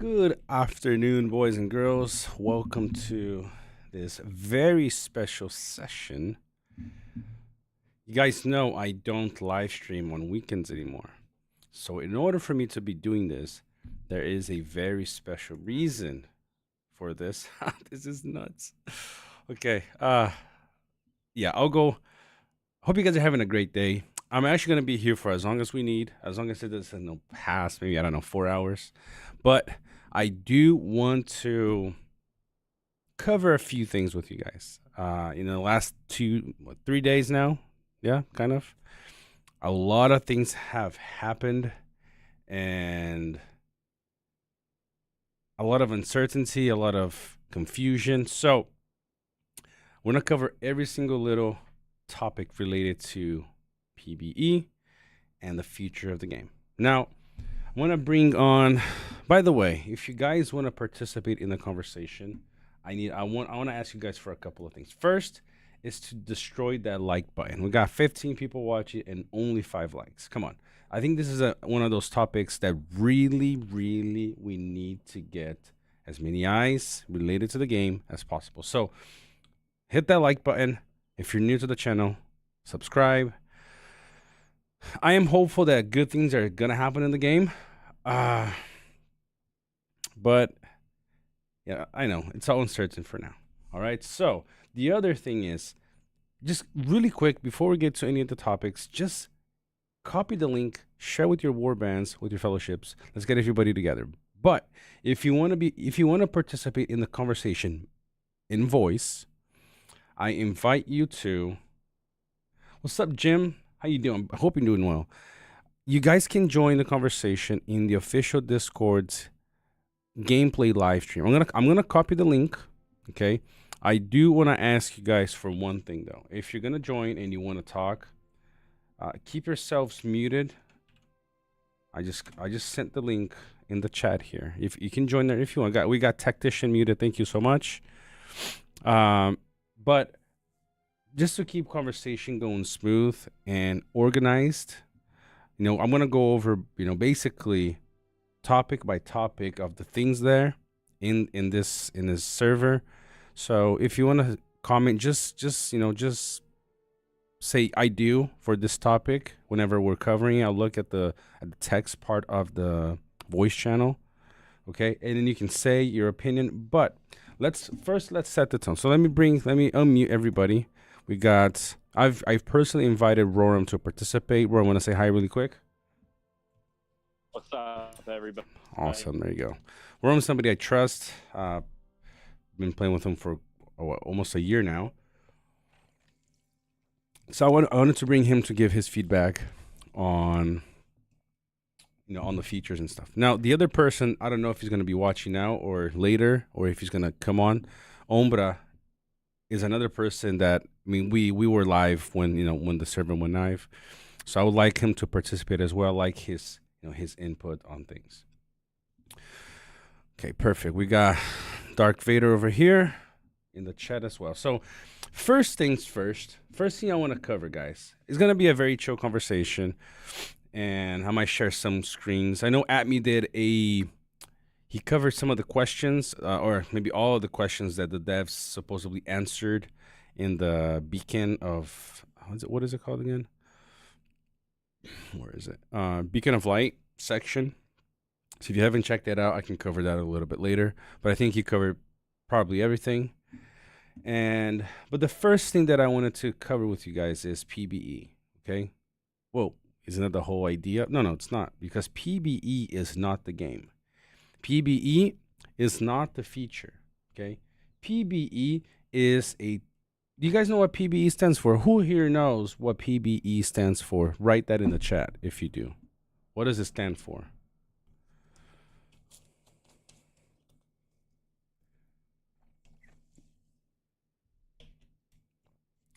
Good afternoon, boys and girls. Welcome to this very special session. You guys know I don't live stream on weekends anymore. So, in order for me to be doing this, there is a very special reason for this. This is nuts. Okay. Yeah, I'll go. Hope you guys are having a great day. I'm actually going to be here for as long as we need, as long as it doesn't pass, maybe, I don't know, 4 hours. But I do want to cover a few things with you guys. In the last 3 days now, yeah, kind of. A lot of things have happened and a lot of uncertainty, a lot of confusion. So we're going to cover every single little topic related to PBE and the future of the game. Now, I want to bring on, by the way, if you guys want to participate in the conversation, I want to ask you guys for a couple of things. First is to destroy that like button. We got 15 people watching and only 5 likes. Come on. I think this is one of those topics that really we need to get as many eyes related to the game as possible. So hit that like button. If you're new to the channel, subscribe. I am hopeful that good things are going to happen in the game. But yeah, I know it's all uncertain for now. All right. So the other thing is, just really quick before we get to any of the topics, just copy the link, share with your war bands, with your fellowships. Let's get everybody together. But if you want to participate in the conversation in voice, I invite you to. What's up, Jim? How you doing? I hope you're doing well. You guys can join the conversation in the official Discord's gameplay live stream. I'm gonna copy the link. Okay. I do want to ask you guys for one thing though. If you're gonna join and you want to talk, keep yourselves muted. I just sent the link in the chat here. If you can join there if you want. We got Tactician muted. Thank you so much. But just to keep conversation going smooth and organized, I'm going to go over, basically topic by topic of the things there in this server. So if you want to comment, just say I do for this topic whenever we're covering it. I'll look at the text part of the voice channel. Okay. And then you can say your opinion, but let's set the tone. So let me unmute everybody. We got, I've personally invited Roram to participate. Roram, want to say hi really quick? What's up, everybody? Awesome. There you go. Roram's somebody I trust. Been playing with him for almost a year now. So I wanted to bring him to give his feedback on, on the features and stuff. Now, the other person, I don't know if he's going to be watching now or later, or if he's going to come on. Ombra is another person that, we were live when the server went live. So I would like him to participate as well, like his input on things. Okay, perfect. We got Dark Vader over here in the chat as well. So first things first. First thing I want to cover, guys, is going to be a very chill conversation. And I might share some screens. I know Atme he covered some of the questions, or maybe all of the questions that the devs supposedly answered in the Beacon of, what is it called again? Where is it? Beacon of Light section. So if you haven't checked that out, I can cover that a little bit later. But I think he covered probably everything. But the first thing that I wanted to cover with you guys is PBE. Okay. Whoa, isn't that the whole idea? No, it's not, because PBE is not the game. PBE is not the feature. Okay. PBE is do you guys know what PBE stands for? Who here knows what PBE stands for? Write that in the chat if you do. What does it stand for?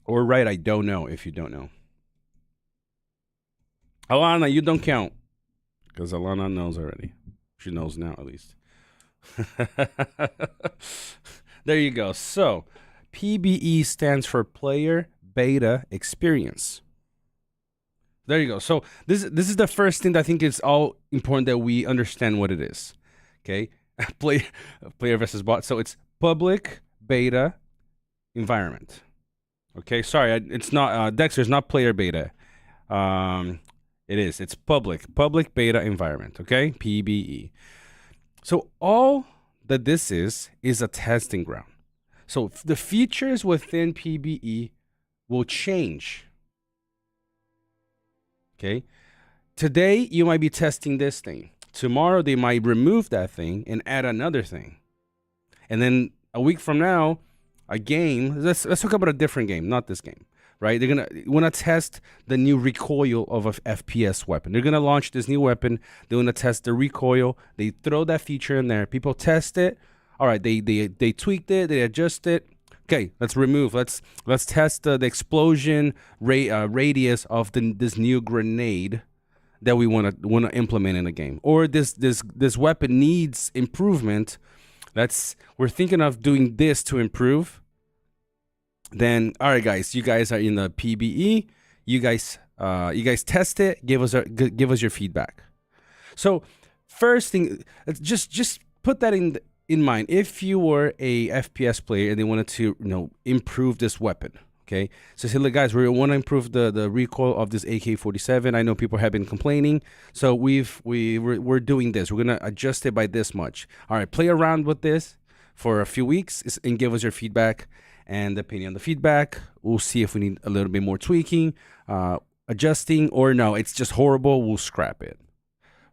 Or write I don't know if you don't know. Alana, you don't count. Because Alana knows already. She knows now, at least. There you go. So PBE stands for Player Beta Experience. There you go. So this is the first thing that I think is all important that we understand what it is. Okay. player versus bot. So it's public beta environment. Okay, sorry, it's not Dexter. It's not player beta. It is. It's public beta environment. Okay, PBE. So all that this is a testing ground. So the features within PBE will change. Okay, today you might be testing this thing. Tomorrow they might remove that thing and add another thing, and then a week from now, a game. Let's talk about a different game, not this game, right? They're gonna want to test the new recoil of a FPS weapon. They're gonna launch this new weapon. They want to test the recoil. They throw that feature in there. People test it. All right, they tweaked it. They adjust it. Okay, let's remove. Let's test the explosion radius of this new grenade that we want to implement in the game, or this weapon needs improvement. We're thinking of doing this to improve. Then, all right, guys, you guys are in the PBE. You guys test it. Give us your feedback. So, first thing, just put that in mind. If you were a FPS player and they wanted to improve this weapon, okay, so say, look, guys, we want to improve the recoil of this AK-47. I know people have been complaining, so we're doing this. We're gonna adjust it by this much. All right, play around with this for a few weeks and give us your feedback. And depending on the feedback, we'll see if we need a little bit more tweaking, adjusting, or no, it's just horrible. We'll scrap it.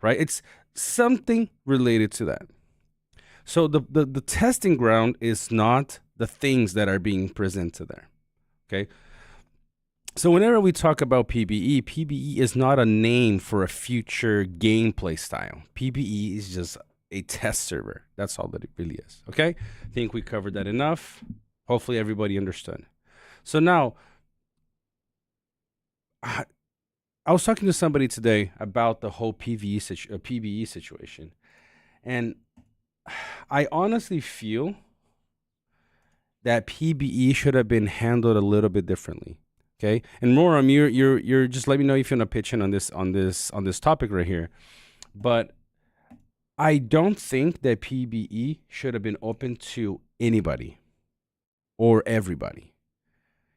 Right? It's something related to that. So the testing ground is not the things that are being presented there. Okay. So whenever we talk about PBE is not a name for a future gameplay style. PBE is just a test server. That's all that it really is. Okay. I think we covered that enough. Hopefully everybody understood. So now, I was talking to somebody today about the whole PBE situation, and I honestly feel that PBE should have been handled a little bit differently. Okay, and Moram, you're just let me know if you want to pitch in on this topic right here. But I don't think that PBE should have been open to anybody or everybody.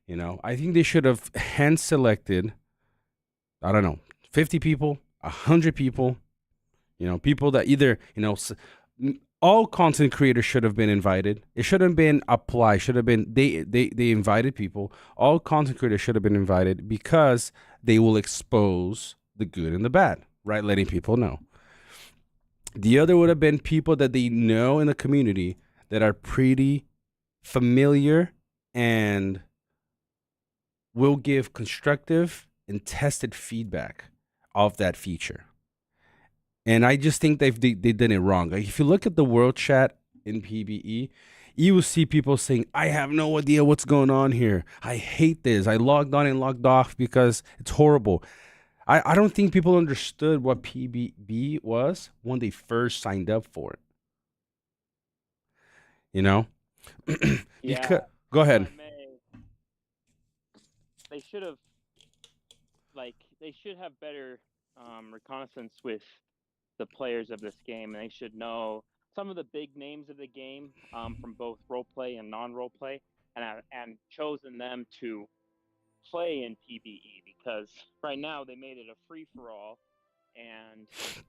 I think they should have hand selected, I don't know, 50 people, 100 people, people that either, all content creators should have been invited. It shouldn't have been apply. Should have been they invited people. All content creators should have been invited because they will expose the good and the bad, right? Letting people know. The other would have been people that they know in the community that are pretty familiar and will give constructive and tested feedback of that feature. And I just think they did it wrong. Like, if you look at the world chat in PBE, you will see people saying, I have no idea what's going on here. I hate this. I logged on and logged off because it's horrible. I don't think people understood what PBE was when they first signed up for it. Yeah. Go ahead. They should have better reconnaissance with the players of this game, and they should know some of the big names of the game from both roleplay and non-roleplay, and chosen them to play in PBE, because right now they made it a free-for-all, and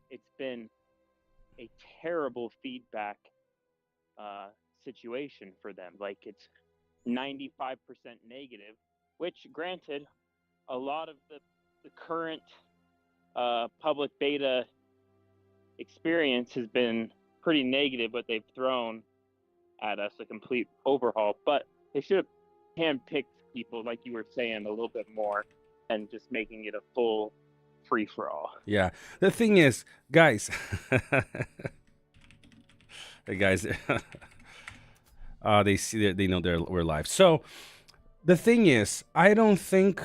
it's been a terrible feedback situation for them. Like, it's 95% negative, which, granted, a lot of the current public beta experience has been pretty negative, but they've thrown at us a complete overhaul. But they should have handpicked people, like you were saying, a little bit more, and just making it a full free-for-all. Yeah. The thing is, guys, hey guys, they know we're live. So the thing is, I don't think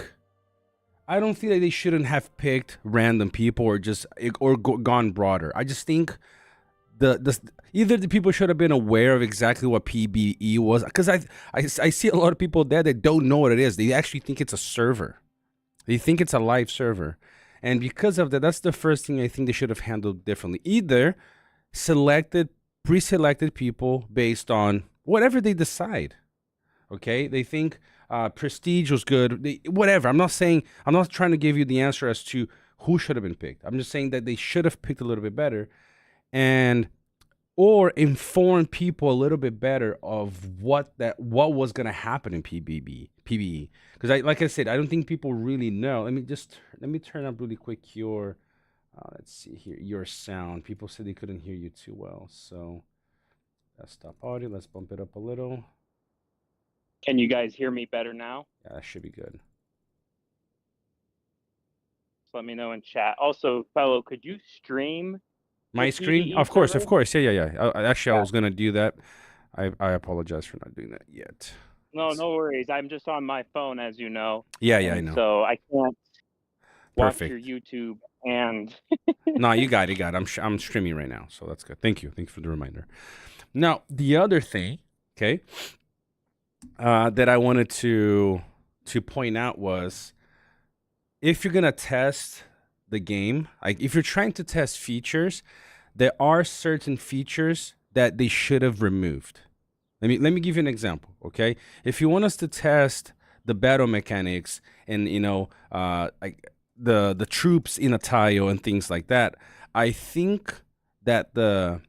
that they shouldn't have picked random people or gone broader. I just think either the people should have been aware of exactly what PBE was, because I see a lot of people there that don't know what it is. They actually think it's a server. They think it's a live server, and because of that, that's the first thing I think they should have handled differently. Either selected pre-selected people based on whatever they decide. Okay, they think prestige was good. Whatever. I'm not trying to give you the answer as to who should have been picked. I'm just saying that they should have picked a little bit better, and or inform people a little bit better of what was going to happen in PBE. Because like I said, I don't think people really know. Let me turn up really quick your let's see here, your sound. People said they couldn't hear you too well, so desktop audio, let's bump it up a little. Can you guys hear me better now? Yeah, that should be good. Just let me know in chat. Also, fellow, could you stream my your screen? PBE Of course, server? Yeah. I was gonna do that. I apologize for not doing that yet. No, no worries. I'm just on my phone, as you know. Yeah, I know. So I can't watch Perfect. your YouTube and. No, you got it. I'm streaming right now, so that's good. Thank you for the reminder. Now, the other thing, okay, that I wanted to point out was, if you're gonna test the game, like if you're trying to test features, there are certain features that they should have removed. Let me give you an example, okay? If you want us to test the battle mechanics and like the troops in a tile and things like that, I think that the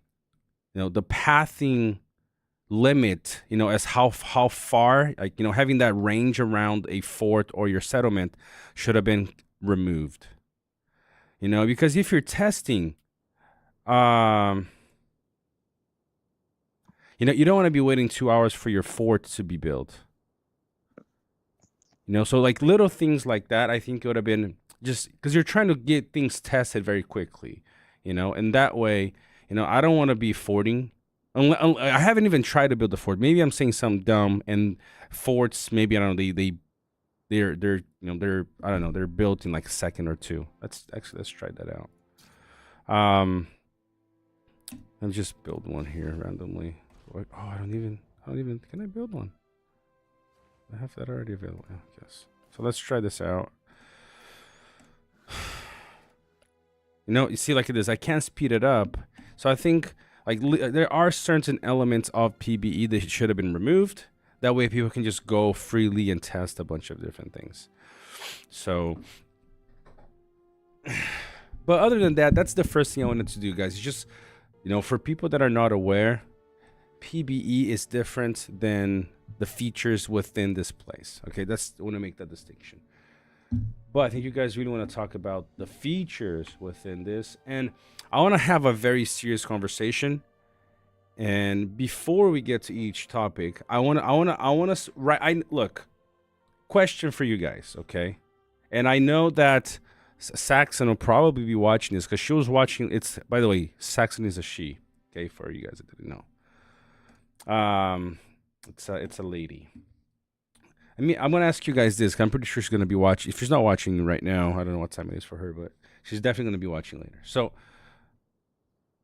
pathing limit, as how far, like, having that range around a fort or your settlement should have been removed. Because if you're testing, you don't want to be waiting 2 hours for your fort to be built. So like little things like that, I think it would have been, just because you're trying to get things tested very quickly, and that way, I don't want to be forting. I haven't even tried to build a fort. Maybe I'm saying something dumb, and forts, maybe, I don't know, they're I don't know, they're built in like a second or two. Let's try that out. Let me just build one here randomly. Oh, I don't even, can I build one? I have that already available. Yeah, yes. So let's try this out. You see, like this, I can't speed it up. So I think, like, there are certain elements of PBE that should have been removed. That way people can just go freely and test a bunch of different things. So, but other than that, that's the first thing I wanted to do, guys. It's just, for people that are not aware, PBE is different than the features within this place. Okay, I want to make that distinction. But I think you guys really want to talk about the features within this, and I want to have a very serious conversation. And before we get to each topic, look, question for you guys, okay? And I know that Saxon will probably be watching this because she was watching. It's, by the way, Saxon is a she. Okay, for you guys that didn't know. It's a lady. I mean, I'm gonna ask you guys this. I'm pretty sure she's gonna be watching. If she's not watching right now, I don't know what time it is for her, but she's definitely gonna be watching later. So,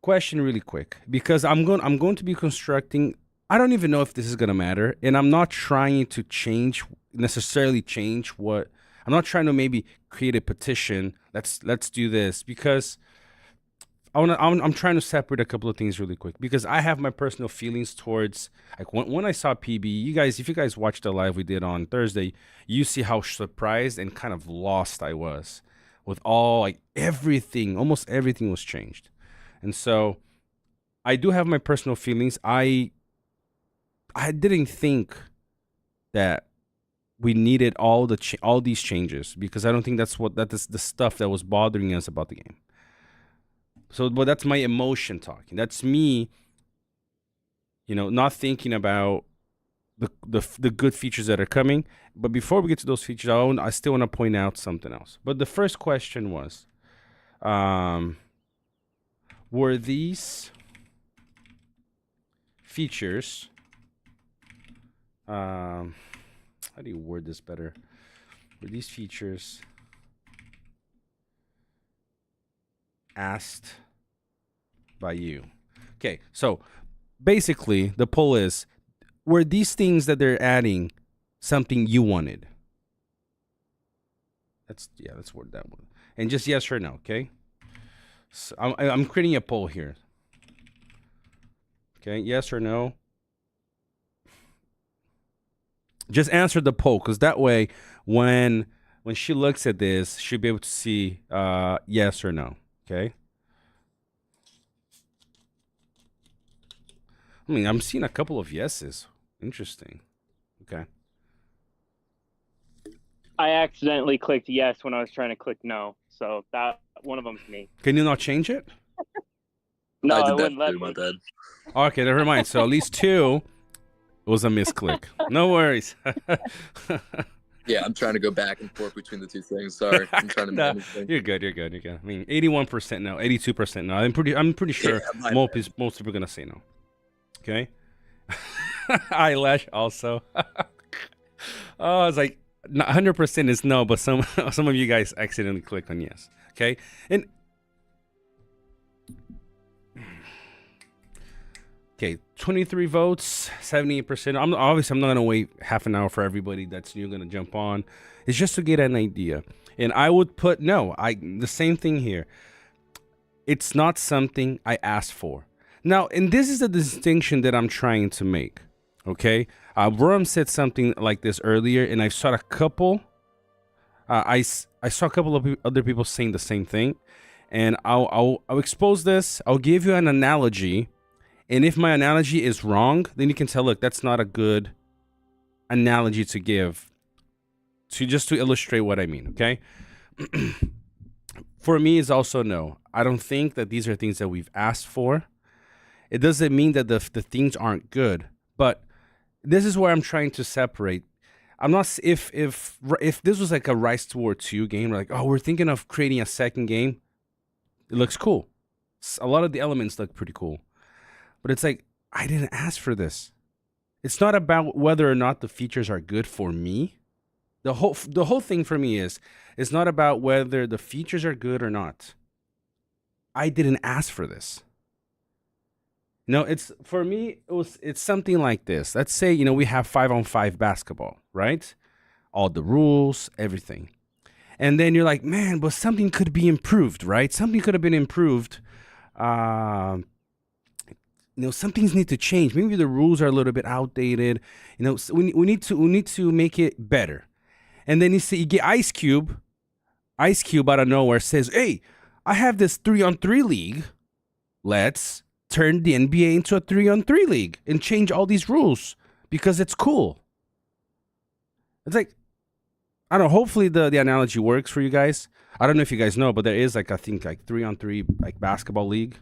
question really quick, because I'm going to be constructing. I don't even know if this is gonna matter, and I'm not trying to necessarily change what. I'm not trying to maybe create a petition. Let's do this, because I'm trying to separate a couple of things really quick, because I have my personal feelings towards, like, when I saw PB, if you guys watched the live we did on Thursday, you see how surprised and kind of lost I was with all, like, almost everything was changed. And so I do have my personal feelings. I didn't think that we needed all these changes, because I don't think that is the stuff that was bothering us about the game. So, but that's my emotion talking. That's me, not thinking about the good features that are coming. But before we get to those features, I still want to point out something else. But the first question was, were these features, how do you word this better? Were these features asked by you? Okay, so basically the poll is, were these things that they're adding something you wanted? Let's word that one. And just yes or no, okay? So I'm creating a poll here. Okay, yes or no. Just answer the poll, because that way, when she looks at this, she'll be able to see yes or no. Okay. I mean, I'm seeing a couple of yeses. Interesting. Okay. I accidentally clicked yes when I was trying to click no, so that one of them's me. Can you not change it? No, I I did that wouldn't let too, my me. bad. Okay, never mind. So at least 2 was a misclick. No worries. Yeah, I'm trying to go back and forth between the two things. Sorry, I'm trying to No, manage things. you're good. You're good. You're good. I mean, 81% no, 82% no. I'm pretty sure Yeah, my most bad. people are gonna say no. Okay. Eyelash also. Oh, it's like 100% is no, but some of you guys accidentally click on yes. Okay, and okay, 23 votes, 78%. I'm not gonna wait half an hour for everybody that's new gonna jump on. It's just to get an idea, and I would put no. The same thing here. It's not something I asked for. Now, and this is the distinction that I'm trying to make. Okay, Worm said something like this earlier, and I saw a couple. I saw a couple of other people saying the same thing, and I'll expose this. I'll give you an analogy, and if my analogy is wrong, then you can tell, look, that's not a good analogy to give, to illustrate what I mean. Okay. For me, is also no. I don't think that these are things that we've asked for. It doesn't mean that the things aren't good, but this is where I'm trying to separate. I'm not if this was like a Rise to War 2 game, like, oh, we're thinking of creating a second game. It looks cool. A lot of the elements look pretty cool, but it's like, I didn't ask for this. It's not about whether or not the features are good for me. The whole thing for me is, it's not about whether the features are good or not. I didn't ask for this. No, it's for me. It's something like this. Let's say, we have 5-on-5 basketball, right? All the rules, everything, and then you're like, man, but something could be improved, right? Something could have been improved. Some things need to change. Maybe the rules are a little bit outdated. So we need to make it better. And then you get Ice Cube out of nowhere says, hey, I have this 3-on-3 league. Let's turn the NBA into a 3-on-3 league and change all these rules because it's cool. It's like, I don't know, hopefully the analogy works for you guys. I don't know if you guys know, but there is I think 3-on-3 basketball league,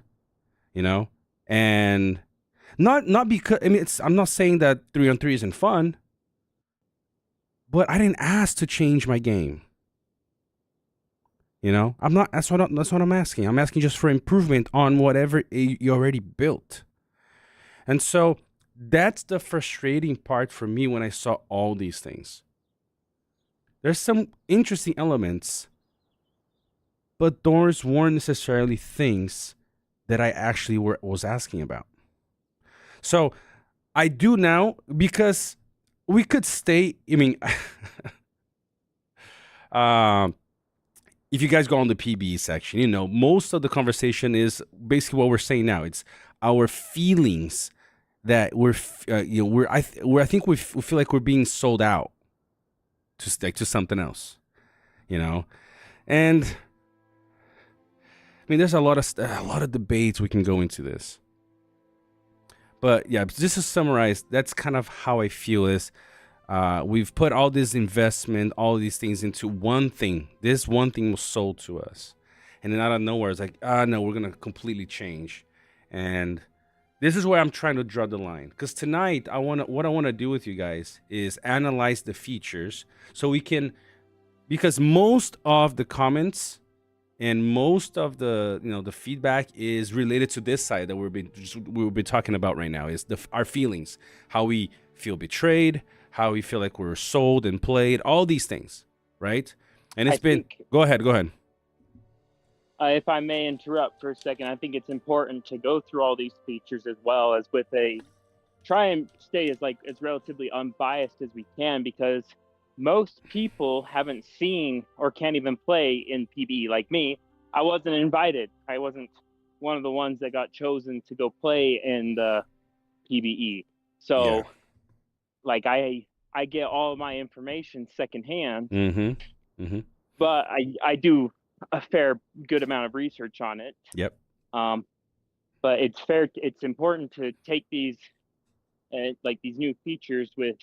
and not because, I'm not saying that 3-on-3 isn't fun, but I didn't ask to change my game. I'm not. That's what I'm asking. I'm asking just for improvement on whatever you already built. And so that's the frustrating part for me when I saw all these things. There's some interesting elements, but those weren't necessarily things that I actually was asking about. So I do now, because we could stay. If you guys go on the PBE section, most of the conversation is basically what we're saying now. It's our feelings that I think we feel like we're being sold out to stick to something else, and there's a lot of debates we can go into this, but yeah, just to summarize, that's kind of how I feel is. We've put all this investment, all these things into one thing. This one thing was sold to us. And then out of nowhere, it's like, no, we're going to completely change. And this is where I'm trying to draw the line. Because tonight, what I want to do with you guys is analyze the features. So we can, because most of the comments and most of the, the feedback is related to this side that we'll be talking about right now, is our feelings, how we feel betrayed, how we feel like we're sold and played, all these things, right? And go ahead. If I may interrupt for a second, I think it's important to go through all these features as well as try and stay as relatively unbiased as we can, because most people haven't seen or can't even play in PBE like me. I wasn't invited. I wasn't one of the ones that got chosen to go play in the PBE. So, like, I get all of my information secondhand, but I do a fair good amount of research on it. Yep. But it's important to take these like these new features with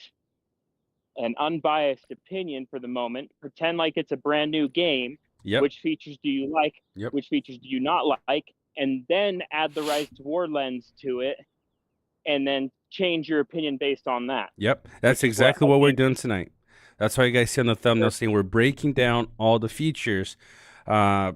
an unbiased opinion for the moment. Pretend like it's a brand new game. Yep. Which features do you like? Yep. Which features do you not like? And then add the Rise to War lens to it, and then change your opinion based on that. Yep. That's exactly what we're doing tonight. That's why you guys see on the thumbnail saying we're breaking down all the features to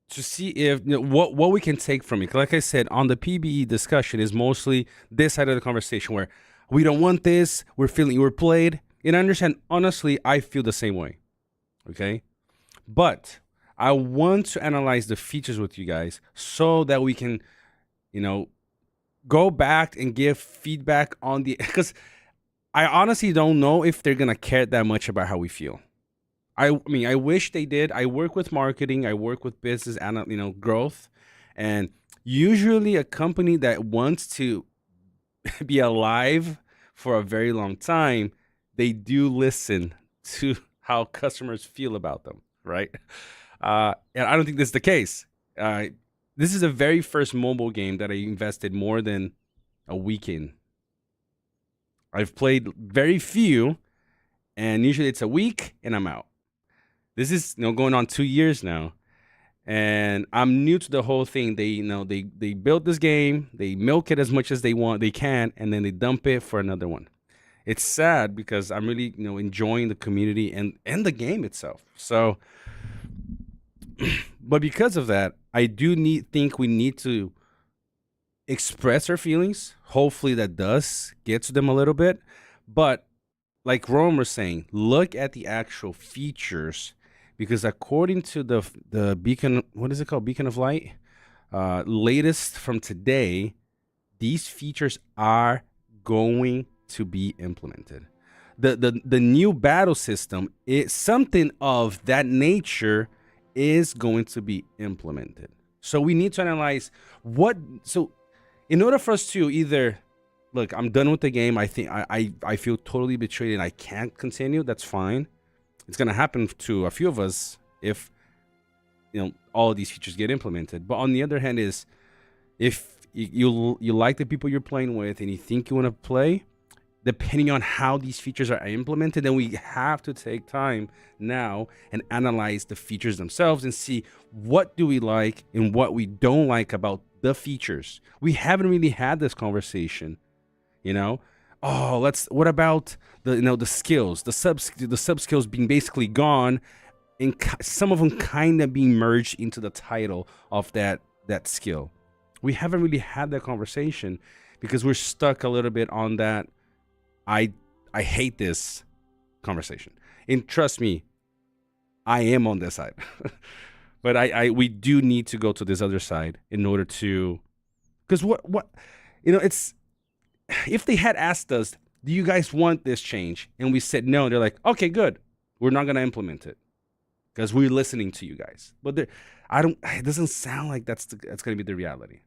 see if what we can take from it. Like I said, on the PBE discussion is mostly this side of the conversation where we don't want this, we're feeling we're played. And I understand, honestly, I feel the same way. Okay? But I want to analyze the features with you guys so that we can, go back and give feedback on the, because I honestly don't know if they're going to care that much about how we feel. I mean, I wish they did. I work with marketing. I work with business and, growth. And usually a company that wants to be alive for a very long time, they do listen to how customers feel about them, right? And I don't think this is the case. This is the very first mobile game that I invested more than a week in. I've played very few, and usually it's a week and I'm out. This is going on 2 years now, and I'm new to the whole thing. They they built this game, they milk it as much as they can, and then they dump it for another one. It's sad because I'm really enjoying the community and the game itself. So, but because of that, I do think we need to express our feelings. Hopefully that does get to them a little bit. But like Rome was saying, look at the actual features, because according to the beacon, what is it called? Beacon of Light, latest from today, these features are going to be implemented. The new battle system, something of that nature is going to be implemented. So we need to analyze so in order for us to either look, I'm done with the game, I think I feel totally betrayed and I can't continue, that's fine. It's going to happen to a few of us if all of these features get implemented. But on the other hand is, if you like the people you're playing with and you think you want to play, depending on how these features are implemented, then we have to take time now and analyze the features themselves and see what do we like and what we don't like about the features. We haven't really had this conversation, what about the skills, the sub skills being basically gone, and some of them kind of being merged into the title of that skill. We haven't really had that conversation because we're stuck a little bit on that I hate this conversation. And trust me, I am on this side. But we do need to go to this other side in order to, because it's, if they had asked us, do you guys want this change? And we said no, they're like, okay, good. We're not going to implement it because we're listening to you guys. But it doesn't sound like that's going to be the reality.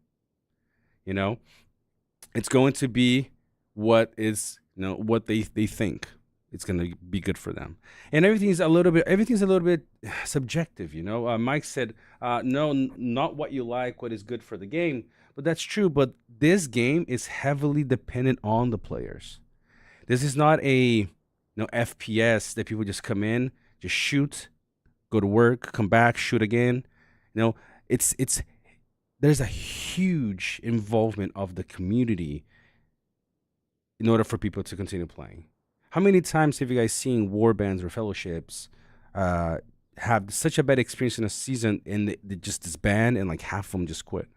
It's going to be what is, what they think it's going to be good for them. And everything's a little bit subjective. Mike said, no, not what you like, what is good for the game. But that's true. But this game is heavily dependent on the players. This is not a FPS that people just come in, just shoot, go to work, come back, shoot again. There's a huge involvement of the community in order for people to continue playing. How many times have you guys seen war bands or fellowships have such a bad experience in a season and they just disband and like half of them just quit?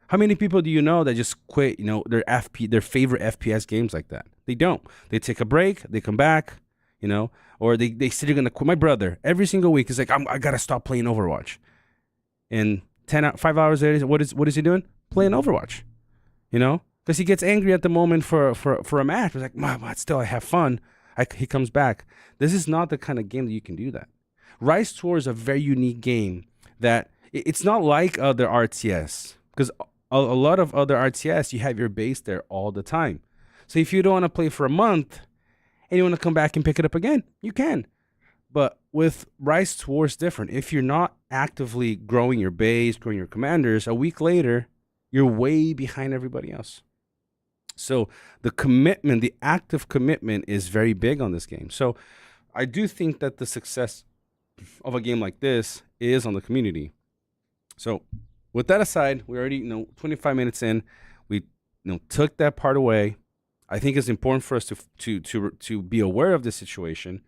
How many people do you know that just quit, their favorite FPS games like that? They don't. They take a break, they come back, or they say they're going to quit. My brother, every single week, is like, I got to stop playing Overwatch. And 5 hours later, what is he doing? Playing Overwatch, because he gets angry at the moment for a match. He's like, but still, I have fun. He comes back. This is not the kind of game that you can do that. Rise Tour is a very unique game that it's not like other RTS, because a lot of other RTS, you have your base there all the time. So if you don't want to play for a month and you want to come back and pick it up again, you can. But with Rise to War, it's different. If you're not actively growing your base, growing your commanders, a week later, you're way behind everybody else. So the commitment, the active commitment is very big on this game. So I do think that the success of a game like this is on the community. So with that aside, we already 25 minutes in, we took that part away. I think it's important for us to be aware of the situation,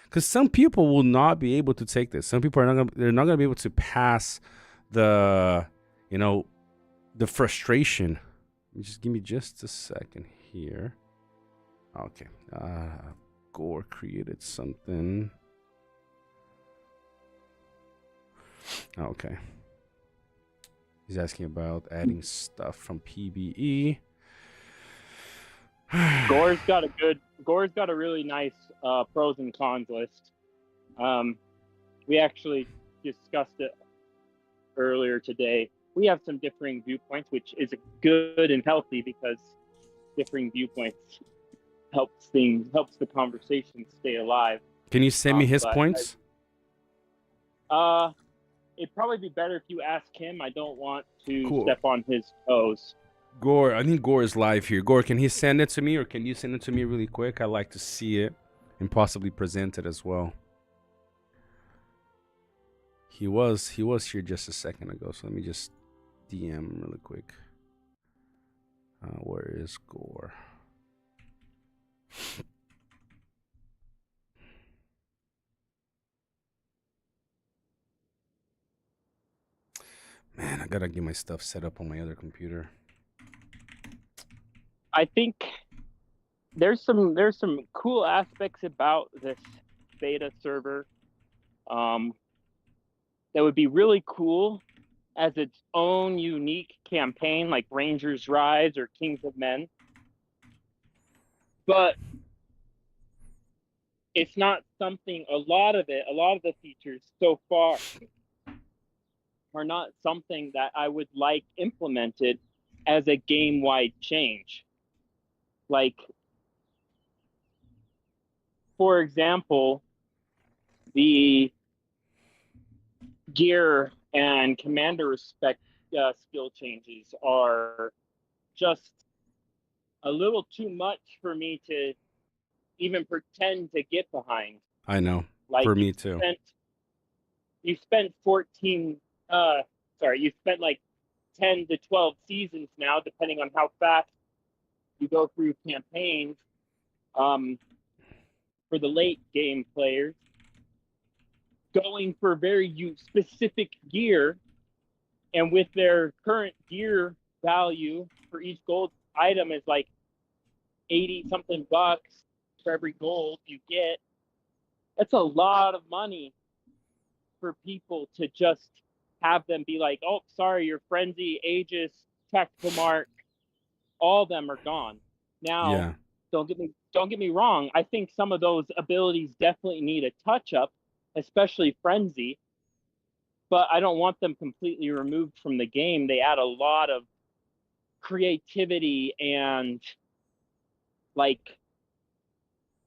because some people will not be able to take this. Some people they're not gonna be able to pass the the frustration. Just give me just a second here. Okay. Gore created something. Okay. He's asking about adding stuff from PBE. Gore's got a really nice pros and cons list. We actually discussed it earlier today. We have some differing viewpoints, which is good and healthy, because differing viewpoints helps the conversation stay alive. Can you send me his points? It'd probably be better if you ask him. I don't want to step on his toes. Gore, I think Gore is live here. Gore, can he send it to me, or can you send it to me really quick? I'd like to see it and possibly present it as well. He was here just a second ago, so let me just DM him really quick. Where is Gore? Man, I gotta get my stuff set up on my other computer. I think there's some cool aspects about this beta server that would be really cool as its own unique campaign, like Rangers Rise or Kings of Men. But it's not something, a lot of the features so far are not something that I would like implemented as a game-wide change. Like, for example, the gear and commander respect skill changes are just a little too much for me to even pretend to get behind. I know. Like, for me too. You spent like 10 to 12 seasons now, depending on how fast you go through campaigns, for the late game players, going for very specific gear, and with their current gear value for each gold item is like 80 something bucks for every gold you get. That's a lot of money for people to just have them be like, oh, sorry, your Frenzy, Aegis, Tactical Mark, all of them are gone. Now, yeah. Don't get me wrong. I think some of those abilities definitely need a touch up, especially Frenzy. But I don't want them completely removed from the game. They add a lot of creativity and like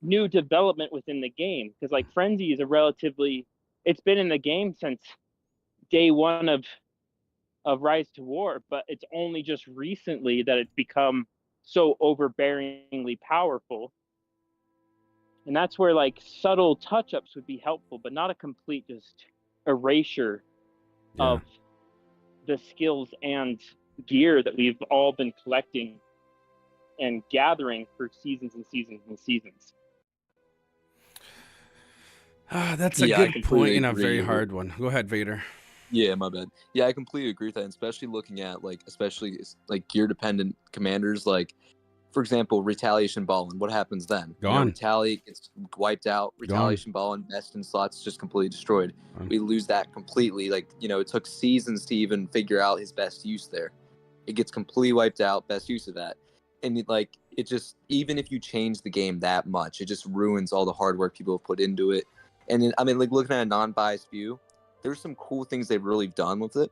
new development within the game. Because like Frenzy is it's been in the game since day one of Rise to War, but it's only just recently that it's become so overbearingly powerful. And that's where like subtle touch-ups would be helpful, but not a complete just erasure of the skills and gear that we've all been collecting and gathering for seasons and seasons and seasons. That's a good point and a very hard one. Go ahead, Vader. Yeah, my bad. Yeah, I completely agree with that, especially looking at especially gear dependent commanders, like for example, Retaliation Ball, and what happens then? Gone. Retaliate gets wiped out. Retaliation Ball and best in slots just completely destroyed. We lose that completely. It took seasons to even figure out his best use there. It gets completely wiped out, best use of that. And it just, even if you change the game that much, it just ruins all the hard work people have put into it. And then, looking at a non-biased view, there's some cool things they've really done with it.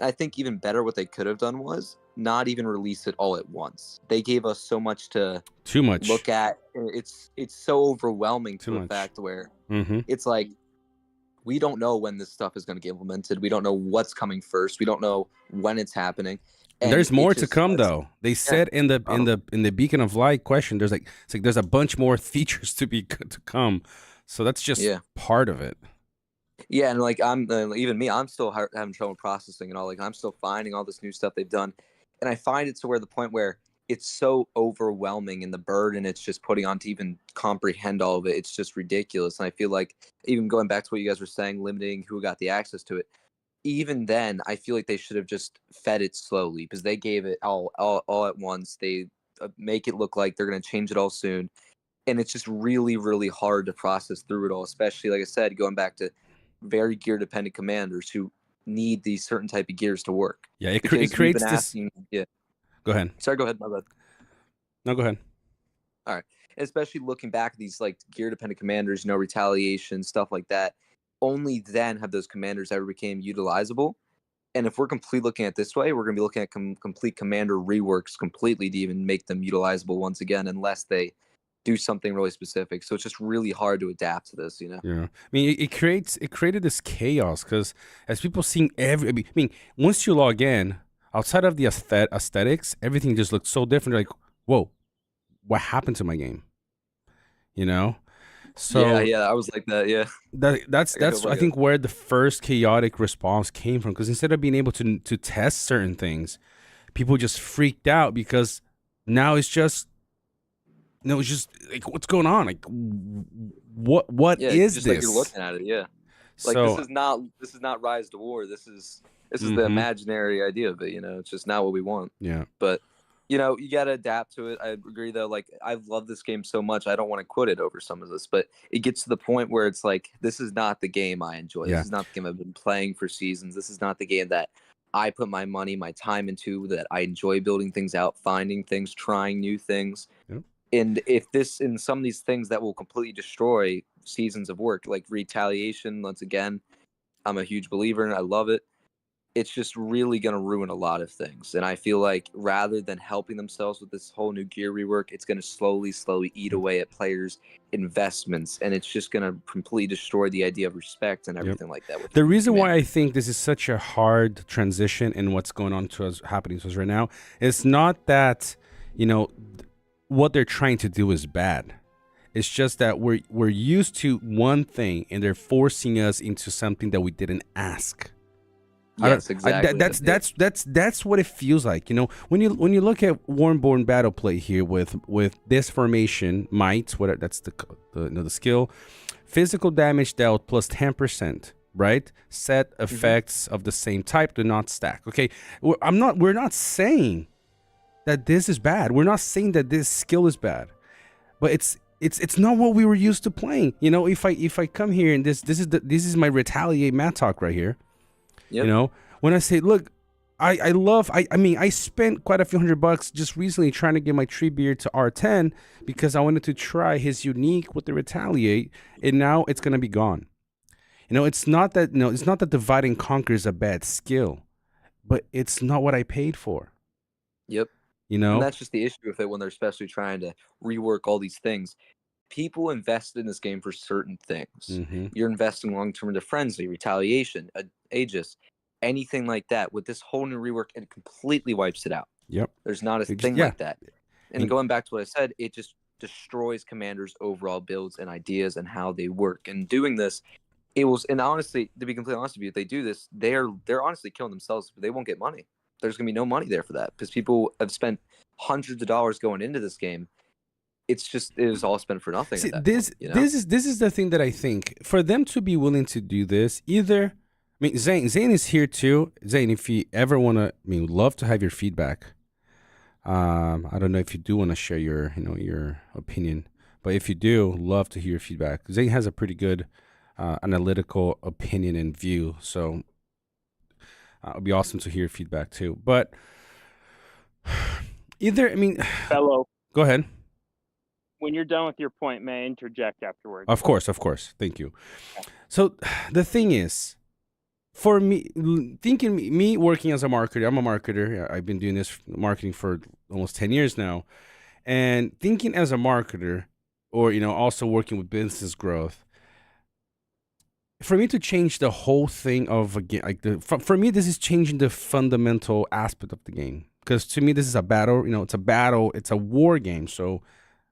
I think even better what they could have done was not even release it all at once. They gave us so much to look at. It's so overwhelming to the fact where it's like we don't know when this stuff is going to get implemented. We don't know what's coming first. We don't know when it's happening. And there's more to come, though. They said in the Beacon of Light question, there's a bunch more features to come. So that's just part of it. Yeah, and like even me, I'm still having trouble processing and all. Like I'm still finding all this new stuff they've done, and I find it to where the point where it's so overwhelming, and the burden it's just putting on to even comprehend all of it. It's just ridiculous. And I feel like even going back to what you guys were saying, limiting who got the access to it. Even then, I feel like they should have just fed it slowly because they gave it all at once. They make it look like they're going to change it all soon, and it's just really, really hard to process through it all. Especially, like I said, going back to very gear dependent commanders who need these certain type of gears to work. Yeah, it creates this. Yeah. Go ahead. Sorry, go ahead. My bad. No, go ahead. All right. Especially looking back at these like gear dependent commanders, retaliation, stuff like that. Only then have those commanders ever became utilizable. And if we're completely looking at it this way, we're going to be looking at complete commander reworks completely to even make them utilizable once again, unless they do something really specific. So it's just really hard to adapt to this, Yeah, I mean, it created this chaos because as people seeing once you log in, outside of the aesthetics, everything just looks so different. You're like, whoa, what happened to my game? So yeah, I was like that. Yeah, that's I think where the first chaotic response came from, because instead of being able to test certain things, people just freaked out because now it's just. No, it's just like, what's going on? Like, what is just this? Like you're looking at it, yeah. Like so, this is not Rise to War. This is the imaginary idea of it. It's just not what we want. Yeah. But you got to adapt to it. I agree though. Like I've loved this game so much, I don't want to quit it over some of this. But it gets to the point where it's like this is not the game I enjoy. Yeah. This is not the game I've been playing for seasons. This is not the game that I put my money, my time into. That I enjoy building things out, finding things, trying new things. Yep. And if in some of these things that will completely destroy seasons of work, like Retaliation, once again, I'm a huge believer in it. I love it. It's just really going to ruin a lot of things. And I feel like rather than helping themselves with this whole new gear rework, it's going to slowly eat away at players' investments. And it's just going to completely destroy the idea of respect and everything like that. The reason why I think this is such a hard transition in what's going on to us, happening to us right now, is not that, what they're trying to do is bad. It's just that we're used to one thing and they're forcing us into something that we didn't ask. Yes, exactly. That's what it feels like. When you look at Warborn battle play here with this formation, might, that's the skill, physical damage dealt plus 10%, right? Set effects of the same type do not stack. Okay, we're not saying that this is bad. We're not saying that this skill is bad, but it's not what we were used to playing. If I come here and this is my retaliate mat talk right here. Yep. When I say, look, I spent quite a few $100 just recently trying to get my Treebeard to R10 because I wanted to try his unique with the retaliate, and now it's gonna be gone. It's not that divide and conquer is a bad skill, but it's not what I paid for. Yep. And that's just the issue with it when they're especially trying to rework all these things. People invest in this game for certain things. You're investing long-term into Frenzy, Retaliation, Aegis, anything like that. With this whole new rework, it completely wipes it out. Yep. There's not a thing like that. And going back to what I said, it just destroys commanders' overall builds and ideas and how they work. And doing this, and honestly, to be completely honest with you, if they do this, they're honestly killing themselves, but they won't get money. There's going to be no money there for that because people have spent hundreds of dollars going into this game. It was all spent for nothing. See, this is the thing that I think for them to be willing to do this. Either, Zane is here too. Zane, if you ever want to, would love to have your feedback. I don't know if you do want to share your opinion, but if you do, love to hear your feedback. Zane has a pretty good analytical opinion and view, so it'd be awesome to hear your feedback too. But fellow, go ahead. When you're done with your point, may I interject afterwards? Of course. Thank you. So the thing is, for me, thinking me working as a marketer, I'm a marketer. I've been doing this marketing for almost 10 years now. And thinking as a marketer, or, also working with business growth, for me to change the whole thing of a game, for me, this is changing the fundamental aspect of the game. Because to me, this is a battle. It's a battle. It's a war game. So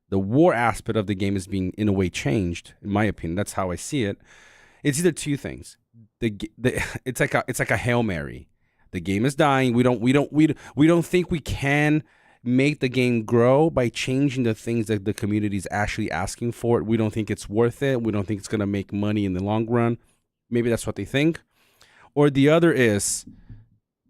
the war aspect of the game is being, in a way, changed. In my opinion, that's how I see it. It's either two things. It's like a Hail Mary. The game is dying. We don't think we can make the game grow by changing the things that the community is actually asking for. We don't think it's worth it. We don't think it's gonna make money in the long run. Maybe that's what they think. Or the other is,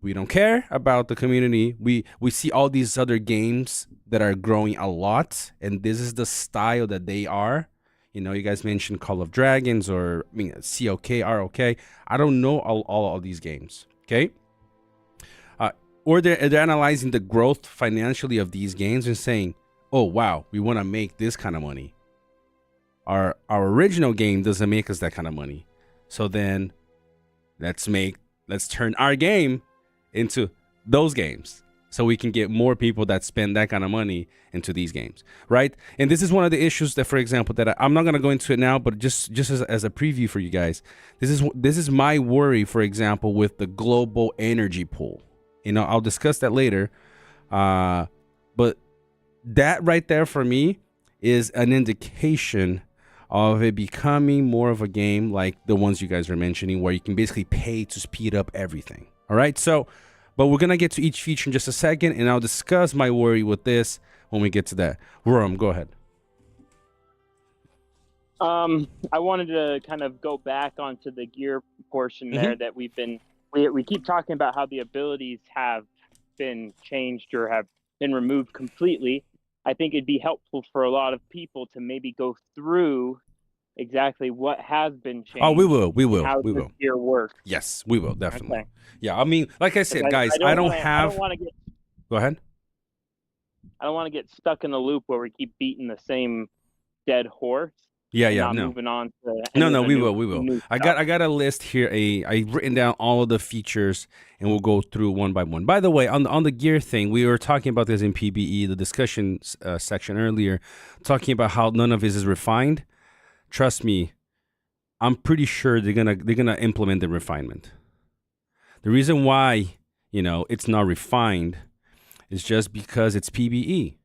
we don't care about the community. We see all these other games that are growing a lot, and this is the style that they are. You guys mentioned Call of Dragons, or COK, ROK. I don't know all of these games. Okay. Or they're analyzing the growth financially of these games and saying, oh, wow, we want to make this kind of money. Our original game doesn't make us that kind of money. So then let's turn our game into those games so we can get more people that spend that kind of money into these games, right? And this is one of the issues that, for example, that I'm not going to go into it now, but just as a preview for you guys, this is my worry, for example, with the global energy pool. I'll discuss that later. But that right there for me is an indication of it becoming more of a game like the ones you guys are mentioning, where you can basically pay to speed up everything. All right. So, but we're going to get to each feature in just a second, and I'll discuss my worry with this when we get to that. Roram, go ahead. I wanted to kind of go back onto the gear portion there that we keep talking about how the abilities have been changed or have been removed completely. I think it'd be helpful for a lot of people to maybe go through exactly what has been changed. Oh, we will. How we does will. gear work? Yes, we will, definitely. Okay. Yeah, like I said, guys, I don't want to get. Go ahead. I don't want to get stuck in a loop where we keep beating the same dead horse. Yeah, no. Moving on to no, we will. I got a list here. I've written down all of the features, and we'll go through one by one. By the way, on the gear thing, we were talking about this in PBE, the discussion section earlier, talking about how none of this is refined. Trust me, I'm pretty sure they're gonna implement the refinement. The reason why it's not refined is just because it's PBE.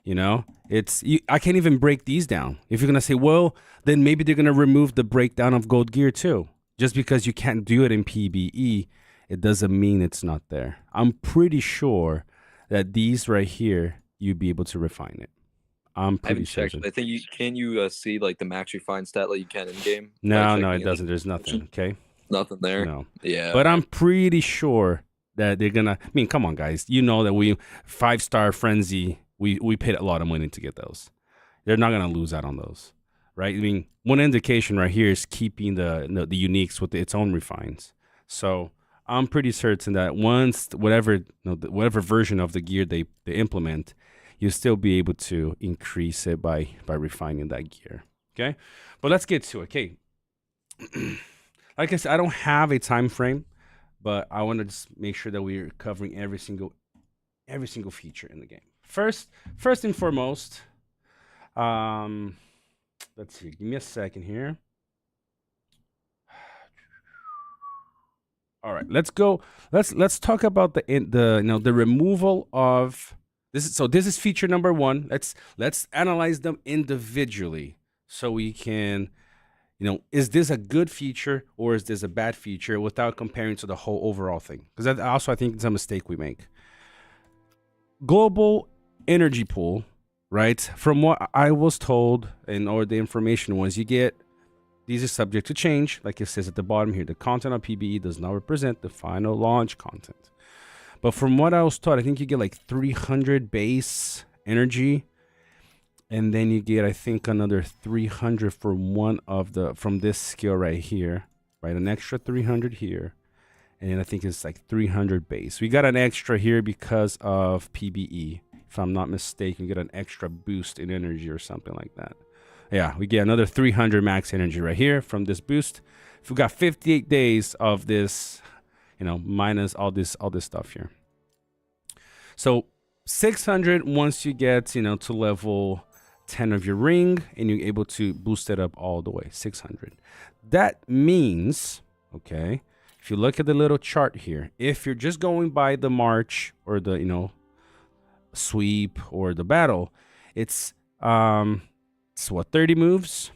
I can't even break these down. If you're going to say, well, then maybe they're going to remove the breakdown of gold gear too. Just because you can't do it in PBE, it doesn't mean it's not there. I'm pretty sure that these right here, you'd be able to refine it. I'm pretty certain. I think can you see like the max refine stat like you can in game? No, it doesn't. There's nothing. Okay. Nothing there. No. Yeah. But I'm pretty sure that they're gonna. Come on, guys. You know that we 5-star frenzy. We paid a lot of money to get those. They're not gonna lose out on those, right? One indication right here is keeping the uniques with its own refines. So I'm pretty certain that once whatever version of the gear they implement, you'll still be able to increase it by refining that gear. Okay, but let's get to it. Okay, like I said, I don't have a time frame, but I want to just make sure that we're covering every single feature in the game. First and foremost, let's see. Give me a second here. All right, let's go. Let's talk about the removal of this. So this is feature number 1. Let's analyze them individually so we can, is this a good feature or is this a bad feature without comparing to the whole overall thing? Because also I think it's a mistake we make. Global energy pool, right? From what I was told or the information was, these are subject to change. Like it says at the bottom here, the content of PBE does not represent the final launch content. But from what I was taught, I think you get like 300 base energy, and then you get, I think, another 300 from this skill right here, right? An extra 300 here. And I think it's like 300 base. We got an extra here because of PBE. If I'm not mistaken, we get an extra boost in energy or something like that. Yeah, we get another 300 max energy right here from this boost. If we got 58 days of this, minus all this stuff here. So 600 once you get, to level 10 of your ring, and you're able to boost it up all the way, 600. That means, okay, if you look at the little chart here, if you're just going by the march or the, sweep or the battle, it's what, 30 moves?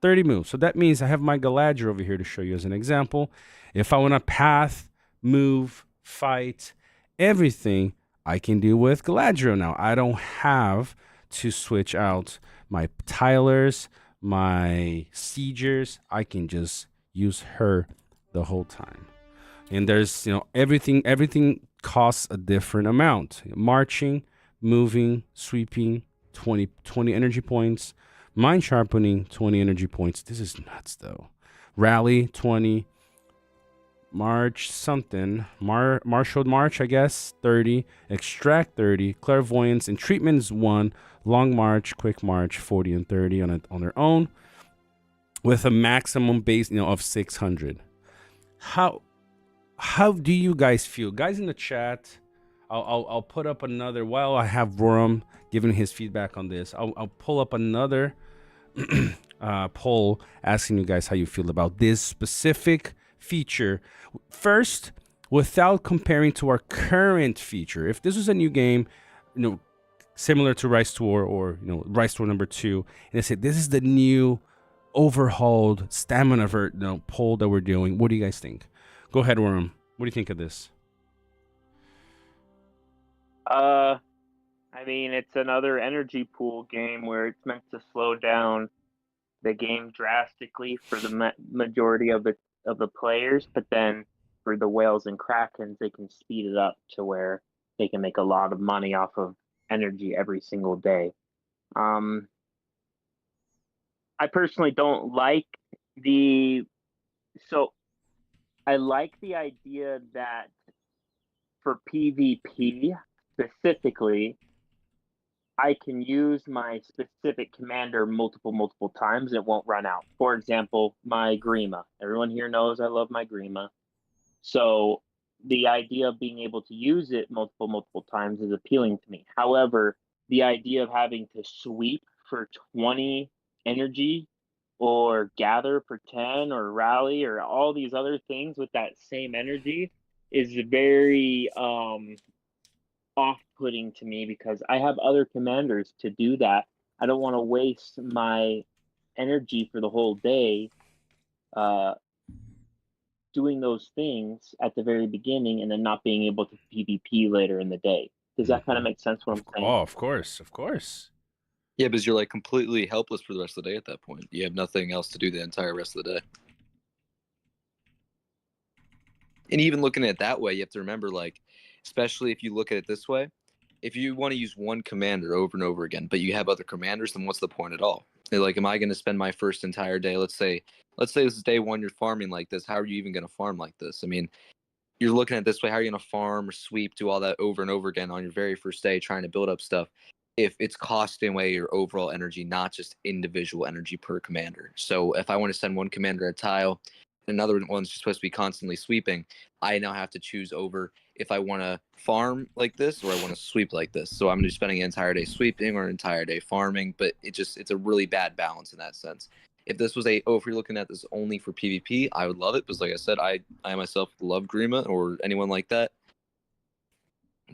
30 moves. So that means I have my Galadriel over here to show you as an example. If I want to path, move, fight, everything I can do with Galadriel now. I don't have to switch out my tilers, my siegers. I can just use her the whole time. And there's, everything costs a different amount. Marching, moving, sweeping, 20 energy points. Mind sharpening, 20 energy points. This is nuts though. Rally, 20. March something. Martial march, I guess, 30. Extract, 30. Clairvoyance and treatment is 1. Long march, quick march, 40 and 30 on their own, with a maximum base, of 600. How do you guys feel, guys in the chat? I'll put up another while I have Roram giving his feedback on this. I'll pull up another poll asking you guys how you feel about this specific feature. First, without comparing to our current feature, if this was a new game, similar to Rise to War or Rise to War number 2, and they said this is the new overhauled stamina poll that we're doing, what do you guys think? Go ahead, Worm. What do you think of this? I mean, it's another energy pool game where it's meant to slow down the game drastically for the majority of the players, but then for the whales and krakens, they can speed it up to where they can make a lot of money off of energy every single day. I personally don't like I like the idea that for PvP specifically, I can use my specific commander multiple times and it won't run out. For example, my Grima. Everyone here knows I love my Grima. So the idea of being able to use it multiple times is appealing to me. However, the idea of having to sweep for 20 energy or gather for 10 or rally or all these other things with that same energy is very off-putting to me, because I have other commanders to do that. I don't want to waste my energy for the whole day doing those things at the very beginning and then not being able to PvP later in the day. Does that kind of make sense what I'm saying? Oh, of course. Yeah, because you're like completely helpless for the rest of the day at that point. You have nothing else to do the entire rest of the day. And even looking at it that way, you have to remember, like, especially if you look at it this way, if you want to use one commander over and over again, but you have other commanders, then what's the point at all? Like, am I going to spend my first entire day, let's say this is day 1, you're farming like this. How are you even going to farm like this? I mean, you're looking at it this way, how are you going to farm or sweep, do all that over and over again on your very first day trying to build up stuff if it's costing away your overall energy, not just individual energy per commander? So if I want to send one commander a tile, another one's just supposed to be constantly sweeping, I now have to choose over if I want to farm like this or I want to sweep like this. So I'm going to be spending an entire day sweeping or an entire day farming, but it's a really bad balance in that sense. If this was if you're looking at this only for PvP, I would love it, because like I said, I myself love Grima or anyone like that.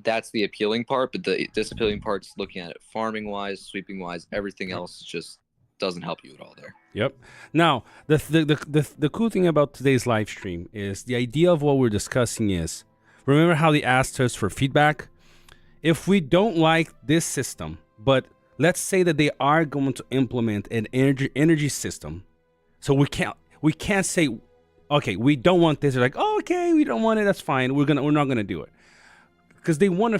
That's the appealing part, but the disappealing part's looking at it farming wise, sweeping wise, everything else just doesn't help you at all there. Yep. Now, the cool thing about today's live stream is the idea of what we're discussing is, remember how they asked us for feedback? If we don't like this system, but let's say that they are going to implement an energy system, so we can't say, okay, we don't want this. They're like, oh, okay, we don't want it. That's fine. We're not gonna do it, because they want a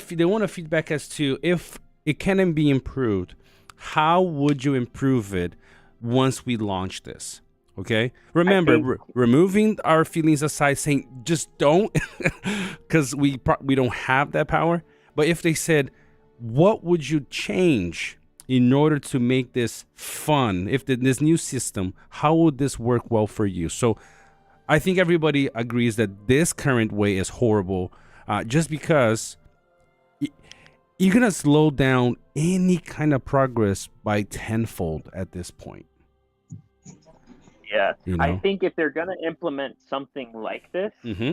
feedback as to if it can be improved. How would you improve it once we launch this? Okay, remember, removing our feelings aside, saying just don't, because we don't have that power. But if they said, what would you change in order to make this fun? If this new system, how would this work well for you? So I think everybody agrees that this current way is horrible, just because you're gonna slow down any kind of progress by tenfold at this point. Yeah, You know? I think if they're gonna implement something like this, Mm-hmm.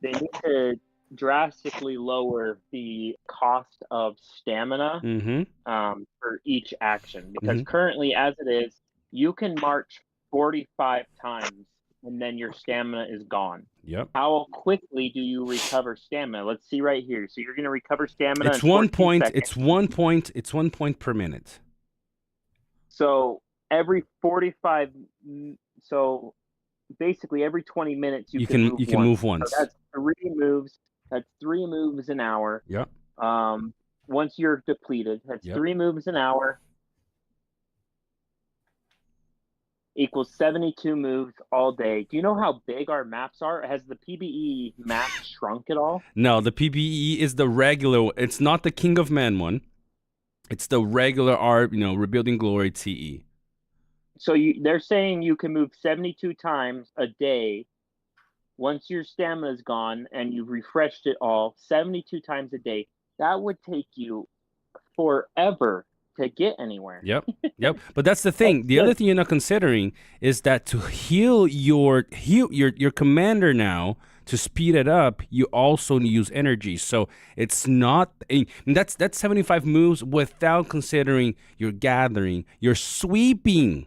they need to drastically lower the cost of stamina for each action, because currently, as it is, you can march 45 times and then your stamina is gone. Yep. How quickly do you recover stamina? Let's see right here. So you're going to recover stamina. It's in 1 14 point. seconds. It's 1 point. It's 1 point per minute. So every 45. So basically, every 20 minutes you can move once. So that's 3 moves. That's 3 moves an hour. Yep. Once you're depleted, that's 3 moves an hour. Equals 72 moves all day. Do you know how big our maps are? Has the PBE map shrunk at all? No, the PBE is the regular. It's not the King of Man one. It's the regular Rebuilding Glory TE. So they're saying you can move 72 times a day. Once your stamina is gone and you've refreshed it all, 72 times a day. That would take you forever to get anywhere. Yep. But that's the thing. The other thing you're not considering is that to heal your commander now, to speed it up, you also use energy. So it's not, and that's 75 moves without considering your gathering, your sweeping.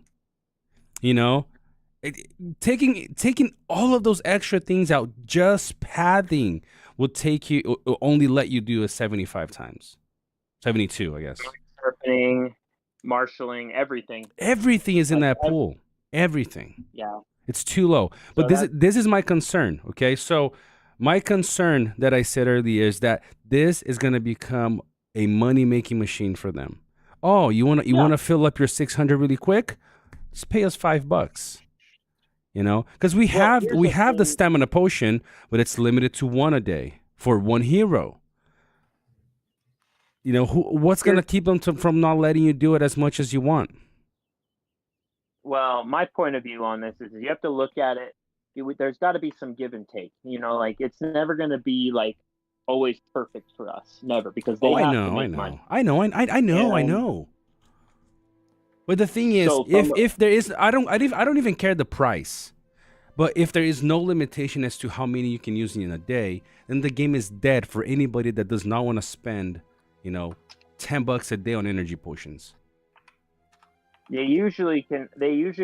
Taking all of those extra things out, just padding will only let you do it 75 times. 72, I guess. Surfing, marshalling, everything. Everything is in that pool. Everything. Yeah. It's too low. But this is my concern, okay? So my concern that I said earlier is that this is going to become a money-making machine for them. Oh, you want to fill up your 600 really quick? Just pay us $5. Because we have the stamina potion, but it's limited to 1 a day for 1 hero. What's going to keep them from not letting you do it as much as you want? Well, my point of view on this is you have to look at it. There's got to be some give and take. It's never going to be always perfect for us. Never, because they have to make money. I know. But the thing is, if there is, I don't even care the price. But if there is no limitation as to how many you can use in a day, then the game is dead for anybody that does not want to spend, $10 a day on energy potions. They usually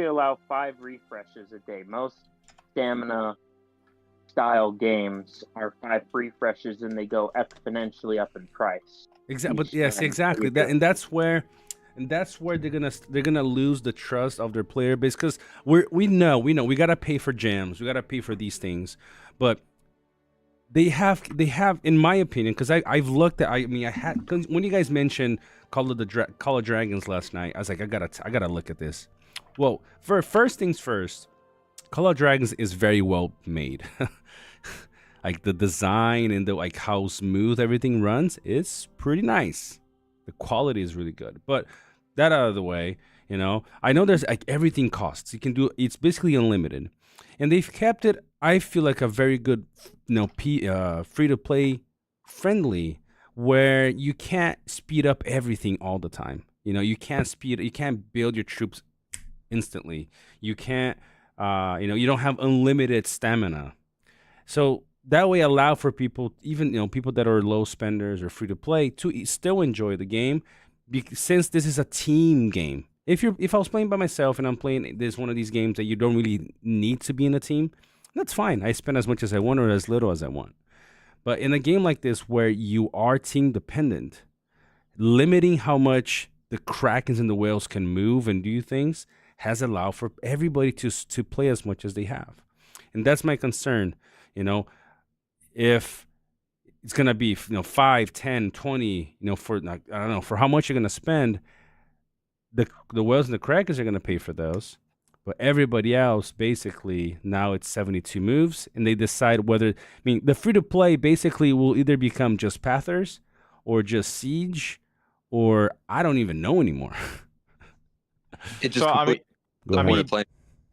allow 5 refreshes a day. Most stamina style games are 5 refreshes, and they go exponentially up in price. Exactly. But yes, exactly. That's where they're gonna lose the trust of their player base, because we know we gotta pay for gems, we gotta pay for these things, but they have, in my opinion, because I've looked at, when you guys mentioned Call of Dragons last night, I was like, I gotta look at this. Well, first things first, Call of Dragons is very well made. Like the design and how smooth everything runs, it's pretty nice. The quality is really good. But that out of the way, I know there's everything costs. You can do, it's basically unlimited. And they've kept it, I feel like, a very good, free-to-play friendly, where you can't speed up everything all the time. You can't build your troops instantly. You can't, you don't have unlimited stamina. So that way allow for people, even, people that are low spenders or free-to-play, to still enjoy the game, since this is a team game. If I was playing by myself and I'm playing one of these games that you don't really need to be in a team, that's fine. I spend as much as I want or as little as I want. But in a game like this, where you are team dependent, limiting how much the Krakens and the whales can move and do things has allowed for everybody to play as much as they have. And that's my concern. If it's going to be 5, 10, 20, for I don't know, for how much you're going to spend, the whales and the Krakens are going to pay for those. But everybody else, basically, now it's 72 moves, and they decide whether, the free-to-play basically will either become just Pathers or just Siege, or I don't even know anymore. It just Go ahead.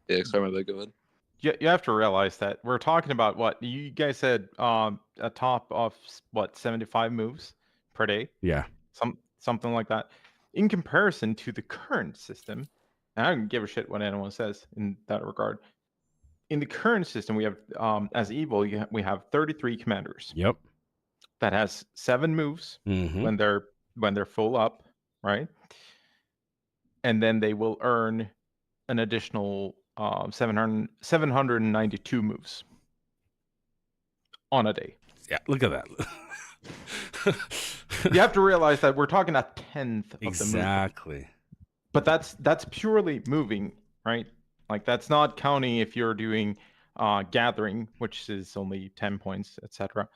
Yeah, sorry, my bad, go ahead. you have to realize that we're talking about what you guys said, a top of what 75 moves per day, Yeah. something like that. In comparison to the current system, and I don't give a shit what anyone says in that regard. In the current system, we have as evil, we have 33 commanders. Yep. That has 7 moves when they're full up, right? And then they will earn an additional 792 moves on a day. Yeah, look at that. You have to realize that we're talking a tenth of the move. Exactly. But that's purely moving, right? Like that's not counting if you're doing gathering, which is only 10 points, etc.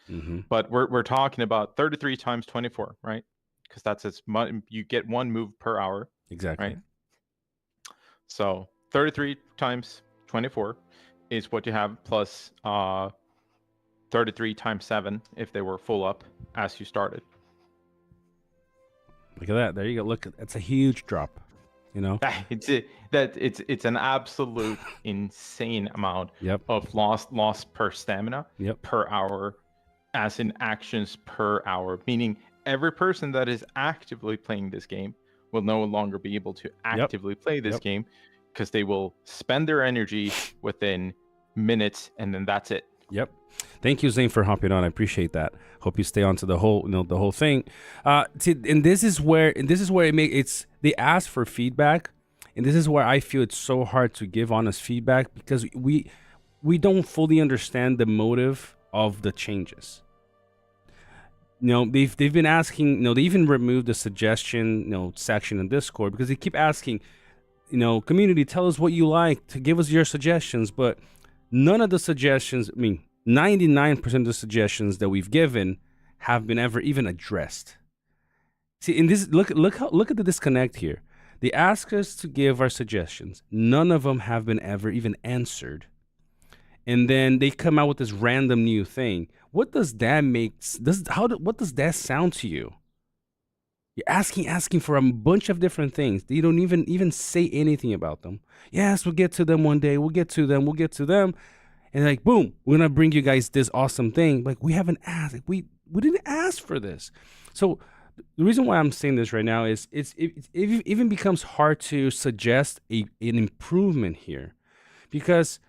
But we're talking about 33 times 24, right? Because that's as much, you get 1 move per hour. Exactly. Right? So 33 times 24 is what you have, plus 33 times 7 if they were full up as you started. Look at that. There you go. Look, that's a huge drop. You know, it's an absolute insane amount of loss per stamina per hour, as in actions per hour. Meaning every person that is actively playing this game will no longer be able to actively play this game, because they will spend their energy within minutes, and then that's it. Yep. Thank you, Zane, for hopping on. I appreciate that. Hope you stay on to the whole, the whole thing. And this is where they ask for feedback, and this is where I feel it's so hard to give honest feedback, because we don't fully understand the motive of the changes. They've been asking. They even removed the suggestion section in Discord, because they keep asking, community, tell us what you like, to give us your suggestions, but none of the suggestions, 99% of the suggestions that we've given have been ever even addressed. See, in this, look at the disconnect here. They ask us to give our suggestions. None of them have been ever even answered. And then they come out with this random new thing. What does that make? What does that sound to you? You're asking for a bunch of different things. You don't even say anything about them. Yes, we'll get to them one day. We'll get to them. And like, boom, we're going to bring you guys this awesome thing. Like, we haven't asked. Like, we didn't ask for this. So the reason why I'm saying this right now is it even becomes hard to suggest an improvement here, because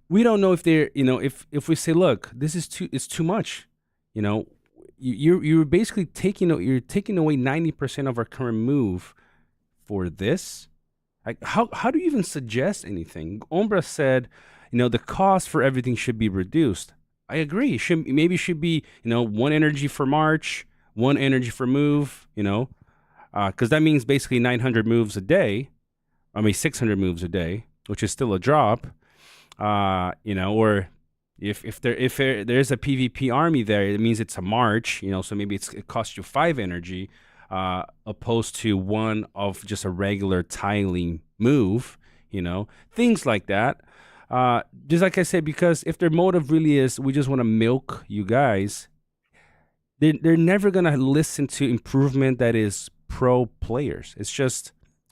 we don't know if they're, if we say, look, it's too much, you're basically taking away 90% of our current move for this. Like, how do you even suggest anything? Ombra said, the cost for everything should be reduced. I agree. Maybe it should be, 1 energy for March, 1 energy for move, because that means basically 900 moves a day. 600 moves a day, which is still a drop. Or if there is a PvP army there, it means it's a march, so maybe it costs you 5 energy, opposed to 1 of just a regular tiling move, things like that. Just like I said, because if their motive really is, we just want to milk you guys, they're never gonna listen to improvement that is pro players. It's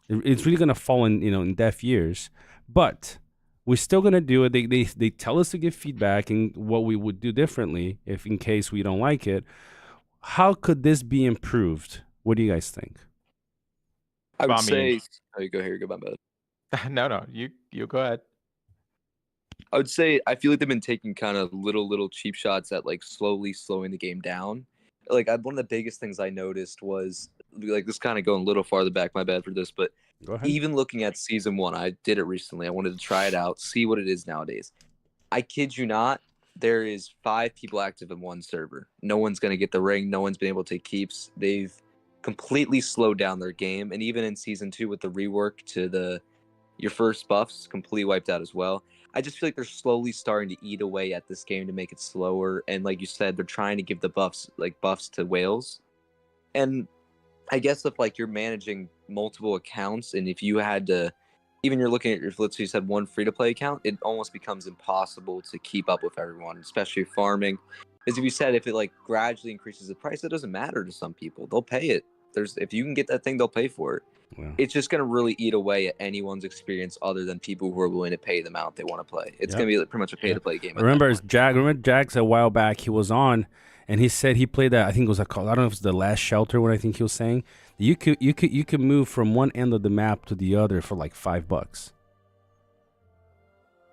really gonna fall in deaf ears. But we're still gonna do it. They tell us to give feedback and what we would do differently if in case we don't like it. How could this be improved? What do you guys think? I would say. Oh, you go here. Go, my bad. No, you go ahead. I would say I feel like they've been taking kind of little cheap shots at like slowly slowing the game down. Like one of the biggest things I noticed was like this kind of going a little farther back. My bad for this, but even looking at season 1, I did it recently. I wanted to try it out, see what it is nowadays. I kid you not, there is 5 people active in 1 server. No one's gonna get the ring. No one's been able to take keeps. They've completely slowed down their game, and even in season 2 with the rework to your first buffs completely wiped out as well. I just feel like they're slowly starting to eat away at this game to make it slower. And like you said, they're trying to give the buffs to whales. And I guess if like you're managing multiple accounts, and if you had to, even you're looking at let's say you said 1 free-to-play account, it almost becomes impossible to keep up with everyone, especially farming. As you said, if it like gradually increases the price, it doesn't matter to some people. They'll pay it. If you can get that thing, they'll pay for it. it's just going to really eat away at anyone's experience other than people who are willing to pay the amount they want to play. It's going to be pretty much a pay-to-play game. Remember Jags a while back, he was on, and he said he played that, I think it was I don't know if it's The Last Shelter, what I think he was saying. You could move from one end of the map to the other for like $5.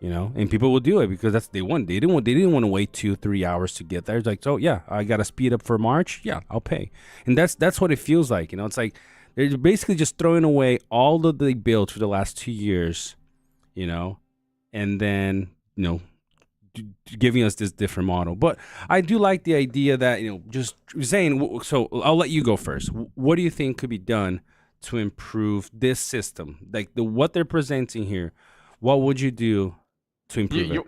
You know, and people will do it because that's they didn't want to wait 2-3 hours to get there. It's like, so yeah, I got to speed up for March. Yeah, I'll pay. And that's what it feels like. You know, it's like they're basically just throwing away all that they built for the last 2 years, you know, and then, you know, giving us this different model. But I do like the idea that, you know, just saying, so I'll let you go first. What do you think could be done to improve this system? Like what they're presenting here, what would you do to improve it?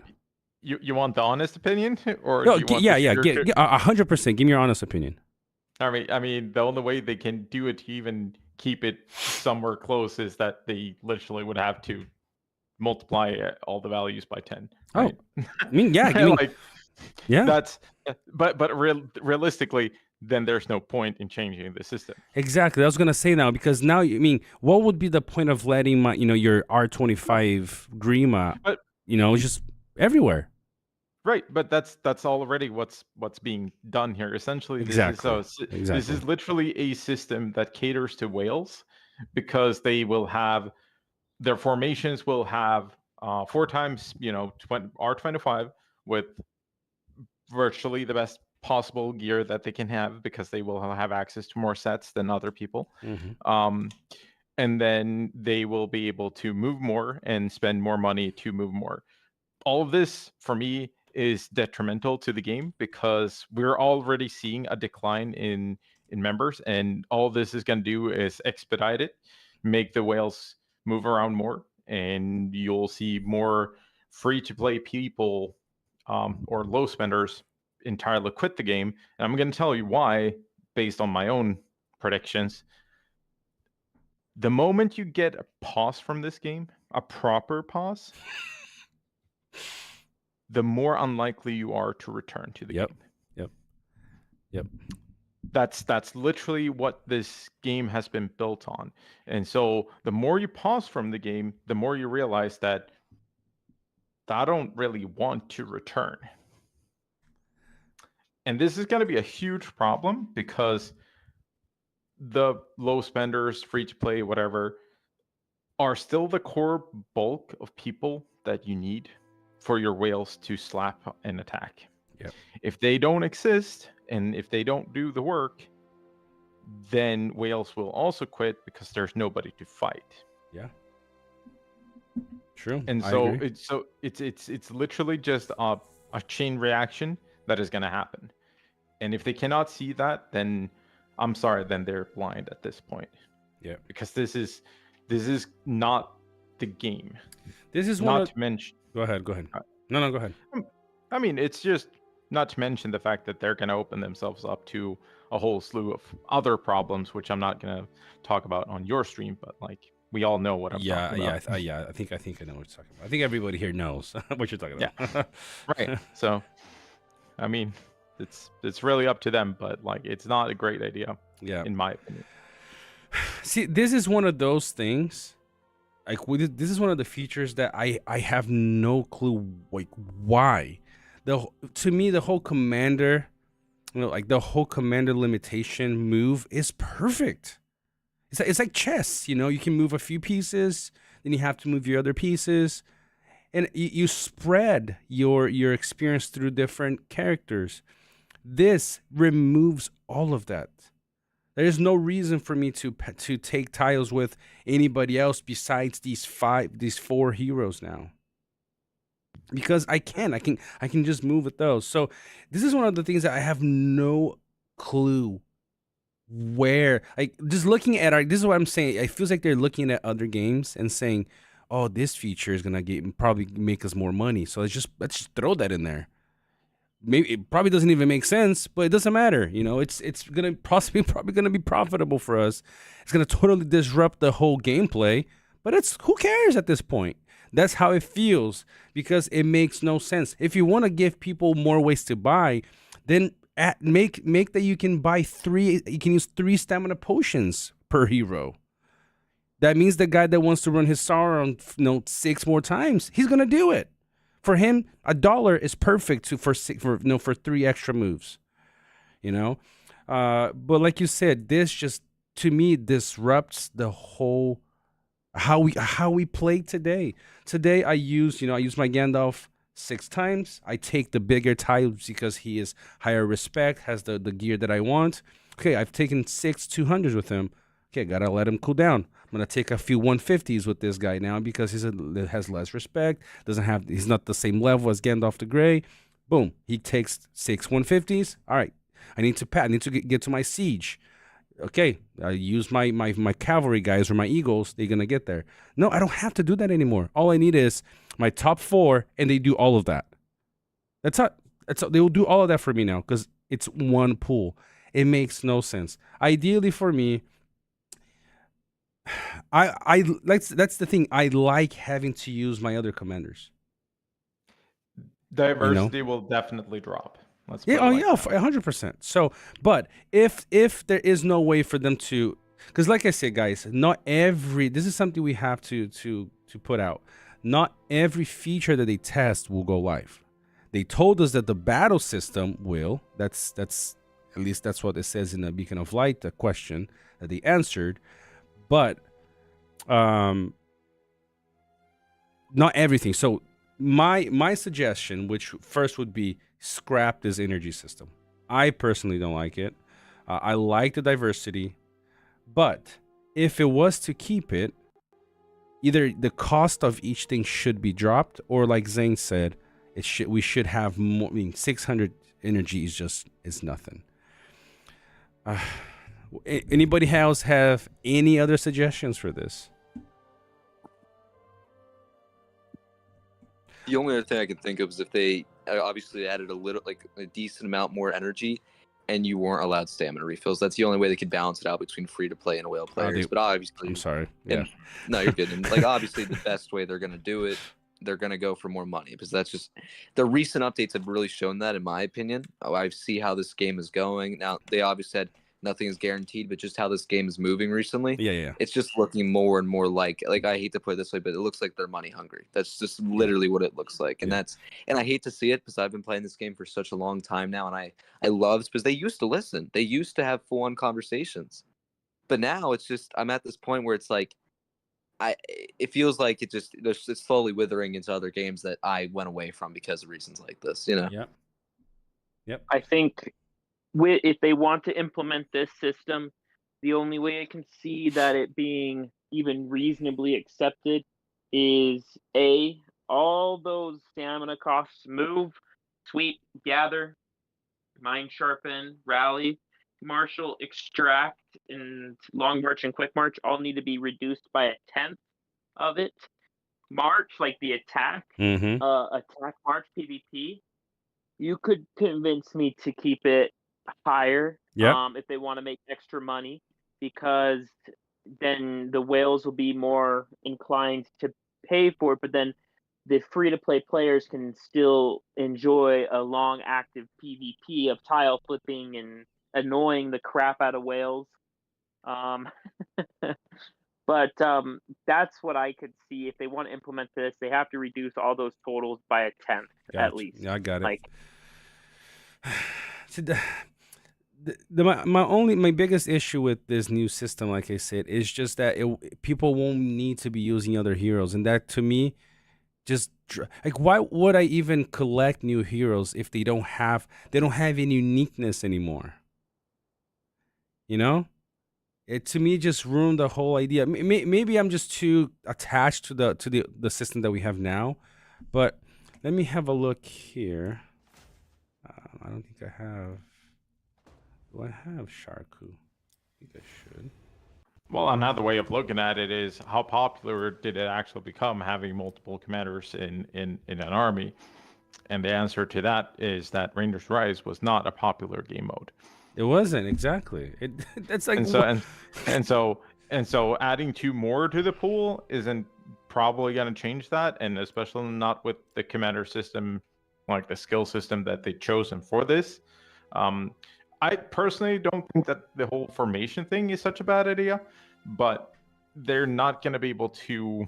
You want the honest opinion, or no, do you want 100%. Give me your honest opinion. I mean, the only way they can do it to even keep it somewhere close is that they literally would have to multiply all the values by 10. Right? Oh, I mean, yeah, That's, but realistically, then there's no point in changing the system. Exactly. I was gonna say now, because now, I mean, what would be the point of letting your R25 Grima, just everywhere? Right, but that's already what's being done here. Essentially, exactly. This is literally a system that caters to whales, because they will have their formations will have 4 times R25 with virtually the best possible gear that they can have, because they will have access to more sets than other people. Mm-hmm. And then they will be able to move more and spend more money to move more. All of this, for me, is detrimental to the game, because we're already seeing a decline in members, and all this is going to do is expedite it, make the whales move around more, and you'll see more free-to-play people or low spenders entirely quit the game. And I'm going to tell you why, based on my own predictions. The moment you get a pause from this game, a proper pause, the more unlikely you are to return to the game. Yep. That's literally what this game has been built on. And so the more you pause from the game, the more you realize that I don't really want to return. And this is going to be a huge problem, because the low spenders, free to play, whatever, are still the core bulk of people that you need for your whales to slap and attack. Yep. If they don't exist, and if they don't do the work, then whales will also quit, because there's nobody to fight. Yeah. True. And so it's literally just a chain reaction that is going to happen. And if they cannot see that, then I'm sorry, then they're blind at this point. Yeah. Because this is not the game. This is not to mention. Go ahead. No, go ahead. I mean, it's just not to mention the fact that they're going to open themselves up to a whole slew of other problems, which I'm not going to talk about on your stream, but like we all know what I'm talking about. I think I know what you're talking about. I think everybody here knows what you're talking about. Yeah. Right. So, I mean, it's really up to them, but like it's not a great idea. Yeah. In my opinion. See, this is one of those things. Like this is one of the features that I have no clue like why. To me, the whole commander, the whole commander limitation move is perfect. It's like chess, you can move a few pieces, then you have to move your other pieces, and you spread your experience through different characters. This removes all of that. There's no reason for me to take tiles with anybody else besides these 4 heroes now. Because I can just move with those. So this is one of the things that I have no clue where, like, just looking at this is what I'm saying. It feels like they're looking at other games and saying, oh, this feature is gonna probably make us more money. So let's just throw that in there. Maybe it probably doesn't even make sense, but it doesn't matter. It's gonna probably gonna be profitable for us. It's gonna totally disrupt the whole gameplay, but who cares at this point? That's how it feels, because it makes no sense. If you want to give people more ways to buy, then make that you can buy 3. You can use 3 stamina potions per hero. That means the guy that wants to run his Sauron, 6 more times, he's gonna do it. For him, $1 is perfect for 3 extra moves. But like you said, this just to me disrupts the whole how we play today. Today I use my Gandalf 6 times. I take the bigger tiles because he is higher respect, has the gear that I want. Okay, I've taken 6 200s with him. Okay, gotta let him cool down. I'm gonna take a few 150s with this guy now because he has less respect. He's not the same level as Gandalf the Grey. Boom, he takes 6 150s. All right, I need to get to my siege. Okay, I use my cavalry guys or my eagles. They're gonna get there. No, I don't have to do that anymore. All I need is my top 4, and they do all of that. They will do all of that for me now because it's one pool. It makes no sense. Ideally for me, that's the thing. I like having to use my other commanders. Diversity will definitely drop. Let's 100%. So, but if there is no way for them to, because like I said, guys, this is something we have to put out. Not every feature that they test will go live. They told us that the battle system will. That's at least that's what it says in the Beacon of Light, the question that they answered. But not everything. So my suggestion, which first would be scrap this energy system. I personally don't like it. I like the diversity, but if it was to keep it, either the cost of each thing should be dropped, or like Zane said, we should have more. I mean, 600 energy is nothing. Anybody else have any other suggestions for this? The only other thing I can think of is if they obviously added a decent amount more energy, and you weren't allowed stamina refills. That's the only way they could balance it out between free to play and whale players. But obviously, I'm sorry. Yeah. No, you're good. And obviously, the best way they're gonna do it, they're gonna go for more money, because that's just the recent updates have really shown that, in my opinion. I see how this game is going now. They obviously said nothing is guaranteed, but just how this game is moving recently, it's just looking more and more like I hate to put it this way, but it looks like they're money hungry. That's just literally what it looks like. And and I hate to see it, because I've been playing this game for such a long time now, and I love, because they used to listen, they used to have full-on conversations, but now it's just, I'm at this point where it's like, it feels like it's slowly withering into other games that I went away from because of reasons like this, Yep. I think if they want to implement this system, the only way I can see that it being even reasonably accepted is all those stamina costs move, sweep, gather, mind sharpen, rally, martial, extract, and long march and quick march all need to be reduced by 1/10 of it. March, like the attack, attack march PvP, you could convince me to keep it higher if they want to make extra money, because then the whales will be more inclined to pay for it, but then the free-to-play players can still enjoy a long active PvP of tile flipping and annoying the crap out of whales. But that's what I could see. If they want to implement this, they have to reduce all those totals by 1/10 at least. Yeah, I got it. My biggest issue with this new system, like I said, is just that people won't need to be using other heroes, and that to me, just like, why would I even collect new heroes if they don't have any uniqueness anymore? It to me just ruined the whole idea. Maybe I'm just too attached to the system that we have now, but let me have a look here. I don't think I have. Do I have Sharku? I think I should. Well, another way of looking at it is, how popular did it actually become having multiple commanders in an army? And the answer to that is that Rangers Rise was not a popular game mode. It wasn't, exactly. That's like, and so adding 2 more to the pool isn't probably going to change that, and especially not with the commander system, like the skill system that they've chosen for this. I personally don't think that the whole formation thing is such a bad idea, but they're not going to be able to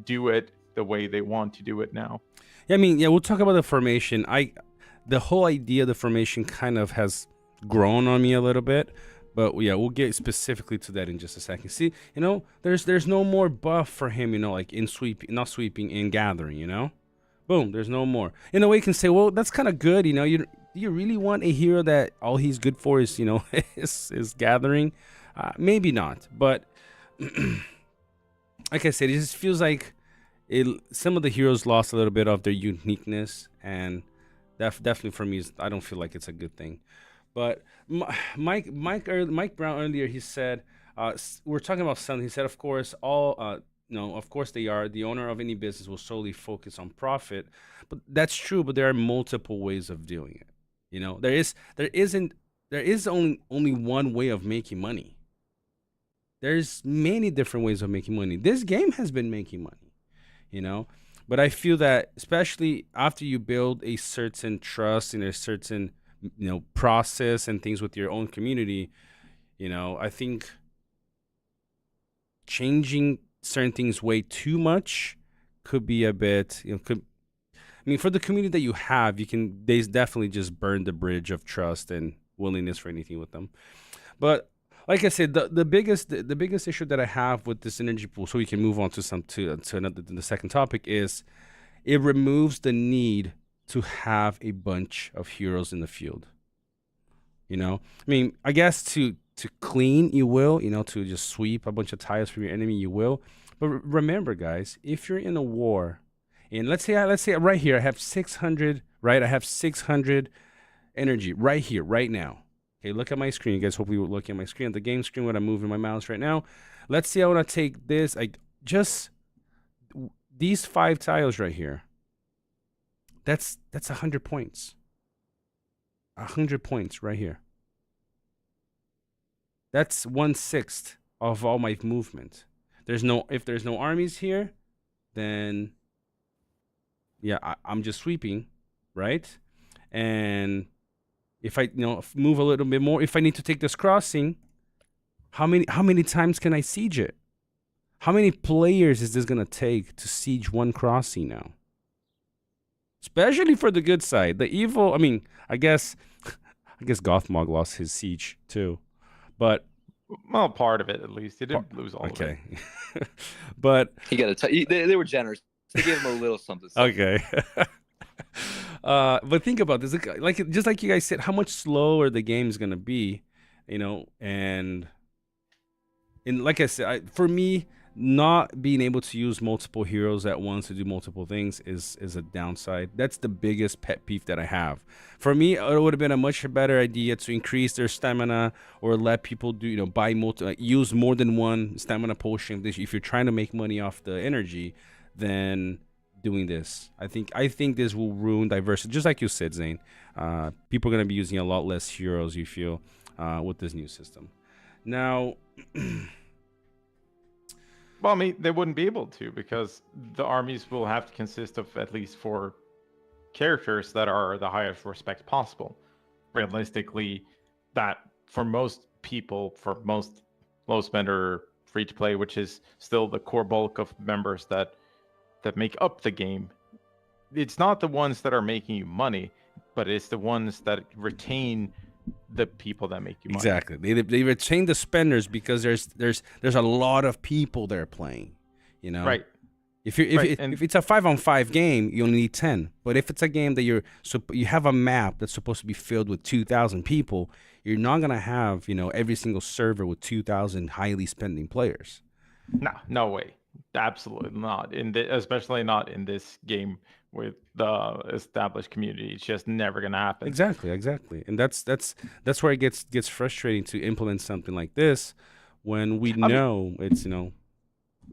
do it the way they want to do it now. Yeah, I mean, yeah, we'll talk about the formation. The whole idea of the formation kind of has grown on me a little bit, but yeah, we'll get specifically to that in just a second. See, there's no more buff for him, like in not sweeping, in gathering, Boom, there's no more. In a way, you can say, well, that's kind of good, do you really want a hero that all he's good for is, is gathering? Maybe not, but like I said, it just feels like some of the heroes lost a little bit of their uniqueness, and definitely for me, I don't feel like it's a good thing. But Mike Brown earlier, he said, we're talking about something. He said, of course, of course they are. The owner of any business will solely focus on profit, but that's true. But there are multiple ways of doing it. There is only one way of making money. There's many different ways of making money. This game has been making money, but I feel that especially after you build a certain trust and a certain, process and things with your own community, I think changing certain things way too much could be a bit, for the community that you have, they definitely just burn the bridge of trust and willingness for anything with them. But like I said, the biggest issue that I have with this energy pool, so we can move on to the second topic, is it removes the need to have a bunch of heroes in the field. I guess to clean, you will, to just sweep a bunch of tiles from your enemy, you will. But remember, guys, if you're in a war, and let's say right here I have 600, right? I have 600 energy right here, right now. Okay, look at my screen. You guys hopefully will look at my screen, the game screen when I'm moving my mouse right now. Let's see, I want to take this, just these 5 tiles right here. That's 100 points. 100 points right here. That's 1/6 of all my movement. If there's no armies here, then yeah, I'm just sweeping, right? And if I move a little bit more, if I need to take this crossing, how many times can I siege it? How many players is this gonna take to siege one crossing now? Especially for the good side. The evil, I guess Gothmog lost his siege too. But well, part of it at least. He didn't lose all of it. Okay. But they were generous. They gave him a little something. Okay. But think about this, just like you guys said, how much slower the game is gonna be, and like I said, for me, not being able to use multiple heroes at once to do multiple things is a downside. That's the biggest pet peeve that I have. For me, it would have been a much better idea to increase their stamina or let people do, buy use more than one stamina potion if you're trying to make money off the energy, than doing this. I think this will ruin diversity, just like you said, Zane. People are going to be using a lot less heroes, you feel, with this new system. Now, well, they wouldn't be able to, because the armies will have to consist of at least 4 characters that are the highest respect possible. Realistically, that for most people, for most low spender free to play, which is still the core bulk of members that make up the game, it's not the ones that are making you money, but it's the ones that retain the people that make you money. Exactly. They retain the spenders because there's a lot of people there playing, Right. If it's a 5-on-5 game, you only need 10. But if it's a game that you have a map that's supposed to be filled with 2,000 people, you're not gonna have every single server with 2,000 highly spending players. No way. Absolutely not. Especially not in this game with the established community. It's just never gonna happen. Exactly. And that's where it gets frustrating to implement something like this when we know it's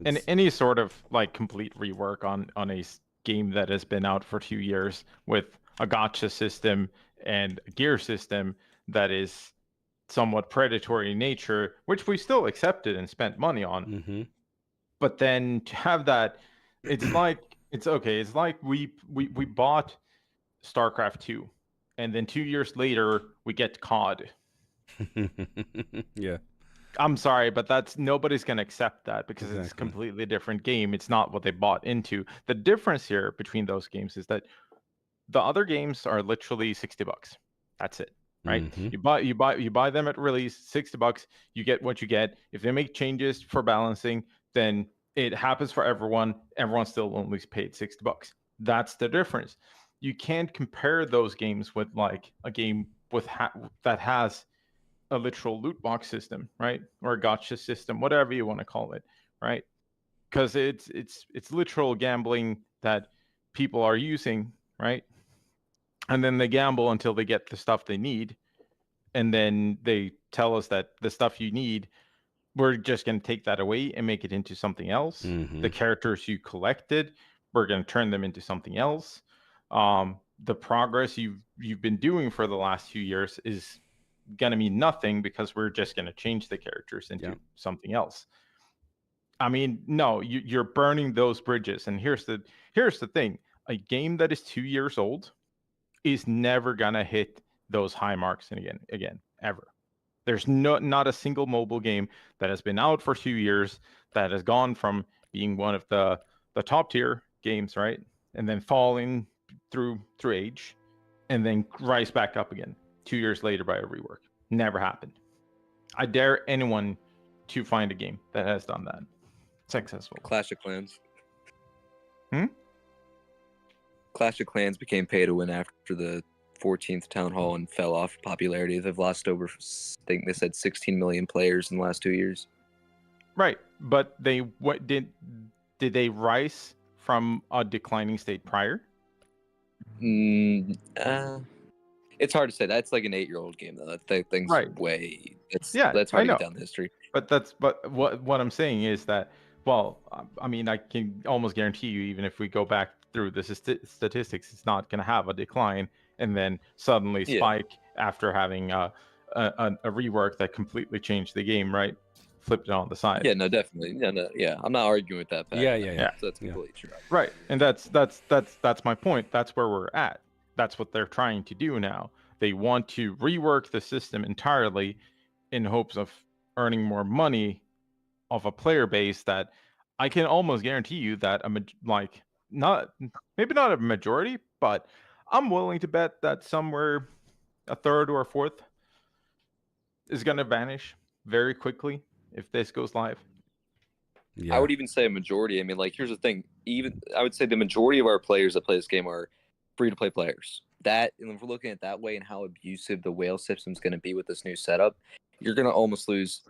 and any sort of complete rework on a game that has been out for 2 years with a gacha system and a gear system that is somewhat predatory in nature, which we still accepted and spent money on. Mm-hmm. But then to have that, it's like we bought StarCraft 2, and then 2 years later we get COD. Yeah. I'm sorry, but nobody's going to accept that because it's a completely different game. It's not what they bought into. The difference here between those games is that the other games are literally $60. That's it, right? Mm-hmm. You buy them at release, $60. You get what you get. If they make changes for balancing, then it happens for everyone. Everyone still only paid $60. That's the difference. You can't compare those games with like a game with that has a literal loot box system, right? Or a gotcha system, whatever you want to call it, right? Because it's literal gambling that people are using, right? And then they gamble until they get the stuff they need, and then they tell us that the stuff you need, we're just going to take that away and make it into something else. Mm-hmm. The characters you collected, we're going to turn them into something else. The progress you've been doing for the last few years is going to mean nothing because we're just going to change the characters into something else. I mean, no, you're burning those bridges. And here's the thing: a game that is 2 years old is never going to hit those high marks again ever. There's not a single mobile game that has been out for 2 years that has gone from being one of the top tier games, right, and then falling through age, and then rise back up again 2 years later by a rework. Never happened. I dare anyone to find a game that has done that successful. Clash of Clans. Clash of Clans became pay to win after the 14th Town Hall and fell off popularity. They've lost over, I think they said 16 million players in the last 2 years. Right, but did they rise from a declining state prior? It's hard to say. That's like an 8-year-old game, though. That thing's way. That's hard to get down the history. But what I'm saying is that, well, I mean, I can almost guarantee you, even if we go back through the statistics, it's not going to have a decline and then suddenly spike after having a rework that completely changed the game, right? Flipped it on the side. Yeah, no, definitely. Yeah. I'm not arguing with that. Yeah. That's completely true. Right, and that's my point. That's where we're at. That's what they're trying to do now. They want to rework the system entirely in hopes of earning more money of a player base that I can almost guarantee you that maybe not a majority, but I'm willing to bet that somewhere a third or a fourth is going to vanish very quickly if this goes live. I would even say a majority. I mean, like, here's the thing. I would say the majority of our players that play this game are free-to-play players. And if we're looking at it that way and how abusive the whale system is going to be with this new setup, you're going to lose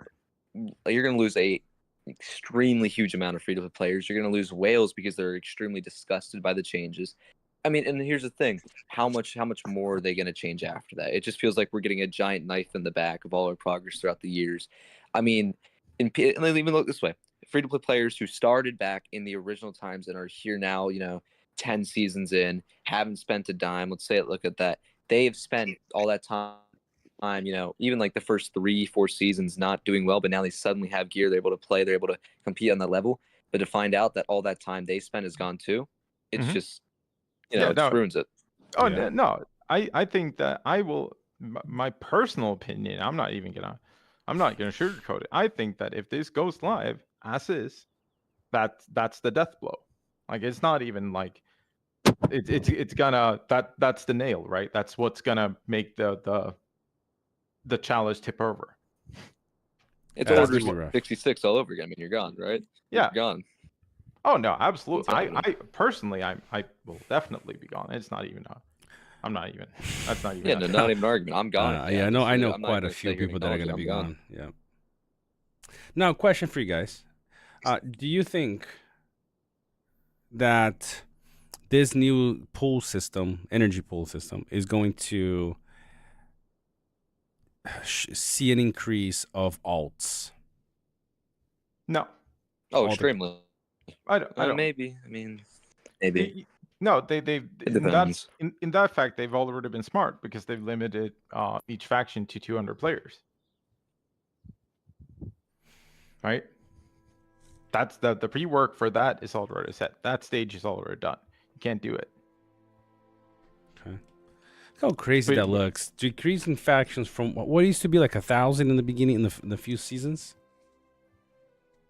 a extremely huge amount of free-to-play players. You're going to lose whales because they're extremely disgusted by the changes. I mean, and here's the thing: how much more are they going to change after that? It just feels like we're getting a giant knife in the back of all our progress throughout the years. I mean, and even look this way: free-to-play players who started back in the original times and are here now, 10 seasons in, haven't spent a dime. Look at that. They have spent all that time, even like the first 3-4 seasons not doing well, but now they suddenly have gear. They're able to play. They're able to compete on that level. But to find out that all that time they spent is gone too, it's just, it just ruins it. Oh, no. I think that I will, my personal opinion, I'm not gonna sugarcoat it. I think that if this goes live as is, that's the death blow. Like, it's not even like it's gonna that's the nail, right? That's what's gonna make the challenge tip over. It's Order 66 all over again. I mean, you're gone, right? You're gone. Oh no, absolutely. I personally, I will definitely be gone. It's not even I'm not even. That's not even. Yeah, no, not even an argument. I'm gone. I know quite a few people that are going to be gone. Yeah. Now, question for you guys: do you think that this new energy pool system, is going to see an increase of alts? No. Oh, extremely. I don't. Maybe. I mean, maybe. No, they in that fact they've already been smart because they've limited each faction to 200 players. Right? That's the pre-work for that is already set. That stage is already done. You can't do it. Okay. Look how crazy that looks. Decreasing factions from what used to be like 1,000 in the beginning in the few seasons.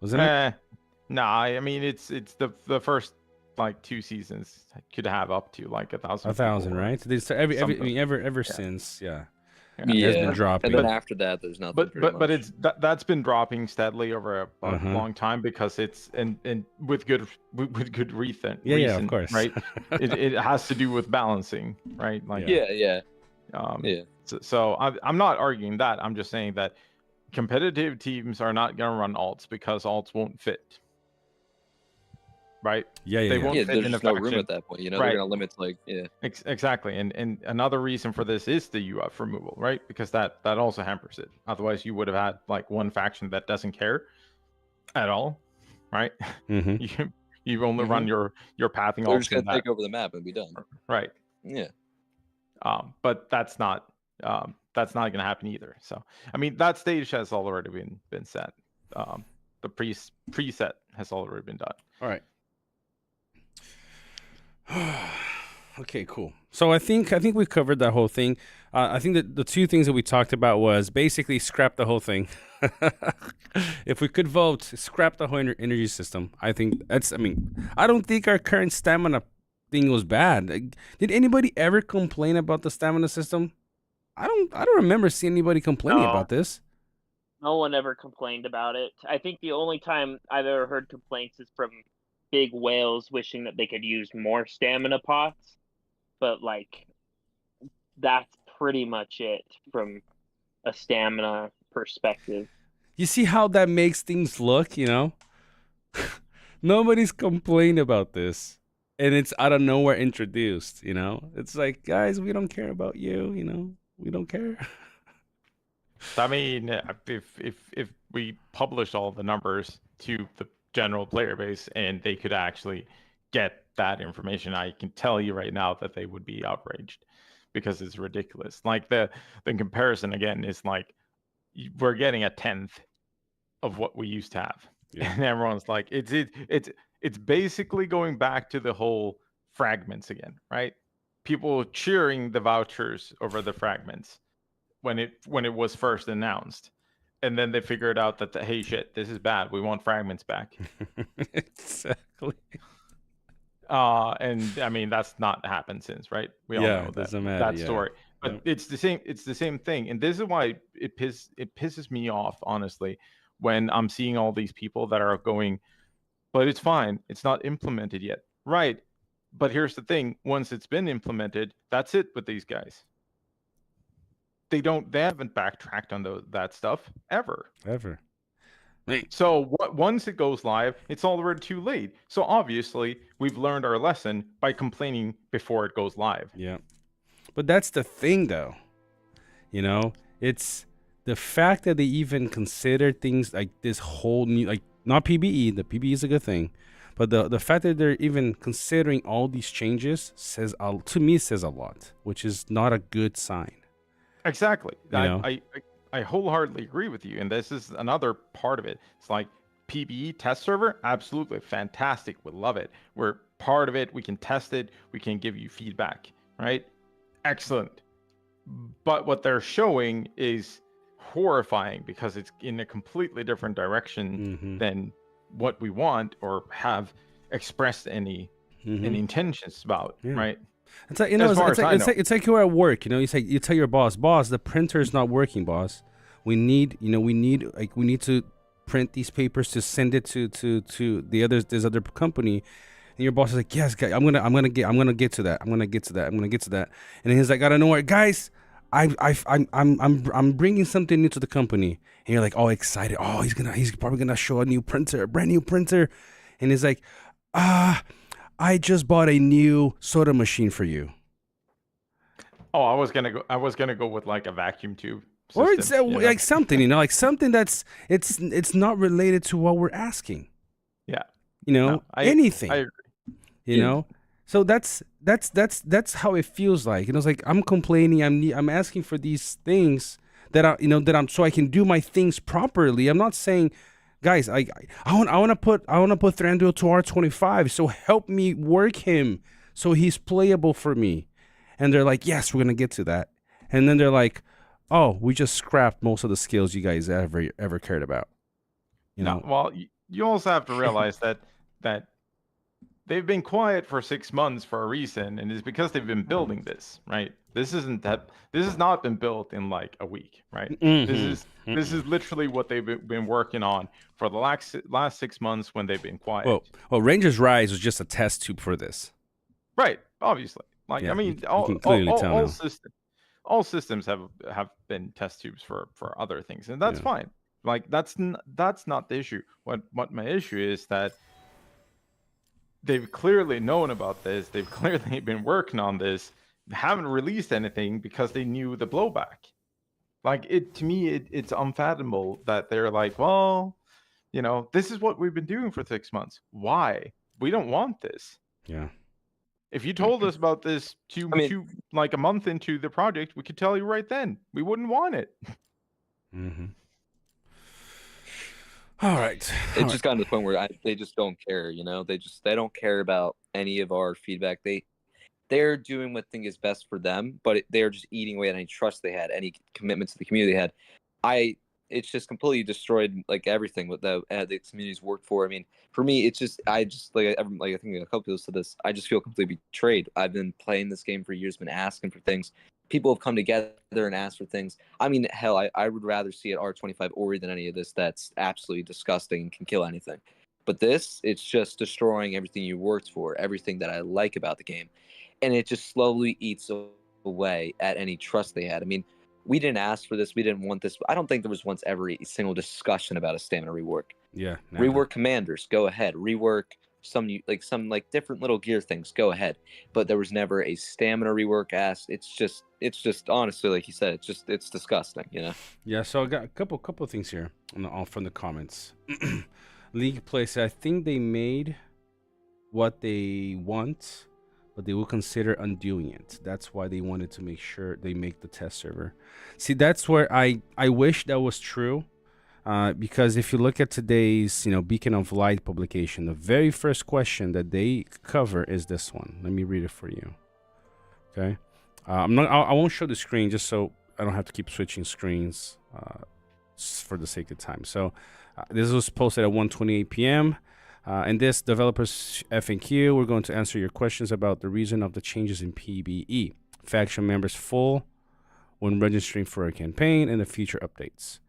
Wasn't it? Nah, I mean it's the first like 2 seasons could have up to like 1,000. 1,000, right? They start ever since, yeah. Yeah, has been dropping. And then after that, there's nothing. But it's that's been dropping steadily over a long time because it's and with good reason. Yeah, of course. Right. it has to do with balancing, right? Like yeah. So I'm not arguing that. I'm just saying that competitive teams are not going to run alts because alts won't fit. Right? They won't fit there's in just a no faction. room at that point. You know, Right. they're going to limit Exactly. And another reason for this is the UF removal, right? Because that also hampers it. Otherwise, you would have had like one faction that doesn't care at all, right? Mm-hmm. You only run your pathing. They're just going to take over the map and be done. Right. Yeah. But that's not going to happen either. So I mean, that stage has already been set. The preset has already been done. All right. Okay, cool. So I think we covered that whole thing. I think that the two things that we talked about was basically scrap the whole thing. If we could vote, scrap the whole energy system. I think that's. I mean, I don't think our current stamina thing was bad. Did anybody ever complain about the stamina system? I don't remember seeing anybody complaining about this. No one ever complained about it. I think the only time I've ever heard complaints is from big whales wishing that they could use more stamina pots, but like that's pretty much it from a stamina perspective. You see how that makes things look, you know? Nobody's complained about this, and it's out of nowhere introduced, you know? It's like, guys, we don't care about you, you know? We don't care. I mean, if we publish all the numbers to the general player base and they could actually get that information, I can tell you right now that they would be outraged because it's ridiculous. Like the comparison again is like we're getting a 10th of what we used to have, and everyone's like, it's basically going back to the whole fragments again, right? People cheering the vouchers over the fragments when it was first announced. And then they figured out that, hey, shit, this is bad. We want fragments back. Exactly. And I mean, that's not happened since, right? We all know that story. But it's the same. It's the same thing. And this is why it pisses me off, honestly, when I'm seeing all these people that are going, but it's fine. It's not implemented yet, right? But here's the thing: once it's been implemented, that's it with these guys. They haven't backtracked on that stuff ever. So once it goes live, it's already too late. So obviously, we've learned our lesson by complaining before it goes live. Yeah. But that's the thing, though. You know, it's the fact that they even consider things like this whole new, like not PBE. The PBE is a good thing. But the fact that they're even considering all these changes says a lot, which is not a good sign. Exactly. I wholeheartedly agree with you. And this is another part of it. It's like PBE test server, absolutely fantastic. We love it. We're part of it. We can test it. We can give you feedback, right? Excellent. But what they're showing is horrifying because it's in a completely different direction than what we want or have expressed any intentions about, right? It's like, you know, it's like you're at work, you know, you tell your boss, the printer is not working, boss. We need to print these papers to send it to this other company. And your boss is like, yes, guys, I'm gonna get to that. And he's like, I don't know what, guys, I'm bringing something new to the company. And you're like, all excited. Oh, he's probably gonna show a brand new printer. And he's like, I just bought a new soda machine for you. Oh, I was gonna go with like a vacuum tube system, or it's like something, you know, like something that's it's not related to what we're asking. Yeah, you know, anything. I agree. You know, so that's how it feels like. You know, it's like I'm complaining. I'm asking for these things that I'm so I can do my things properly. I'm not saying, guys, I want to put Thranduil to R25, so help me work him so he's playable for me. and they're like, yes, we're gonna get to that, and then they're like, oh, we just scrapped most of the skills you guys ever cared about. You know. Well, you also have to realize that they've been quiet for 6 months for a reason, and it's because they've been building this, right? This has not been built in like a week, right? This is literally what they've been working on for the last 6 months when they've been quiet. Well, Rangers Rise was just a test tube for this, right? Obviously, like I mean, all systems have been test tubes for other things, and that's fine. Like that's not the issue. What my issue is that they've clearly known about this. They've clearly been working on this. They haven't released anything because they knew the blowback. Like to me, it's unfathomable that they're like, well, you know, this is what we've been doing for 6 months. Why? We don't want this. Yeah. If you told us about this like a month into the project, we could tell you right then. We wouldn't want it. Mm-hmm. All right. It's just gotten to the point where they just don't care, you know? They don't care about any of our feedback. They're doing what they think is best for them, but they're just eating away at any trust they had, any commitment to the community they had. It's just completely destroyed like everything what the community's worked for. I mean, for me, it's just I think a couple people said this. I just feel completely betrayed. I've been playing this game for years, been asking for things. People have come together and asked for things. I mean, hell, I would rather see it R25 Ori than any of this that's absolutely disgusting and can kill anything. But this, it's just destroying everything you worked for, everything that I like about the game. And it just slowly eats away at any trust they had. I mean, we didn't ask for this. We didn't want this. I don't think there was once ever a single discussion about a stamina rework. Yeah. Never. Rework commanders, go ahead. Rework some different little gear things, go ahead. But there was never a stamina rework asked. It's just honestly, like you said, it's disgusting, you know. Yeah. So I got a couple of things here from the comments. League Play said, I think they made what they want, but they will consider undoing it. That's why they wanted to make sure they make the test server. See, that's where I wish that was true. Because if you look at today's, Beacon of Light publication, the very first question that they cover is this one. Let me read it for you. Okay, I won't show the screen just so I don't have to keep switching screens for the sake of time. So this was posted at 1:28 p.m. In this developers FAQ, we're going to answer your questions about the reason of the changes in PBE, faction members full when registering for a campaign, and the future updates.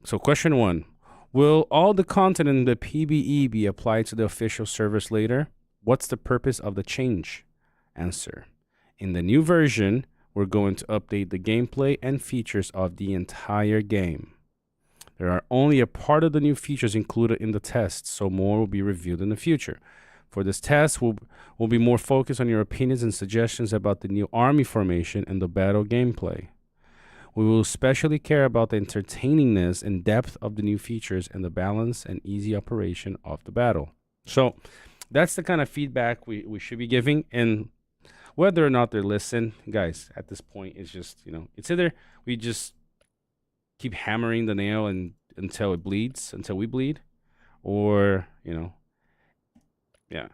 So question 1, will all the content in the PBE be applied to the official servers later? What's the purpose of the change? Answer, in the new version, we're going to update the gameplay and features of the entire game. There are only a part of the new features included in the test, so more will be revealed in the future. For this test, we'll be more focused on your opinions and suggestions about the new army formation and the battle gameplay. We will especially care about the entertainingness and depth of the new features and the balance and easy operation of the battle. So that's the kind of feedback we should be giving. And whether or not they listen, guys, at this point, it's just, it's either we just keep hammering the nail until it bleeds, until we bleed, or, yeah.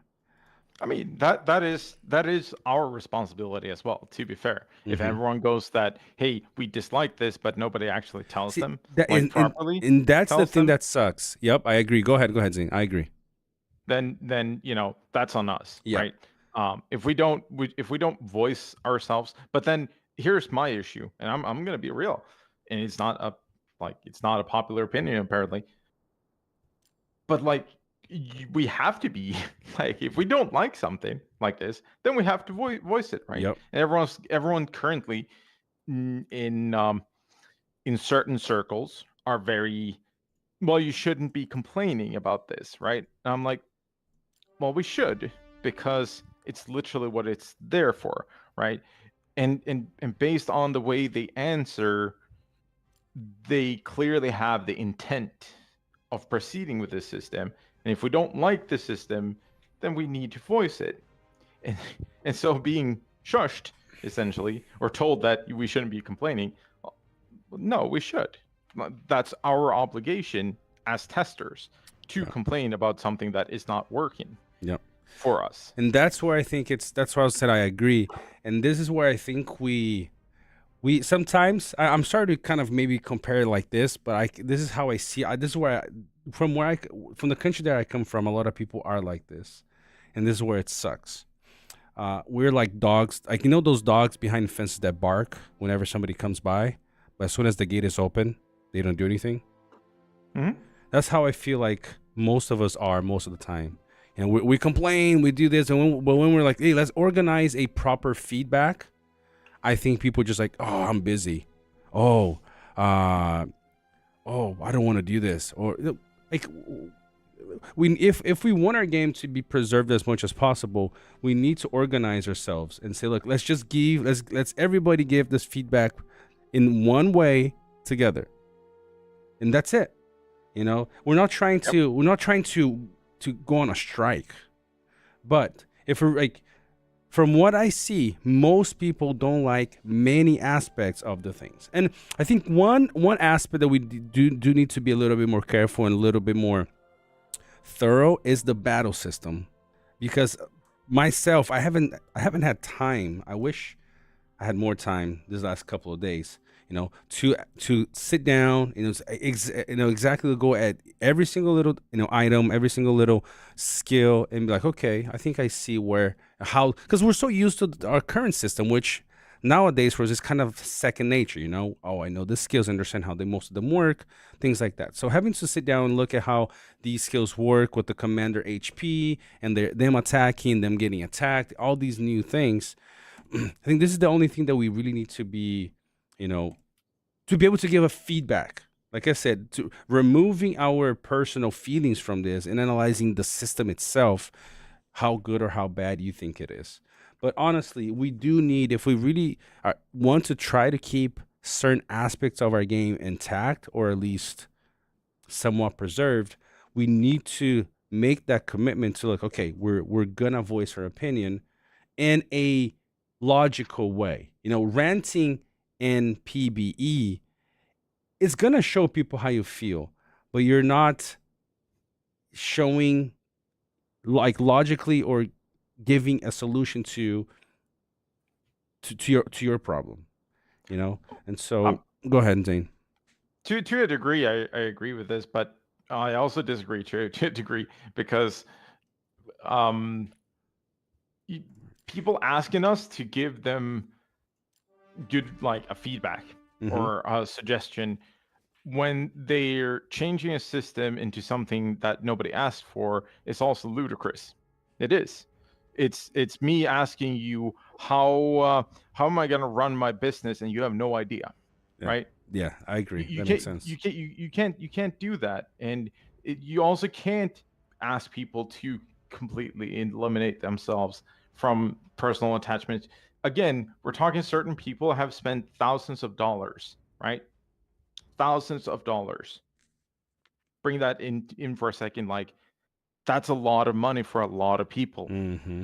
I mean, that is our responsibility as well, to be fair. If everyone goes that, hey, we dislike this, but nobody actually tells them properly. And that's the thing that sucks. Yep, I agree. Go ahead, Zing. I agree. Then that's on us, right? If we don't voice ourselves, but then here's my issue, and I'm gonna be real, and it's not a popular opinion apparently, but we have to be if we don't like something like this, then we have to voice it, right? Yep. And everyone currently in certain circles are very, well, you shouldn't be complaining about this, right? And I'm like, well, we should, because it's literally what it's there for, right? And based on the way they answer, they clearly have the intent of proceeding with this system. And if we don't like the system, then we need to voice it. And so being shushed, essentially, or told that we shouldn't be complaining, no, we should. That's our obligation as testers to complain about something that is not working. Yep. for us. And that's where I think that's why I said I agree. And this is where I think we sometimes, I'm sorry to kind of maybe compare it like this, but this is how I see, this is where from the country that I come from, a lot of people are like this. And this is where it sucks. We're like dogs, like, you know, those dogs behind fences that bark whenever somebody comes by, but as soon as the gate is open, they don't do anything. Mm-hmm. That's how I feel like most of us are most of the time. And we complain, we do this, but when we're like, hey, let's organize a proper feedback, I think people just like, oh, I'm busy. Oh, I don't want to do this. Or like, if we want our game to be preserved as much as possible, we need to organize ourselves and say, look, let's everybody give this feedback in one way together, and that's it. You know, we're not trying to go on a strike, but if we're like, from what I see, most people don't like many aspects of the things. And I think one aspect that we do need to be a little bit more careful and a little bit more thorough is the battle system. Because myself, I haven't had time. I wish I had more time this last couple of days, you know, to sit down, you know, exactly go at every single little, you know, item, every single little skill, and be like, okay, I think I see because we're so used to our current system, which nowadays for us is kind of second nature, you know. Oh, I know the skills, understand how most of them work, things like that. So having to sit down and look at how these skills work with the commander HP and them attacking, them getting attacked, all these new things, I think this is the only thing that we really need to be, you know, to be able to give a feedback. Like I said, to removing our personal feelings from this and analyzing the system itself, how good or how bad you think it is. But honestly, we do need, if we really want to try to keep certain aspects of our game intact, or at least somewhat preserved, we need to make that commitment to like, okay, we're gonna voice our opinion in a logical way. You know, ranting in PBE is gonna show people how you feel, but you're not showing like logically or giving a solution to your problem, you know. And so go ahead, Zane. To a degree, I agree with this, but I also disagree to a degree, because people asking us to give them good, like, a feedback or a suggestion when they're changing a system into something that nobody asked for is also ludicrous. It is. It's me asking you how am I going to run my business and you have no idea, right? Yeah, I agree. That makes sense. You can't do that, and you also can't ask people to completely eliminate themselves from personal attachments. Again, we're talking certain people have spent thousands of dollars, right? Thousands of dollars. Bring that in for a second. Like, that's a lot of money for a lot of people. Mm-hmm.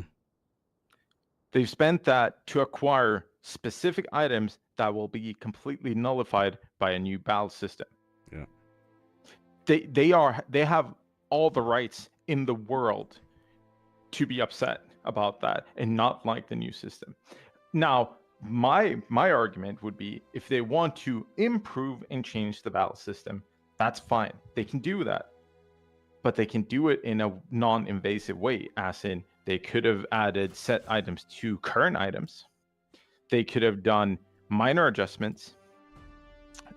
They've spent that to acquire specific items that will be completely nullified by a new battle system. Yeah. They have all the rights in the world to be upset about that and not like the new system. Now, my argument would be, if they want to improve and change the battle system, that's fine. They can do that. But they can do it in a non-invasive way, as in they could have added set items to current items. They could have done minor adjustments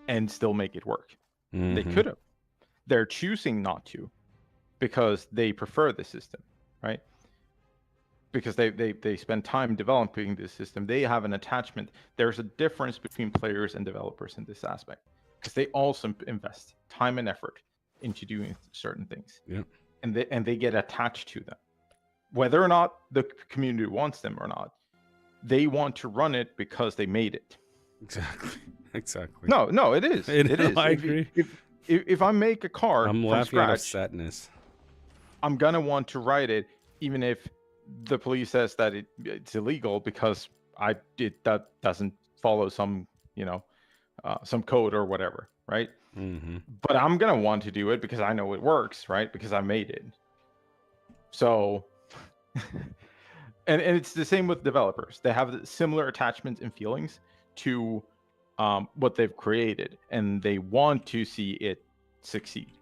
and still make it work. Mm-hmm. They could have. They're choosing not to because they prefer the system, right? Because they spend time developing this system. They have an attachment. There's a difference between players and developers in this aspect, because they also invest time and effort into doing certain things. Yeah. And they get attached to them. Whether or not the community wants them or not, they want to run it because they made it. Exactly. No, it is. It is. I agree. If I make a car I'm from laughing scratch, out of sadness. I'm gonna want to write it, even if the police says that it's illegal because that doesn't follow some some code or whatever, right? Mm-hmm. But I'm gonna want to do it because I know it works, right? Because I made it. So and it's the same with developers. They have similar attachments and feelings to what they've created, and they want to see it succeed,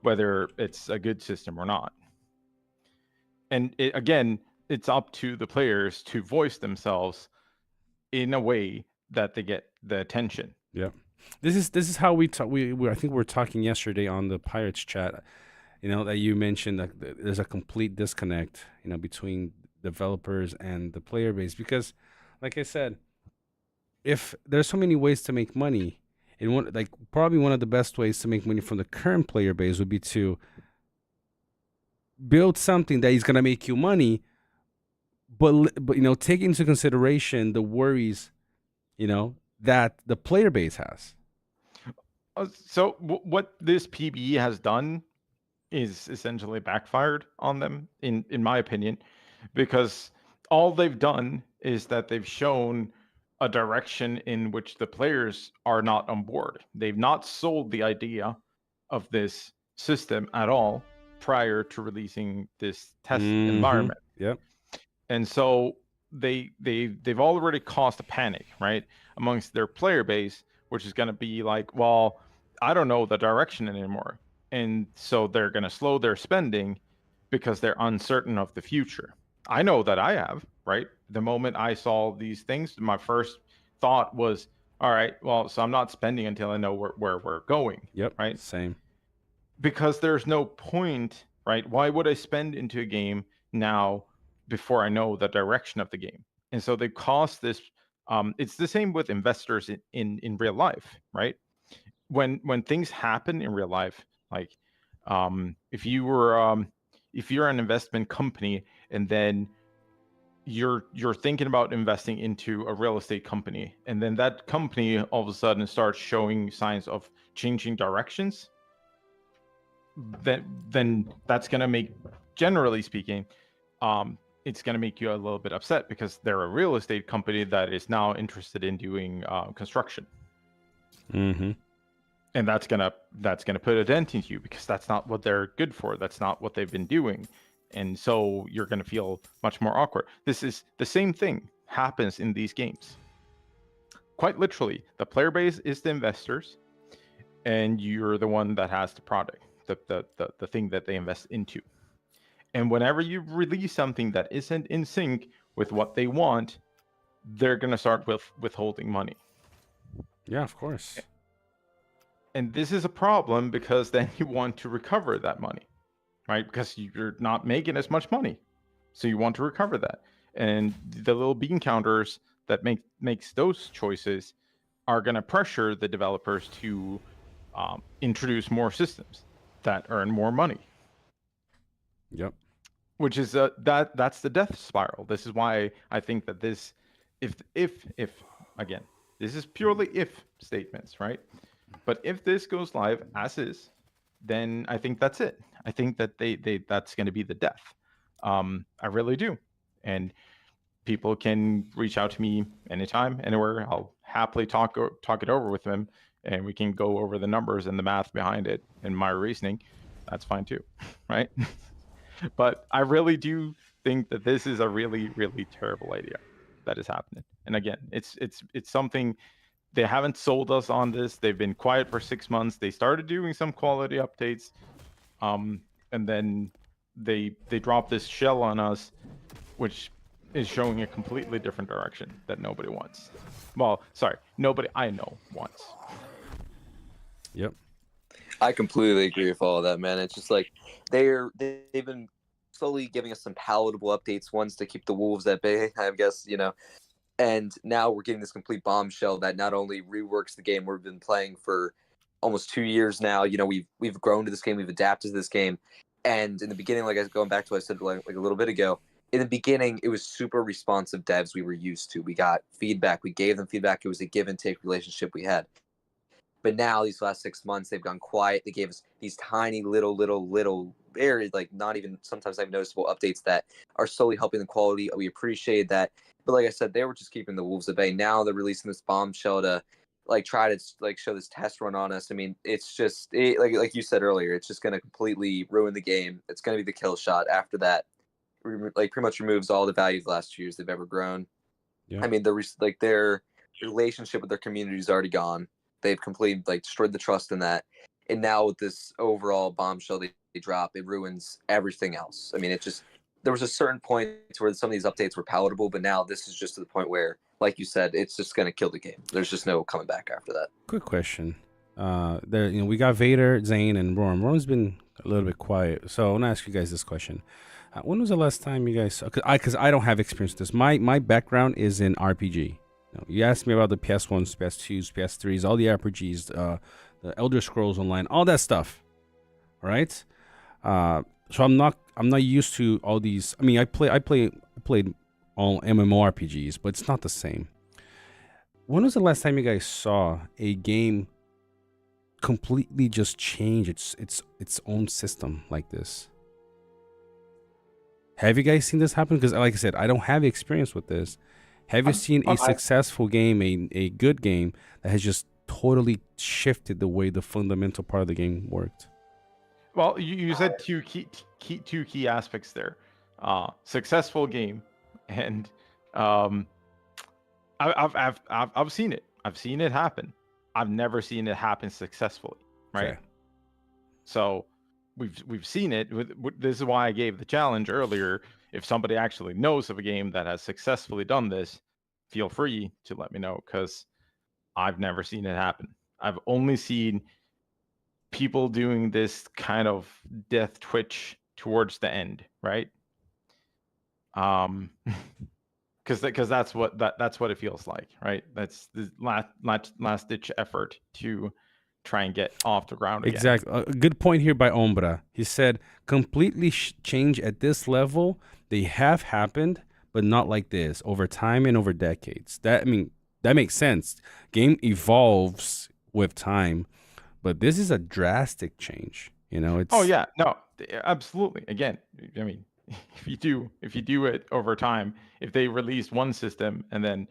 whether it's a good system or not. And again, it's up to the players to voice themselves in a way that they get the attention. Yeah, this is how we talk. We I think we were talking yesterday on the Pirates chat. That you mentioned that there's a complete disconnect, between developers and the player base, because, like I said, if there's so many ways to make money, and probably one of the best ways to make money from the current player base would be to build something that is gonna make you money, but take into consideration the worries, that the player base has. So what this PBE has done is essentially backfired on them, in my opinion, because all they've done is that they've shown a direction in which the players are not on board. They've not sold the idea of this system at all prior to releasing this test environment. Yep. And so they've already caused a panic, right, amongst their player base, which is going to be like, well, I don't know the direction anymore. And so they're going to slow their spending because they're uncertain of the future. I know that I have, right? The moment I saw these things, my first thought was, all right, well, so I'm not spending until I know where we're going. Yep. Right. Same. Because there's no point, right? Why would I spend into a game now before I know the direction of the game? And so they cost this. It's the same with investors in real life, right? When things happen in real life, like if you're an investment company and then you're thinking about investing into a real estate company, and then that company all of a sudden starts showing signs of changing directions, then that's going to make, generally speaking, it's going to make you a little bit upset because they're a real estate company that is now interested in doing construction. Mm-hmm. And that's gonna put a dent into you because that's not what they're good for. That's not what they've been doing. And so you're gonna feel much more awkward. This is the same thing happens in these games. Quite literally, the player base is the investors, and you're the one that has the product, the thing that they invest into. And whenever you release something that isn't in sync with what they want, they're gonna start withholding money. Yeah, of course. And this is a problem because then you want to recover that money, right? Because you're not making as much money. So you want to recover that. And the little bean counters that makes those choices are going to pressure the developers to introduce more systems that earn more money. Yep. Which is that's the death spiral. This is why I think that this, if again, this is purely if statements, right? But if this goes live as is, then I think that's it. I think that that's going to be the death. I really do. And people can reach out to me anytime, anywhere. I'll happily talk it over with them, and we can go over the numbers and the math behind it and my reasoning. That's fine too, right? But I really do think that this is a really, really terrible idea that is happening. And again, it's something. They haven't sold us on this. They've been quiet for 6 months. They started doing some quality updates, and then they dropped this shell on us, which is showing a completely different direction that nobody wants. Well, sorry, nobody I know wants. Yep. I completely agree with all of that, man. It's just like they've been slowly giving us some palatable updates, ones to keep the wolves at bay, I guess, And now we're getting this complete bombshell that not only reworks the game we've been playing for almost 2 years now. We've grown to this game, we've adapted to this game. And in the beginning, going back to what I said like a little bit ago, in the beginning, it was super responsive devs we were used to. We got feedback. We gave them feedback. It was a give and take relationship we had. But now these last 6 months, they've gone quiet. They gave us these tiny little, very not even sometimes not even noticeable updates that are slowly helping the quality. We appreciate that. But like I said, they were just keeping the wolves at bay. Now they're releasing this bombshell to try to show this test run on us. I mean, it's just like you said earlier, it's just going to completely ruin the game. It's going to be the kill shot after that. like pretty much removes all the value of the last 2 years they've ever grown. Yeah. I mean, their relationship with their community is already gone. They've completely like destroyed the trust in that, and now with this overall bombshell they drop, it ruins everything else. I mean, there was a certain point where some of these updates were palatable, but now this is just to the point where, like you said, it's just going to kill the game. There's just no coming back after that. Quick question. We got Vader, Zane, and Roram. Roram's been a little bit quiet, so I want to ask you guys this question. When was the last time you guys? Because I don't have experience with this. My background is in RPG. You asked me about the PS1s, PS2s, PS3s, all the RPGs, the Elder Scrolls Online, all that stuff. All right. So I'm not used to all these. I mean, I played all MMORPGs, but it's not the same. When was the last time you guys saw a game completely just change its own system like this? Have you guys seen this happen? Because like I said, I don't have experience with this. Have you seen a successful game, a good game that has just totally shifted the way the fundamental part of the game worked? Well, you said two key aspects there. Successful game, and I've seen it. I've seen it happen. I've never seen it happen successfully, right? Okay. So we've seen it. This is why I gave the challenge earlier. If somebody actually knows of a game that has successfully done this, feel free to let me know, because I've never seen it happen. I've only seen people doing this kind of death twitch towards the end, right? Because that's what it feels like, right? That's the last ditch effort to try and get off the ground again. Exactly. A good point here by Ombra. He said, completely change at this level. They have happened, but not like this over time and over decades. That makes sense. Game evolves with time, but this is a drastic change. It's. Oh yeah, no, absolutely. Again, I mean, if you do it over time, if they release one system and then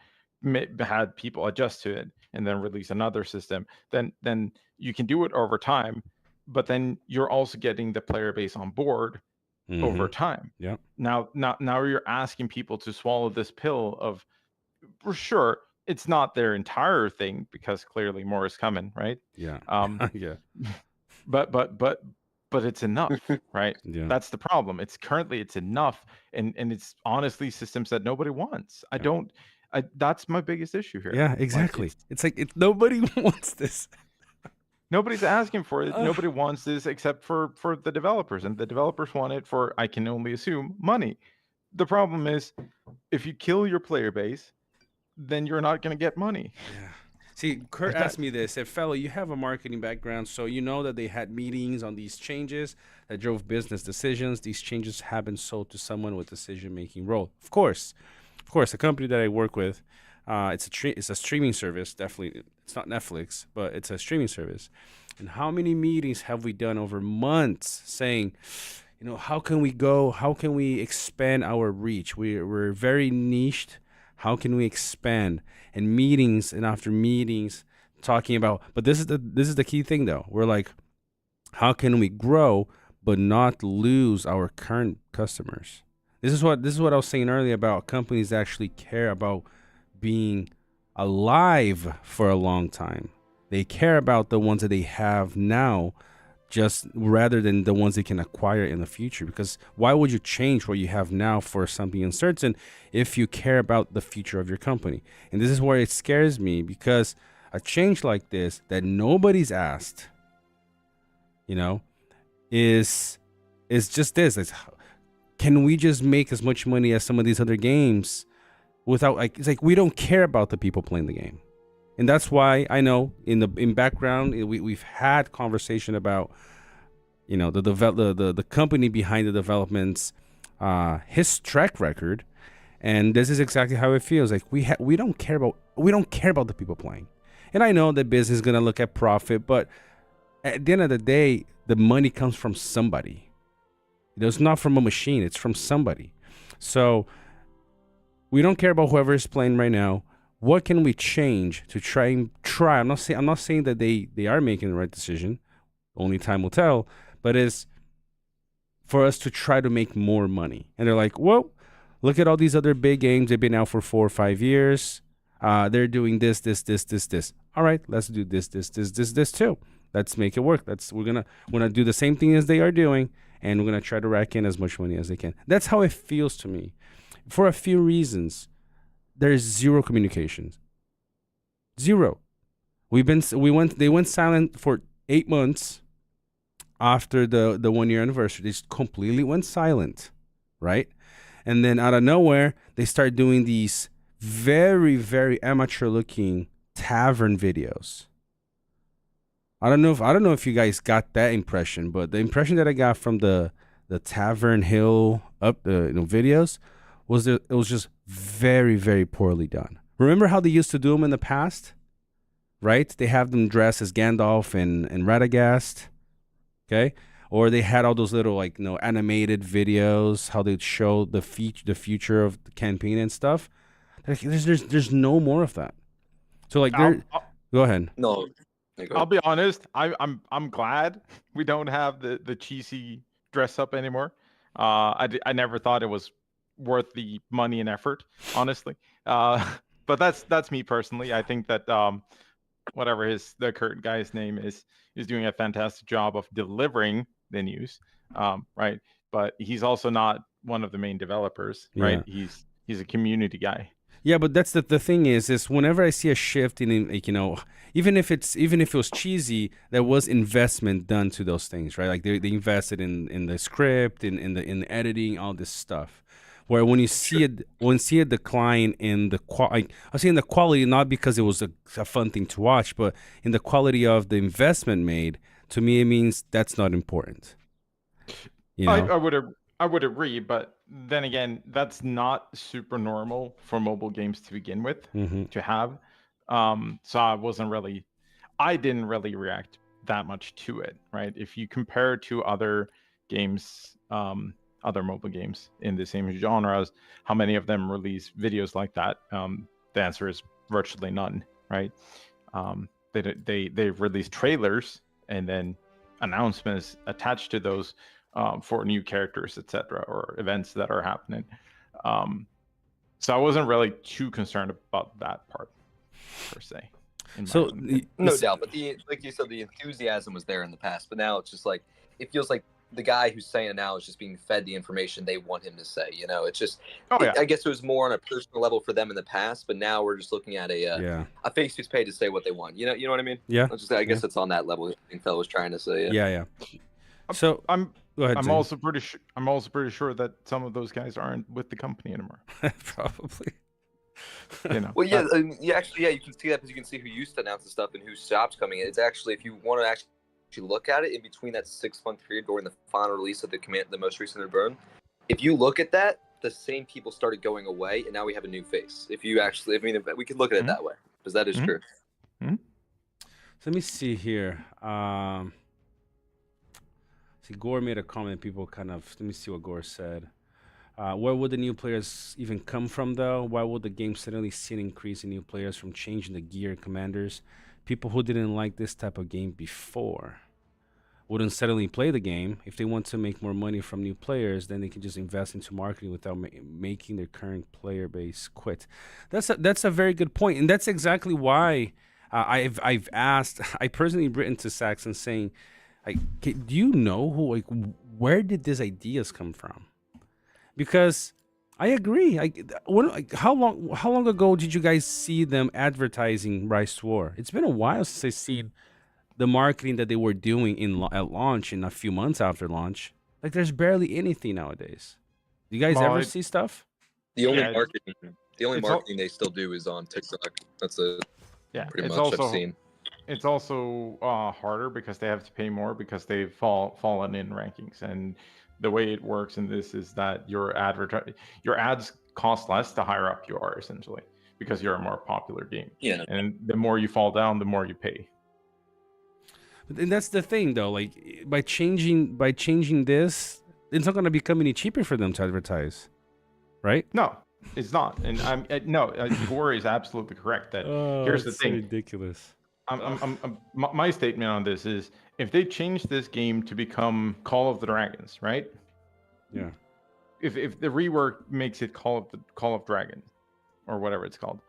had people adjust to it and then release another system, then you can do it over time, but then you're also getting the player base on board over time. Yeah. Now you're asking people to swallow this pill of, for sure, it's not their entire thing, because clearly more is coming, right? Yeah. Yeah. But it's enough, right? Yeah. That's the problem. It's enough, and it's honestly systems that nobody wants. That's my biggest issue here. Yeah, exactly. It's nobody wants this. Nobody's asking for it. Nobody wants this except for the developers, and the developers want it for, I can only assume, money. The problem is, if you kill your player base, then you're not going to get money. Yeah. See, Kurt asked me this. Said, "Fella, you have a marketing background, so you know that they had meetings on these changes that drove business decisions. These changes have been sold to someone with decision-making role. Of course, the company that I work with, it's a streaming service. Definitely, it's not Netflix, but it's a streaming service. And how many meetings have we done over months saying, how can we go? How can we expand our reach? We're very niched. How can we expand? And meetings and after meetings talking about, but this is the key thing though. We're like, how can we grow but not lose our current customers? This is what I was saying earlier about companies that actually care about being alive for a long time. They care about the ones that they have now, just rather than the ones they can acquire in the future. Because why would you change what you have now for something uncertain if you care about the future of your company? And this is where it scares me, because a change like this that nobody's asked, is just this. Can we just make as much money as some of these other games without, it's like we don't care about the people playing the game. And that's why I know in background we've had conversation about the company behind the developments, his track record, and this is exactly how it feels. Like we don't care about the people playing. And I know that business is gonna look at profit, but at the end of the day, the money comes from somebody. It's not from a machine; it's from somebody. So we don't care about whoever is playing right now. What can we change to try? I'm not saying that they are making the right decision. Only time will tell. But for us to try to make more money. And they're like, well, look at all these other big games. They've been out for 4 or 5 years. They're doing this. All right, let's do this too. Let's make it work. We're gonna do the same thing as they are doing, and we're gonna try to rack in as much money as they can. That's how it feels to me. For a few reasons, there's zero communication. Zero. They went silent for 8 months after the 1 year anniversary. They just completely went silent, right? And then out of nowhere, they start doing these very, very amateur looking tavern videos. I don't know if you guys got that impression, but the impression that I got from the Tavern Hill videos was that it was just very, very poorly done. Remember how they used to do them in the past? Right? They have them dressed as Gandalf and Radagast. Okay? Or they had all those little animated videos, how they'd show the future of the campaign and stuff. There's no more of that. So go ahead. No. I'll be honest. I'm glad we don't have the cheesy dress up anymore. I never thought it was worth the money and effort, honestly. But that's me personally. I think that whatever the current guy's name is doing a fantastic job of delivering the news, right? But he's also not one of the main developers, right? Yeah. He's a community guy. Yeah, but that's the thing is whenever I see a shift in even if it was cheesy, there was investment done to those things, right? Like they invested in the script, in the editing, all this stuff. Where when you see a decline in the quality, I'm saying the quality not because it was a fun thing to watch, but in the quality of the investment made. To me, it means that's not important. You know? I would agree, but then again, that's not super normal for mobile games to begin with to have. So I didn't really react that much to it, right? If you compare it to other games, other mobile games in the same genres, how many of them release videos like that? The answer is virtually none, right? They've released trailers and then announcements attached to those for new characters, etc., or events that are happening. So I wasn't really too concerned about that part per se. So no doubt, but like you said, the enthusiasm was there in the past, but now it's just like it feels like the guy who's saying it now is just being fed the information they want him to say. It's just. I guess it was more on a personal level for them in the past, but now we're just looking at a face who's paid to say what they want. You know what I mean? Yeah. I guess it's on that level. I think Phil was trying to say. Yeah. So go ahead. I'm also pretty sure that some of those guys aren't with the company anymore. Probably. Well, yeah, you can see that because you can see who used to announce the stuff and who stops coming in. It's actually, if you want to actually look at it in between that 6-month period during the final release of the most recent Reborn, if you look at that, the same people started going away, and now we have a new face. If we could look at it that way, because that is true. So let me see here. Gore made a comment. People let me see what Gore said. Where would the new players even come from, though? Why would the game suddenly see an increase in new players from changing the gear and commanders? People who didn't like this type of game before wouldn't suddenly play the game. If they want to make more money from new players, then they can just invest into marketing without making their current player base quit. That's a very good point, and that's exactly why I've personally written to Saxon saying, do you know where did these ideas come from? Because I agree. How long ago did you guys see them advertising Rise to War? It's been a while since I've seen the marketing that they were doing at launch and a few months after launch. There's barely anything nowadays. Do you guys ever see stuff? The only marketing they still do is on TikTok. That's pretty much I've seen. It's also harder because they have to pay more because they've fallen in rankings. And the way it works in this is that your ads cost less the higher up you are, essentially, because you're a more popular game. Yeah. And the more you fall down, the more you pay. And that's the thing, though. By changing this, it's not going to become any cheaper for them to advertise, right? No, it's not. And Gore is absolutely correct. That here's the thing. So ridiculous. My statement on this is, if they change this game to become Call of the Dragons, right? Yeah. If the rework makes it Call of Dragon, or whatever it's called,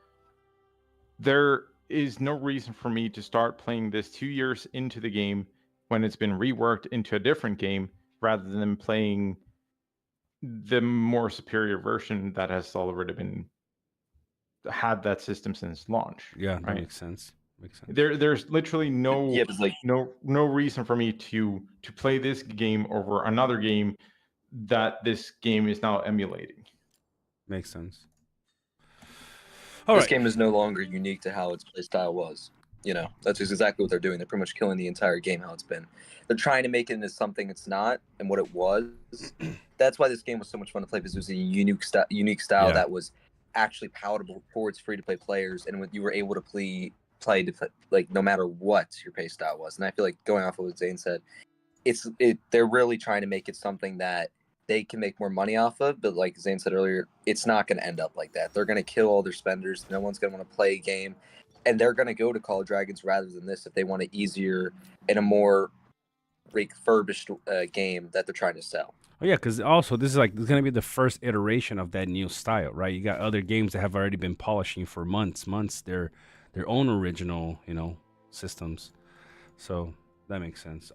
there is no reason for me to start playing this 2 years into the game when it's been reworked into a different game, rather than playing the more superior version that has already been had that system since launch. Yeah, that right? makes sense. There's literally no Yeah, but like no reason for me to play this game over another game that this game is now emulating. Makes sense. This game is no longer unique to how its playstyle was. You know, that's just exactly what they're doing. They're pretty much killing the entire game how it's been. They're trying to make it into something it's not and what it was. That's why this game was so much fun to play, because it was a unique style that was actually palatable for its free-to-play players, and when you were able to play like no matter what your play style was. And I feel like, going off of what Zane said, they're really trying to make it something that they can make more money off of, but like Zane said earlier, it's not going to end up like that. They're going to kill all their spenders. No one's going to want to play a game, and they're going to go to Call of Dragons rather than this if they want an easier and a more refurbished game that they're trying to sell. Oh yeah, because also this is going to be the first iteration of that new style, right? You got other games that have already been polishing for months their own original, systems. So that makes sense.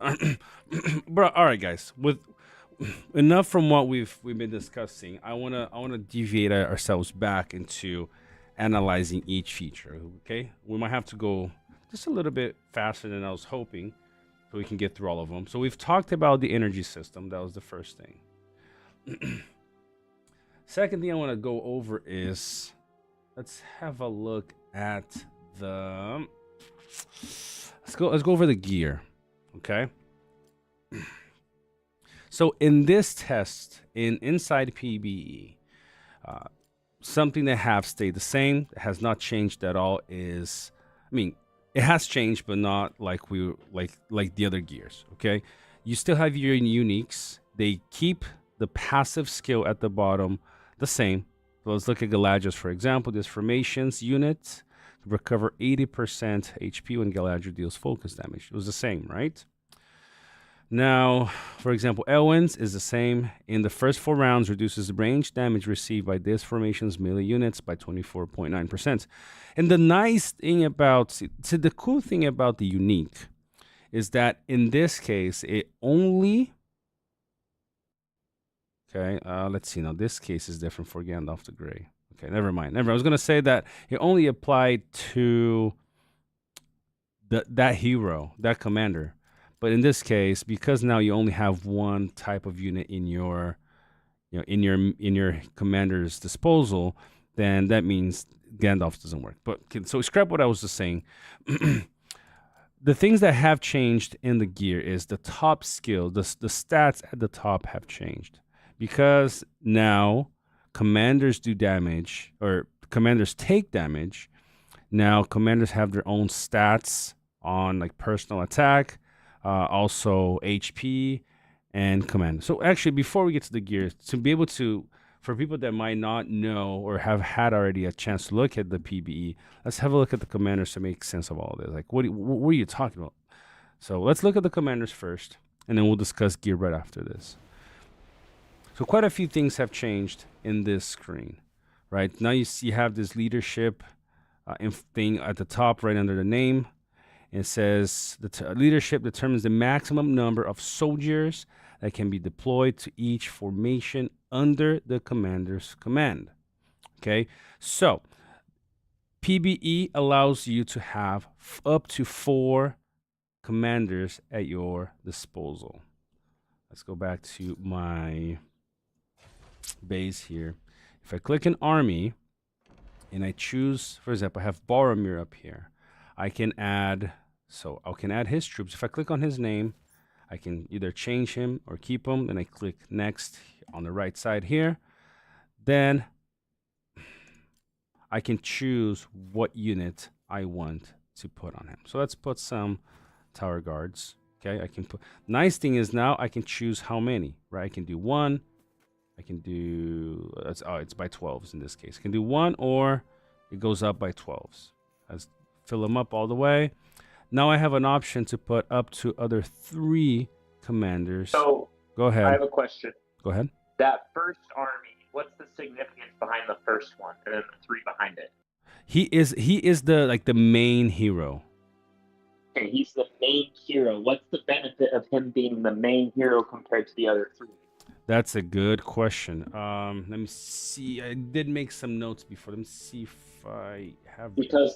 But all right, guys, with enough from what we've been discussing, I wanna deviate ourselves back into analyzing each feature. Okay, we might have to go just a little bit faster than I was hoping, so we can get through all of them. So we've talked about the energy system. That was the first thing. Second thing I want to go over is, let's have a look at the. Let's go over the gear. Okay. So in this test, inside PBE, something that have stayed the same, has not changed at all, is, it has changed, but not like the other gears. Okay, you still have your uniques. They keep the passive skill at the bottom the same. So let's look at Galadriel's, for example. This formations unit recover 80% HP when Galadriel deals focus damage. It was the same, right? Now, for example, Elwyn's is the same. In the first 4 rounds, reduces the range damage received by this formation's melee units by 24.9%. And the nice thing about, the cool thing about the unique is that in this case, it only, let's see, now this case is different for Gandalf the Grey. Okay, never mind. I was going to say that it only applied to that hero, that commander. But in this case, because now you only have one type of unit in your, in your commander's disposal, then that means Gandalf doesn't work. But so scrap what I was just saying. The things that have changed in the gear is the top skill, the stats at the top have changed, because now commanders do damage, or commanders take damage. Now commanders have their own stats on like personal attack, also HP and command. So actually, before we get to the gear, to be able to, for people that might not know or have had already a chance to look at the PBE, let's have a look at the commanders to make sense of all of this. Like, what are you talking about? So let's look at the commanders first, and then we'll discuss gear right after this. So quite a few things have changed in this screen, right? Now you have this leadership thing at the top right under the name. It says the leadership determines the maximum number of soldiers that can be deployed to each formation under the commander's command. Okay, so PBE allows you to have up to 4 commanders at your disposal. Let's go back to my base here. If I click an army and I choose, for example, I have Boromir up here. I can add his troops. If I click on his name, I can either change him or keep him. Then I click next on the right side here. Then I can choose what unit I want to put on him. So let's put some tower guards. Okay, I can put. Nice thing is now I can choose how many. Right, I can do 1. I can do. It's by 12s in this case. I can do 1, or it goes up by 12s. Let's fill them up all the way. Now I have an option to put up to other 3 commanders. So go ahead. I have a question. Go ahead. That first army, what's the significance behind the first one and then the 3 behind it? He is the main hero. Okay, he's the main hero. What's the benefit of him being the main hero compared to the other 3? That's a good question. Let me see. I did make some notes before. Let me see if I have. Because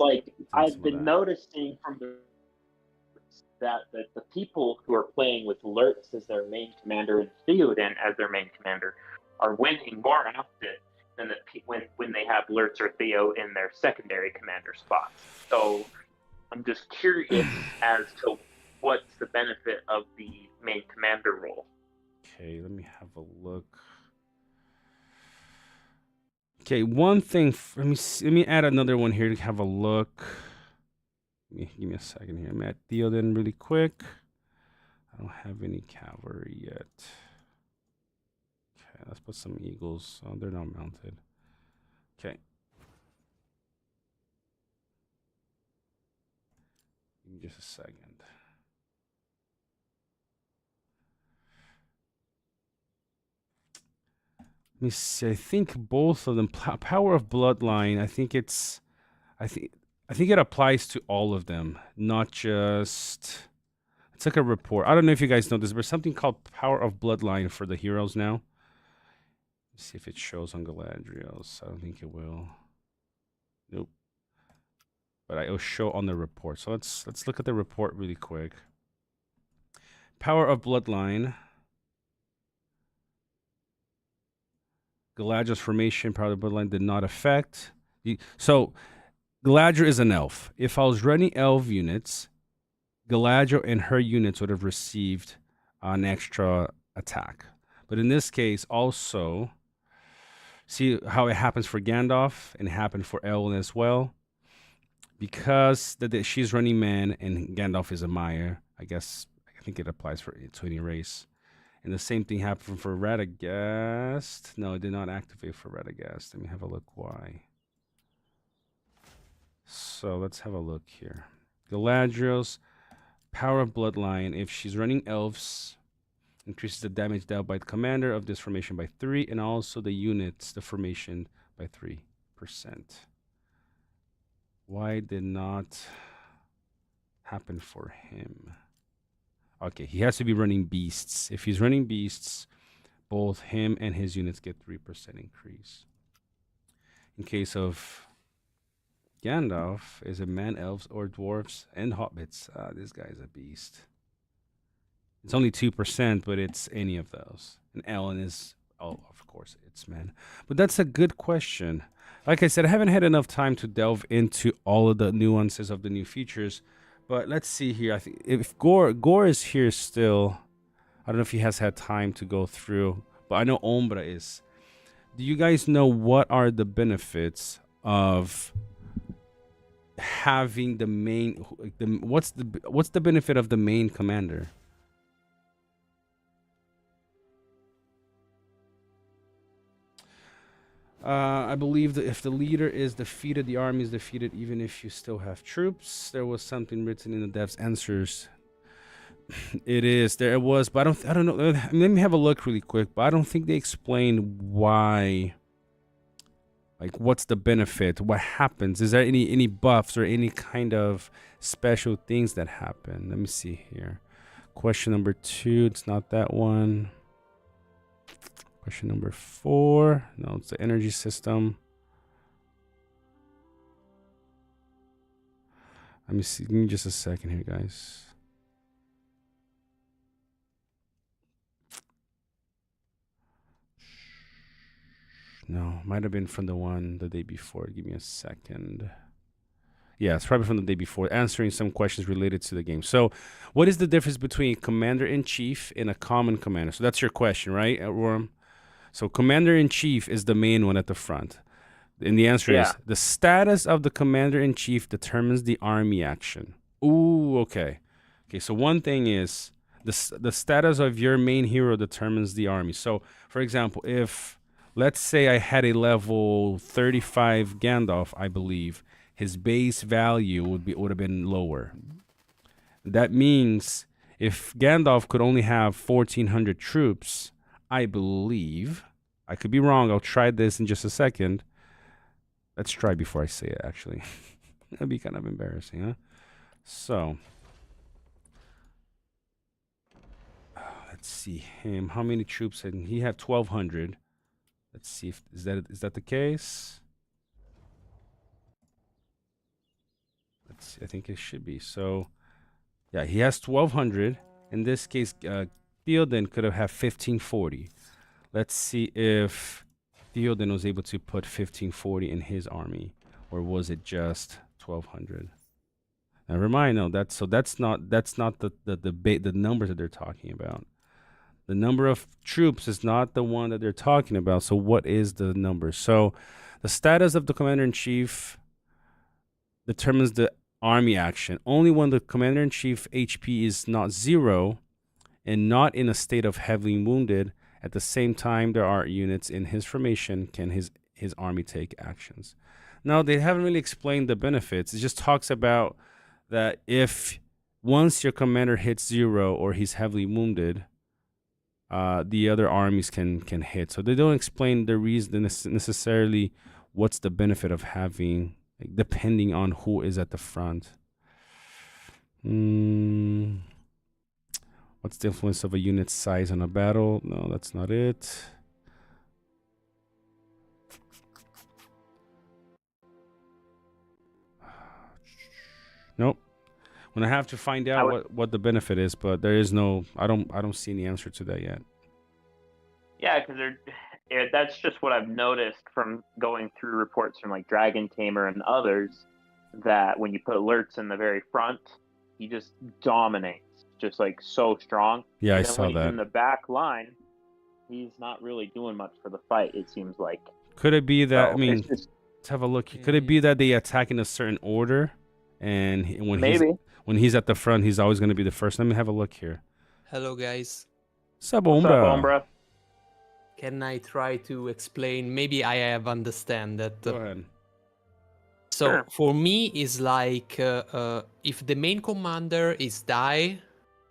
I've been noticing from that the people who are playing with Lurtz as their main commander and Theoden as their main commander are winning more often than when they have Lurtz or Theo in their secondary commander spots. So I'm just curious as to what's the benefit of the main commander role. Okay, let me have a look. Okay, one thing. Let me add another one here to have a look. Give me a second here. I'm at Theoden really quick. I don't have any cavalry yet. Okay, let's put some eagles. Oh, they're not mounted. Okay. Give me just a second. Let me see. I think both of them. Power of Bloodline. I think it applies to all of them, not just. It's like a report. I don't know if you guys know this, but there's something called Power of Bloodline for the heroes now. Let's see if it shows on Galadriel's. I don't think it will. Nope. But it'll show on the report. So let's look at the report really quick. Power of Bloodline. Galadriel's formation, Power of the Bloodline did not affect. So Galadriel is an elf. If I was running elf units, Galadriel and her units would have received an extra attack. But in this case, also, see how it happens for Gandalf and it happened for Elwyn as well. Because she's running man and Gandalf is a Maya, I think it applies to any race. And the same thing happened for Radagast. No, it did not activate for Radagast. Let me have a look why. So let's have a look here. Galadriel's Power of Bloodline. If she's running elves, increases the damage dealt by the commander of this formation by 3, and also the units, the formation by 3%. Why did not happen for him? Okay, he has to be running beasts. If he's running beasts, both him and his units get 3% increase. In case of Gandalf, is it man, elves, or dwarves, and hobbits? This guy's a beast. It's only 2%, but it's any of those. And Ellen is, of course, it's man. But that's a good question. Like I said, I haven't had enough time to delve into all of the nuances of the new features. But let's see here. I think if Gore is here still, I don't know if he has had time to go through, but I know Ombra is. Do you guys know what are the benefits of having the main? What's the benefit of the main commander? I believe that if the leader is defeated, the army is defeated, even if you still have troops. There was something written in the dev's answers. It is. There it was, but I don't know. Let me have a look really quick. But I don't think they explain why. Like, what's the benefit? What happens? Is there any buffs or any kind of special things that happen? Let me see here. Question number 2. It's not that one. Question number 4. No, it's the energy system. Let me see. Give me just a second here, guys. No, might have been from the one the day before. Give me a second. Yeah, it's probably from the day before, answering some questions related to the game. So, what is the difference between commander-in-chief and a common commander? So that's your question, right, Worm? So commander-in-chief is the main one at the front. And the answer is, the status of the commander-in-chief determines the army action. Ooh, okay. Okay, so one thing is, the status of your main hero determines the army. So, for example, if, let's say I had a level 35 Gandalf, I believe, his base value would have been lower. That means if Gandalf could only have 1,400 troops, I believe, I could be wrong. I'll try this in just a second. Let's try before I say it, actually. That'd be kind of embarrassing, huh? So, let's see him. How many troops? And he had 1,200. Let's see if is that the case. Let's see. I think it should be. So, yeah, he has 1,200. In this case, Theoden could have had 1,540. Let's see if Theoden was able to put 1,540 in his army, or was it just 1,200? Never mind. No, that's not the numbers that they're talking about. The number of troops is not the one that they're talking about. So what is the number? So the status of the commander-in-chief determines the army action. Only when the commander-in-chief HP is not 0 and not in a state of heavily wounded, at the same time there are units in his formation, can his army take actions. Now, they haven't really explained the benefits. It just talks about that if once your commander hits 0 or he's heavily wounded, the other armies can hit. So they don't explain the reason necessarily what's the benefit of having, like, depending on who is at the front. What's the influence of a unit's size on a battle? No, that's not it. Nope. I'm gonna have to find out what the benefit is, but there is no. I don't see any answer to that yet. Yeah, because that's just what I've noticed from going through reports from like Dragon Tamer and others, that when you put alerts in the very front, he just dominates, just like so strong. Yeah, and I saw that. In the back line, he's not really doing much for the fight, it seems like. Could it be that? So, I mean, let's have a look. Could it be that they attack in a certain order, and when he's at the front, he's always going to be the first? Let me have a look here. Hello, guys. Sup, Ombra? Can I try to explain? Maybe I have understand that. Go ahead. So Sure. For me, it's like if the main commander is die,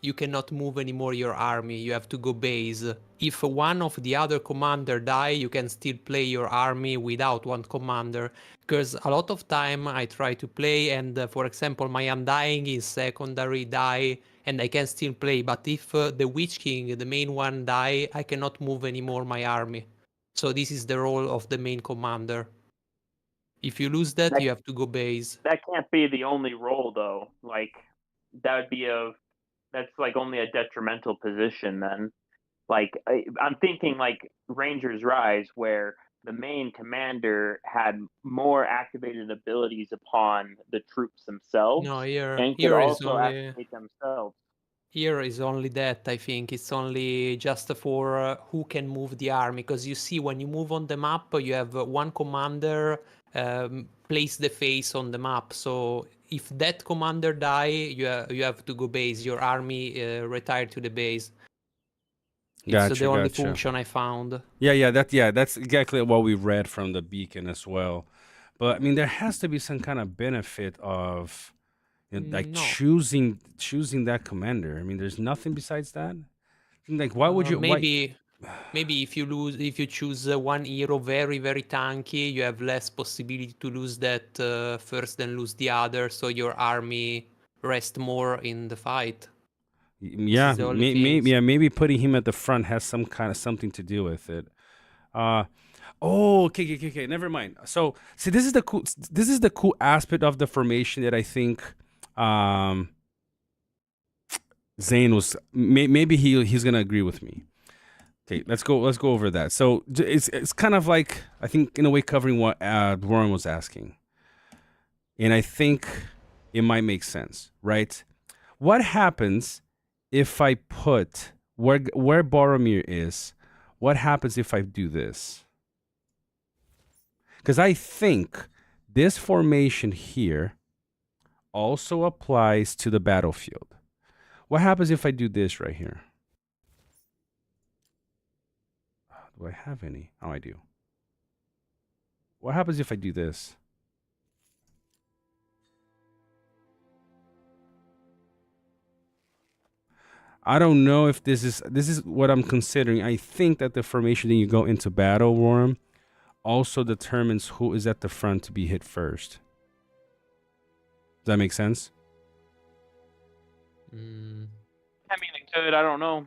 you cannot move anymore your army. You have to go base. If one of the other commander die, you can still play your army without one commander. Because a lot of time I try to play, and for example, my Undying is secondary die, and I can still play. But if the Witch King, the main one, die, I cannot move anymore my army. So this is the role of the main commander. If you lose that, you have to go base. That can't be the only role, though. Like, that's like only a detrimental position then. Like, I'm thinking like Rangers Rise, where the main commander had more activated abilities upon the troops themselves. No, here could also activate themselves. Here is only that, I think. It's only just for who can move the army. Because you see, when you move on the map, you have one commander place the face on the map. So if that commander die, you have to go base. Your army retire to the base. It's the only function I found. That's exactly what we read from the beacon as well. But I mean, there has to be some kind of benefit of choosing that commander. I mean, there's nothing besides that. Like, why would you? Maybe if you choose one hero very, very tanky, you have less possibility to lose that first than lose the other. So your army rest more in the fight. Yeah, maybe putting him at the front has something to do with it. Okay. Never mind. So, see, this is the cool aspect of the formation that I think Zane was maybe he's gonna agree with me. Okay, let's go over that. So it's kind of like, I think, in a way, covering what Warren was asking, and I think it might make sense, right? What happens if I put where Boromir is? What happens if I do this? Because I think this formation here also applies to the battlefield. What happens if I do this right here? Do I have any? Oh, I do. What happens if I do this? I don't know if this is what I'm considering. I think that the formation that you go into battle, Worm, also determines who is at the front to be hit first. Does that make sense? I mean, it could. I don't know.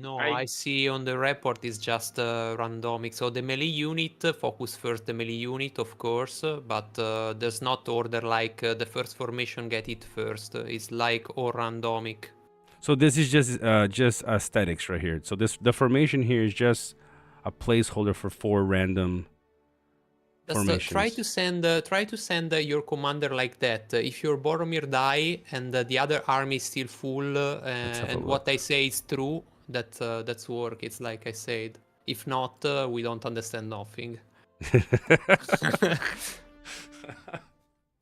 No, I see on the report is just randomic. So the melee unit focus first the melee unit, of course, but there's not order like the first formation get it first. It's like all randomic. So this is just aesthetics right here. So the formation here is just a placeholder for 4 random formations. Try to send your commander like that. If your Boromir die and the other army is still full, and what I say is true, that's work. It's like I said. If not, we don't understand nothing.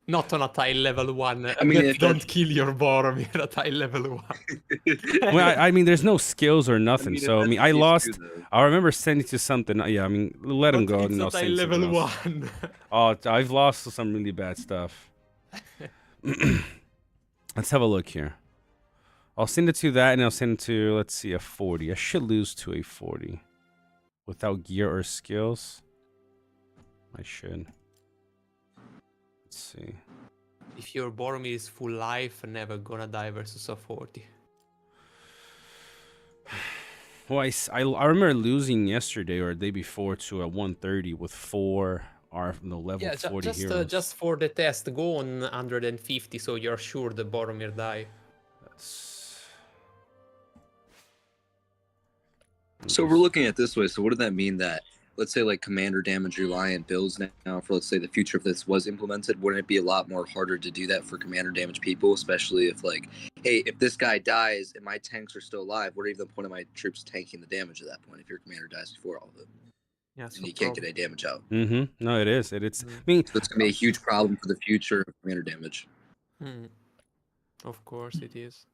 Not on a tile level 1. I mean, don't kill your Boromir at tile level 1. Well, I mean, there's no skills or nothing. I lost. I remember sending to something. Yeah, I mean, let him go. It's a tile level 1. Oh, I've lost to some really bad stuff. Let's have a look here. I'll send it to that, and I'll send it to, let's see, a 40. I should lose to a 40. Without gear or skills. I should. Let's see. If your Boromir is full life, never gonna die versus a 40. Well, I remember losing yesterday or the day before to a 130 with 4 level 40 heroes. Just for the test, go on 150 so you're sure the Boromir die. So we're looking at it this way. So what does that mean that, let's say, like commander damage reliant builds now for, let's say, the future if this was implemented, wouldn't it be a lot more harder to do that for commander damage people, especially if, like, hey, if this guy dies and my tanks are still alive, what are even the point of my troops tanking the damage at that point if your commander dies before all of it? Yeah, and you can't get any damage out. No, it is. I mean, so it's gonna be a huge problem for the future of commander damage. Of course it is.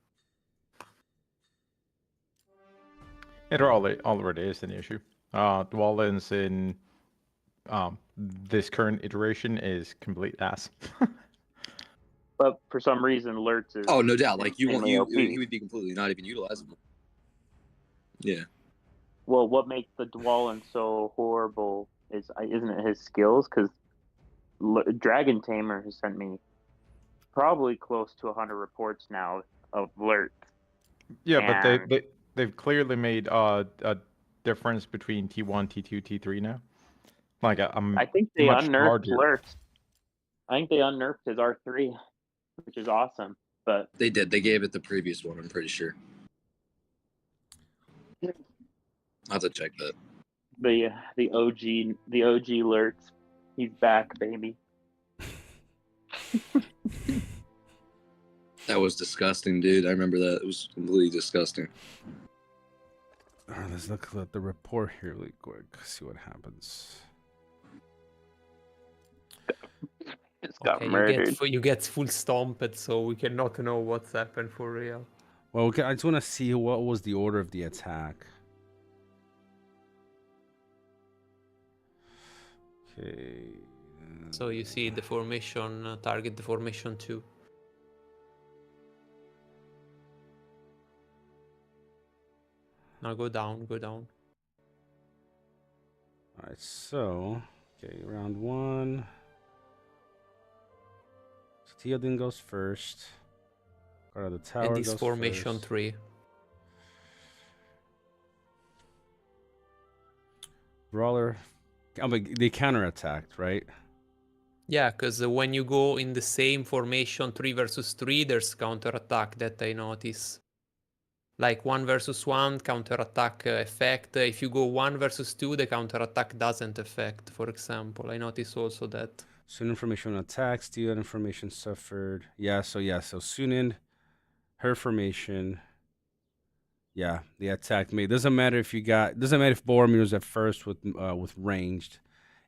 It already is an issue. Dwellings in this current iteration is complete ass. But for some reason, alerts is. Oh, no doubt. Like he would be completely not even utilizable. Yeah. Well, what makes the Dwalin so horrible isn't it his skills? Because Dragon Tamer has sent me probably close to 100 reports now of alerts. Yeah, but they've clearly made a difference between T1, T2, T3 now. Like I think they unnerfed alerts. I think they unnerfed his R3, which is awesome. But they did. They gave it the previous one. I'm pretty sure. I'll have to check that. The OG alerts. He's back, baby. That was disgusting, dude. I remember that. It was completely disgusting. Let's look at the report here really quick. See what happens. Got murdered. You get full stomped, so we cannot know what's happened for real. Well, I just want to see what was the order of the attack. Okay. So you see the formation, target the formation 2. Now go down. Alright, so, okay, round 1. So Theoden goes first. Guard of the Tower and this goes formation first. 3. Brawler. Oh, but they counterattacked, right? Yeah, because when you go in the same formation 3 versus 3, there's counterattack that I notice. Like 1 versus 1 counterattack effect. If you go 1 versus 2, the counterattack doesn't affect, for example. I notice also that. Soon information attack, steal information suffered. Yeah, so Sunin, her formation. Yeah, the attack made. Doesn't matter if Boromir was at first with ranged.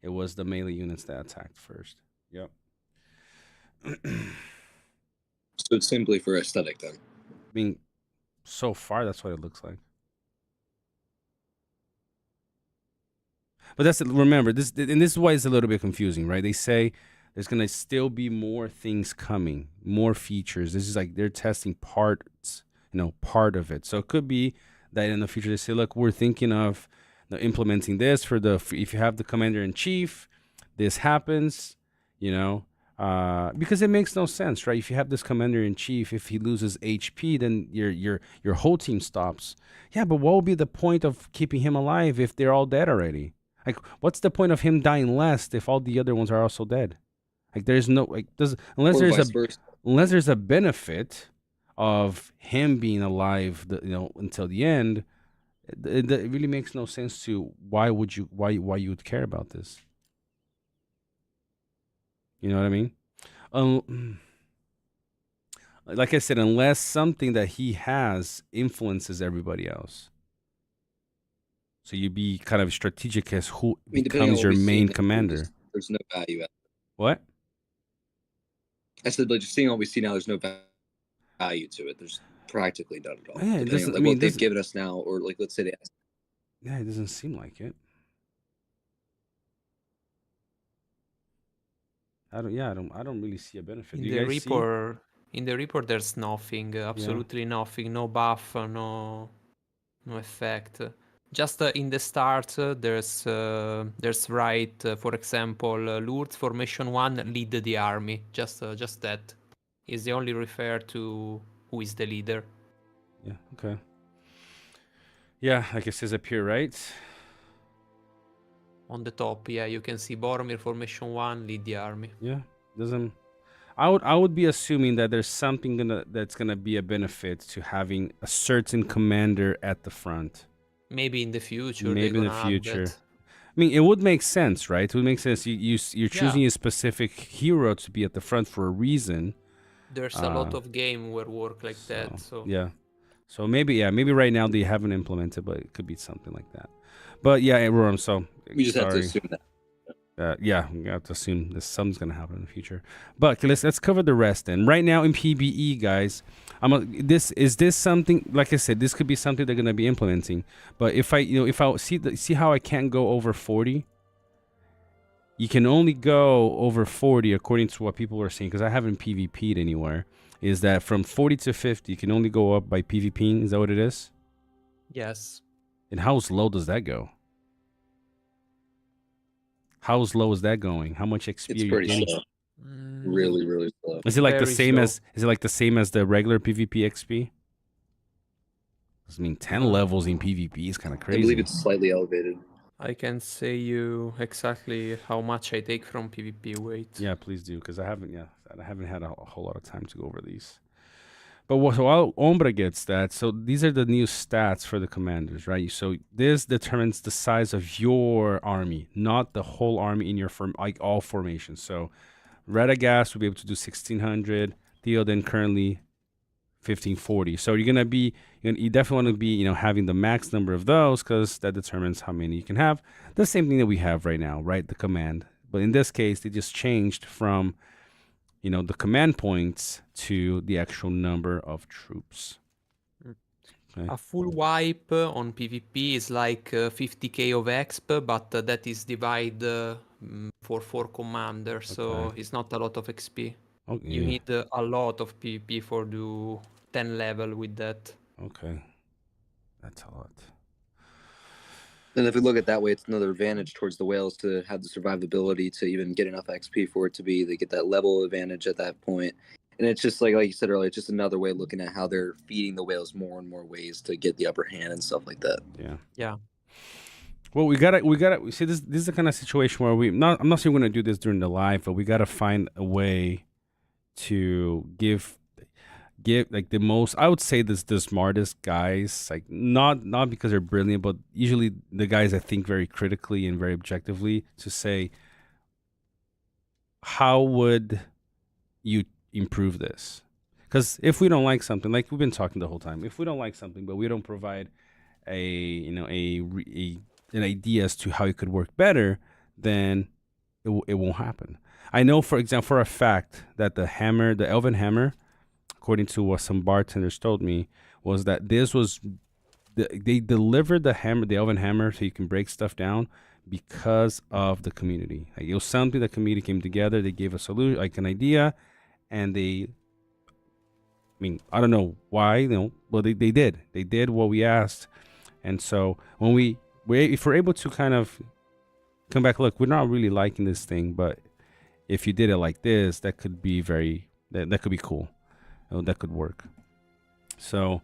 It was the melee units that attacked first. Yep. So it's simply for aesthetic then. I mean, so far that's what it looks like. But remember this, and this is why it's a little bit confusing, right? They say there's gonna still be more things coming, more features. This is like they're testing parts part of it. So it could be that in the future they say, look, we're thinking of implementing this for if you have the commander-in-chief, this happens, because it makes no sense, right? If you have this commander-in-chief, if he loses HP, then your whole team stops. Yeah, but what would be the point of keeping him alive if they're all dead already? Like, what's the point of him dying last if all the other ones are also dead? Like, there's no unless there's a benefit of him being alive, until the end. It really makes no sense to why you would care about this. You know what I mean? Like I said, unless something that he has influences everybody else. So you be kind of strategic as who becomes your main commander. There's no value at it. What? I said, but just seeing what we see now, there's no value to it. There's practically none at all. Yeah, depending on what they've given us now, or let's say yeah, it doesn't seem like it. I don't really see a benefit. In the report, there's nothing, absolutely nothing, no buff, no effect. Just in the start, there's right, for example, Lourdes Formation 1 lead the army. Just that is the only refer to who is the leader. Yeah. Okay. Yeah, like it says up here, right? On the top, yeah, you can see Boromir Formation 1 lead the army. Yeah, doesn't. I would be assuming that there's something that's gonna be a benefit to having a certain commander at the front. Maybe in the future. Maybe in the future. I mean, it would make sense, right? It would make sense. You're choosing a specific hero to be at the front for a reason. There's a lot of game where work like that. So yeah. So maybe right now they haven't implemented, but it could be something like that. But yeah, Roram, so we just have to assume that. Yeah, we have to assume that something's gonna happen in the future. But okay, let's cover the rest then. Right now in PBE, guys, is this something? Like I said, this could be something they're gonna be implementing. But if I see how I can't go over 40. You can only go over 40 according to what people are saying, because I haven't PvP'd anywhere. Is that from 40 to 50, you can only go up by PvPing? Is that what it is? Yes. And how low does that go? How low is that going? How much XP it's are you pretty getting? slow. Really, really slow. Is it like the same as the regular PvP XP? I mean, 10 levels in PvP is kind of crazy. I believe it's slightly elevated. I can say you exactly how much I take from PvP weight. Yeah, please do, because I haven't had a whole lot of time to go over these. But while Ombra gets that, so these are the new stats for the commanders, right? So this determines the size of your army, not the whole army in your all formations. So Radagast will be able to do 1,600. Theoden currently 1,540. So you definitely want to be, having the max number of those, because that determines how many you can have. The same thing that we have right now, right? The command. But in this case, they just changed from the command points to the actual number of troops. Okay. A full wipe on PvP is like 50k of exp, but that is divided for 4 commanders, so it's not a lot of XP. Okay. You need a lot of PvP for do 10 level with that. Okay, that's a lot. And if we look at that way, it's another advantage towards the whales to have the survivability to even get enough XP for it to be. They get that level advantage at that point. And it's just like you said earlier, it's just another way of looking at how they're feeding the whales more and more ways to get the upper hand and stuff like that. Yeah. Well, we gotta see this is the kind of situation where I'm not saying we're gonna do this during the live, but we gotta find a way to give like the most, I would say, the smartest guys, like not because they're brilliant, but usually the guys that think very critically and very objectively, to say, how would you improve this? Because if we don't like something, like we've been talking the whole time, if we don't like something but we don't provide an idea as to how it could work better, then it won't happen. I know, for example, for a fact that the Elven Hammer, according to what some bartenders told me, was that they delivered the Elven Hammer so you can break stuff down because of the community. Like, it was something the community came together, they gave a solution, like an idea, and they mean, I don't know why, but they did. They did what we asked. And so when if we're able to kind of come back, look, we're not really liking this thing, but if you did it like this, that could be that could be cool. That could work. So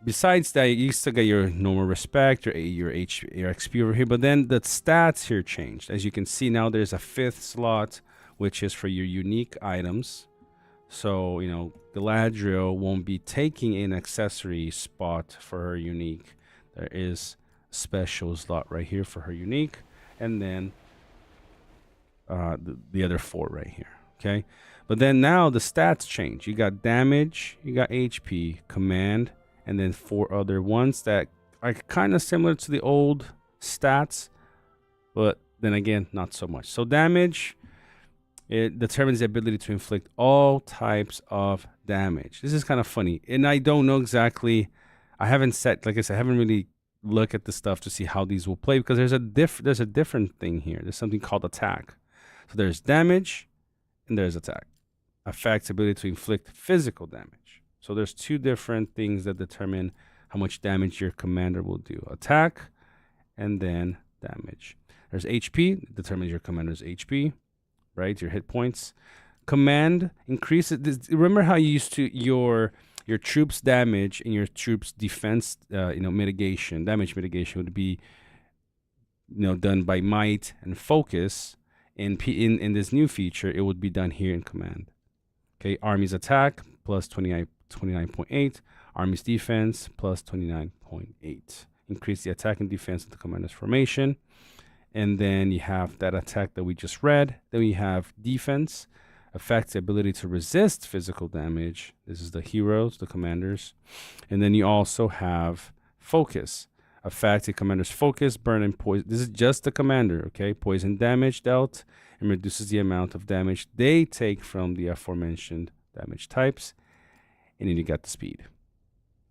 besides that, you still get your normal respect, your XP over here, but then the stats here changed. As you can see now, there's a 5th slot, which is for your unique items. So, Galadriel won't be taking an accessory spot for her unique. There is a special slot right here for her unique, and then the other 4 right here. Okay, but then now the stats change. You got damage, you got HP, command, and then 4 other ones that are kind of similar to the old stats, but then again, not so much. So damage, it determines the ability to inflict all types of damage. This is kind of funny, and I don't know exactly. I haven't set, like I said, I haven't really looked at the stuff to see how these will play, because there's a different thing here. There's something called attack. So there's damage and there's attack. Affects ability to inflict physical damage. So there's 2 different things that determine how much damage your commander will do. Attack and then damage. There's HP, it determines your commander's HP, right? Your hit points. Command increases. Remember how you used to your troops damage and your troops defense mitigation, damage mitigation would be done by might and focus. In this new feature, it would be done here in command. Okay, army's attack plus 29.8, army's defense plus 29.8. Increase the attack and defense of the commander's formation. And then you have that attack that we just read. Then we have defense, affects the ability to resist physical damage. This is the heroes, the commanders. And then you also have focus, affects the commander's focus, burn, and poison. This is just the commander, okay? Poison damage dealt, and reduces the amount of damage they take from the aforementioned damage types. And then you got the speed,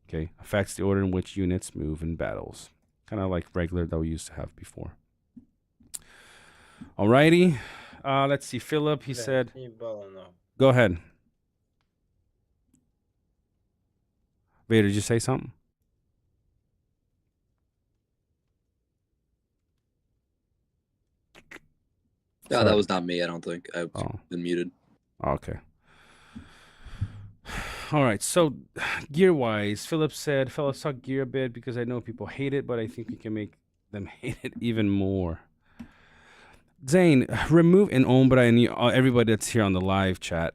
okay? Affects the order in which units move in battles. Kind of like regular that we used to have before. Alrighty. Let's see. Philip, he said... Go ahead. Vader, did you say something? No, that was not me, I don't think. I've been muted. Okay. All right. So, gear-wise, Philip said, fellas, talk gear a bit because I know people hate it, but I think we can make them hate it even more. Zane, remove and Ombra and everybody that's here on the live chat,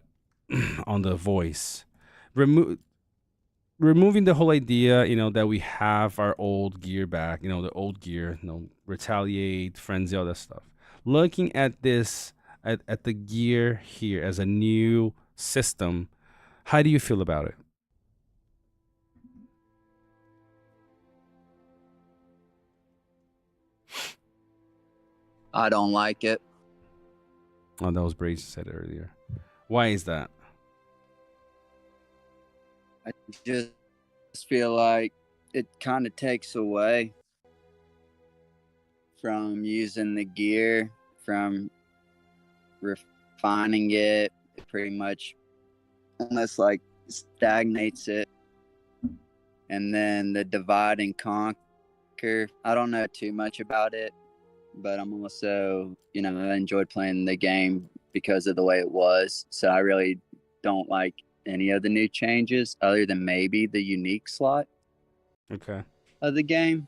on the voice, removing the whole idea, that we have our old gear back, the old gear, retaliate, frenzy, all that stuff. Looking at this, at the gear here as a new system, how do you feel about it? I don't like it. Oh, that was Brace said earlier. Why is that? I just feel like it kind of takes away from using the gear, from refining it. It pretty much almost like stagnates it. And then the divide and conquer. I don't know too much about it, but I'm also, I enjoyed playing the game because of the way it was. So I really don't like any of the new changes other than maybe the unique slot of the game.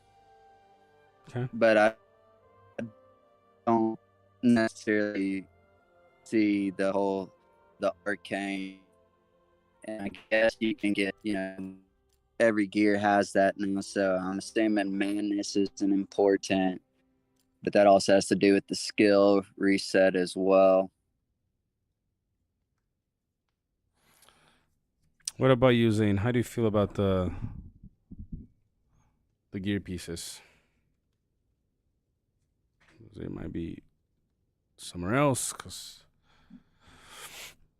Okay. But I don't necessarily see the arcane. And I guess you can get, every gear has that now. So I'm assuming madness isn't important. But that also has to do with the skill reset as well. What about you, Zane? How do you feel about the gear pieces? It might be somewhere else. Cause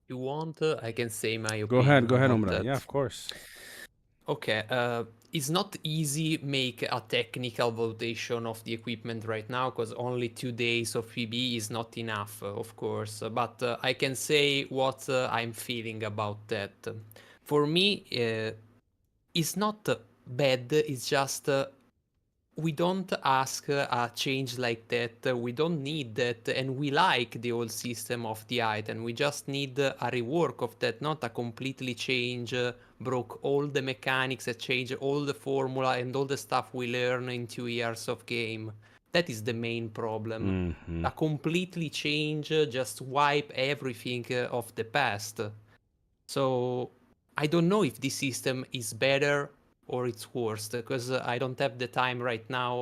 you want, I can say my opinion. Go ahead, Ombra. Yeah, of course. Okay, it's not easy make a technical valuation of the equipment right now because only 2 days of PBE is not enough, of course. But I can say what I'm feeling about that. for me, it's not bad. It's just we don't ask a change like that. We don't need that, and we like the old system of the item. We just need a rework of that, not a completely change, broke all the mechanics, change all the formula and all the stuff we learn in 2 years of game. That is the main problem. A completely change, just wipe everything of the past. So I don't know if this system is better or it's worse, because I don't have the time right now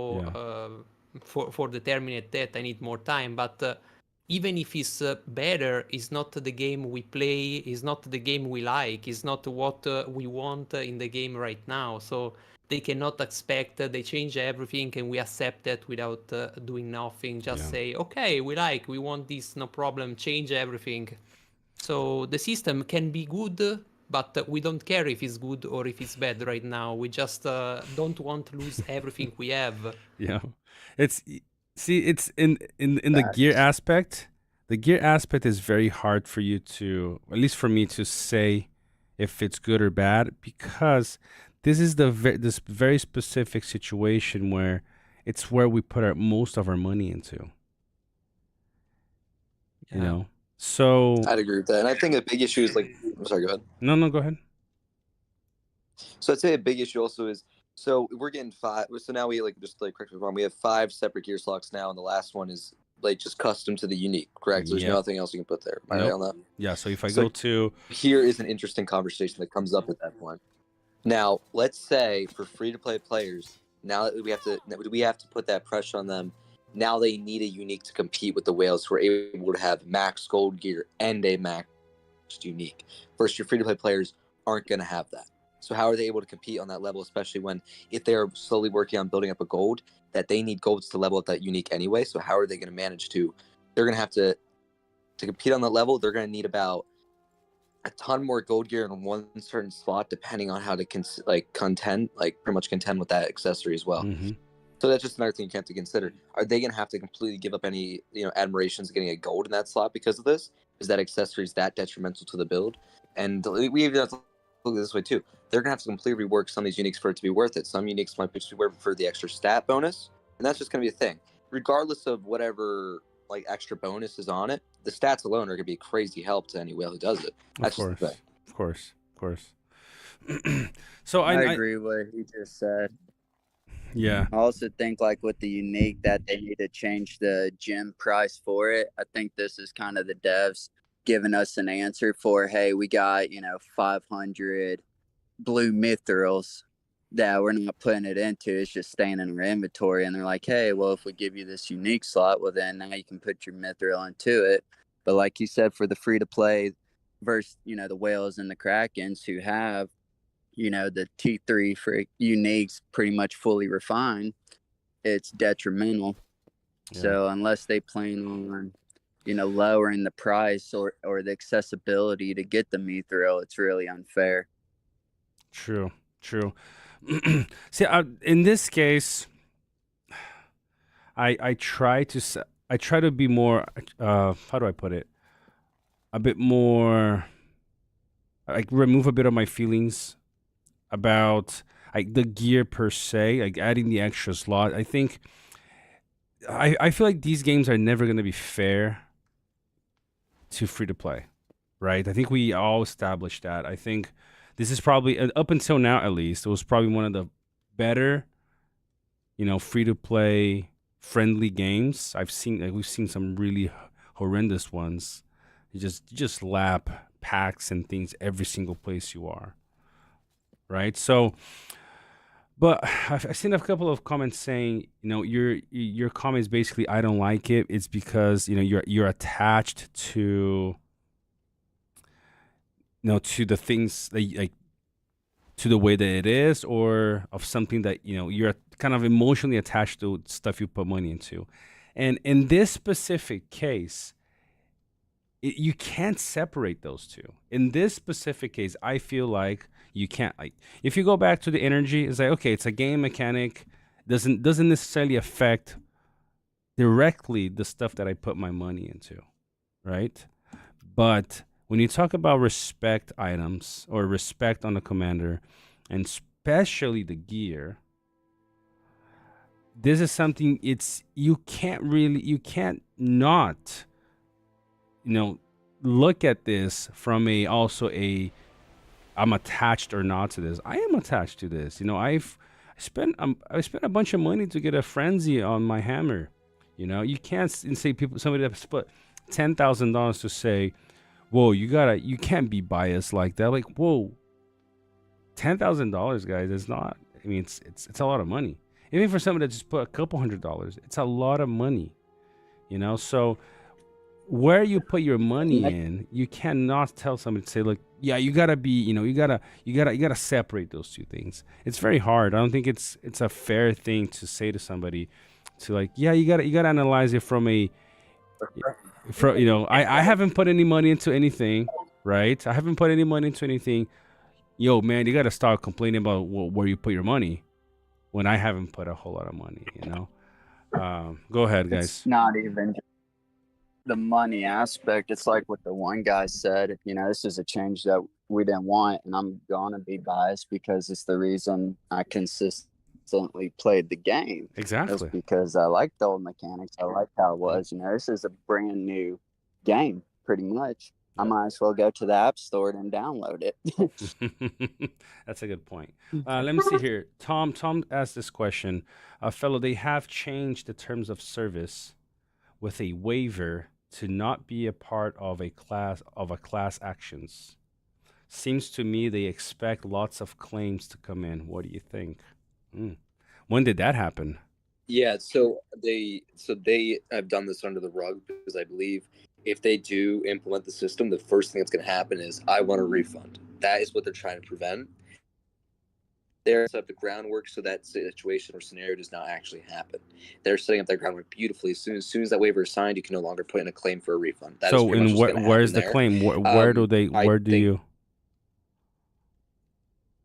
for determining that. I need more time, but even if it's better, it's not the game we play, it's not the game we like, it's not what we want in the game right now. So they cannot expect they change everything and we accept that without doing nothing. Just say, okay, we want this, no problem, change everything. So the system can be good, but we don't care if it's good or if it's bad right now. We just don't want to lose everything we have. Yeah, it's in the gear aspect. The gear aspect is very hard for you to, at least for me, to say if it's good or bad, because this is this very specific situation where it's where we put most of our money into. You know. So I'd agree with that, and I think a big issue is like. I'm sorry, go ahead. No, go ahead. So I'd say a big issue also is we're getting 5. So now we just correct me if I'm wrong. We have 5 separate gear slots now, and the last one is just custom to the unique. Correct? There's nothing else you can put there. Am I right on that? Yeah. So if I go to here is an interesting conversation that comes up at that point. Now, let's say for free-to-play players, now that we have to put that pressure on them. Now they need a unique to compete with the whales who are able to have max gold gear and a max unique. First, your free-to-play players aren't going to have that. So how are they able to compete on that level, especially if they are slowly working on building up a gold, that they need golds to level up that unique anyway? So how are they going to manage to? They're going to have to compete on that level. They're going to need about a ton more gold gear in one certain slot, depending on how to pretty much contend with that accessory as well. Mm-hmm. So that's just another thing you have to consider. Are they going to have to completely give up any, admirations getting a gold in that slot because of this? Is that accessory that detrimental to the build? And we even have to look at it this way too. They're going to have to completely rework some of these uniques for it to be worth it. Some uniques might be worth it for the extra stat bonus, and that's just going to be a thing. Regardless of whatever extra bonus is on it, the stats alone are going to be a crazy help to any whale who does it. That's of just course. So I agree with what he just said. Yeah. I also think with the unique that they need to change the gem price for it. I think this is kind of the devs giving us an answer for, hey, we got 500 blue mithrils that we're not putting it into. It's just staying in our inventory, and they're like, hey, well, if we give you this unique slot, well, then now you can put your mithril into it. But like you said, for the free to play versus the whales and the krakens who have the T3 for uniques pretty much fully refined, it's detrimental. Yeah. So unless they plan on lowering the price or the accessibility to get the mithril, it's really unfair. True. See, in this case, I try to be more. How do I put it? A bit more. Remove a bit of my feelings about the gear per se, adding the extra slot. I think I feel like these games are never going to be fair to free to play, right? I think we all established that. I think this is probably, up until now at least, it was probably one of the better, free to play friendly games I've seen. We've seen some really horrendous ones. You just lap packs and things every single place you are, right? So, but I've seen a couple of comments saying, your comment is basically, I don't like it. It's because you're attached to to the things that to the way that it is, or of something that you're kind of emotionally attached to stuff you put money into. And in this specific case, you can't separate those two. In this specific case, I feel like you can't. If you go back to the energy, it's okay, it's a game mechanic, doesn't necessarily affect directly the stuff that I put my money into, right? But when you talk about respect items or respect on the commander, and especially the gear, this is something you can't not, look at this from I'm attached or not to this. I am attached to this. I spent a bunch of money to get a frenzy on my hammer. You can't say somebody that's put $10,000 to say, whoa, you can't be biased like that. Like, whoa, $10,000, guys, is not. I mean, it's a lot of money. Even for somebody that just put a couple $100, it's a lot of money. So where you put your money in, you cannot tell somebody to say, look, yeah, you gotta be, you gotta separate those two things. It's very hard. I don't think it's a fair thing to say to somebody to like, yeah, you gotta analyze it from I haven't put any money into anything, right? I haven't put any money into anything. Yo, man, you gotta start complaining about where you put your money when I haven't put a whole lot of money, Go ahead, guys. It's not even the money aspect. It's like what the one guy said, this is a change that we didn't want, and I'm gonna be biased because it's the reason I consistently played the game. Exactly. It's because I like the old mechanics. I like how it was. This is a brand new game, pretty much. I might as well go to the App Store and download it. That's a good point. Let me see here. Tom asked this question. Fellow, they have changed the terms of service with a waiver to not be a part of a class actions. Seems to me they expect lots of claims to come in. What do you think? When did that happen? Yeah, so they have done this under the rug because I believe if they do implement the system, the first thing that's going to happen is I want a refund. That is what they're trying to prevent. They're setting up the groundwork so that situation or scenario does not actually happen. They're setting up that groundwork beautifully. As soon as that waiver is signed, you can no longer put in a claim for a refund. So, where's the claim? Where do you?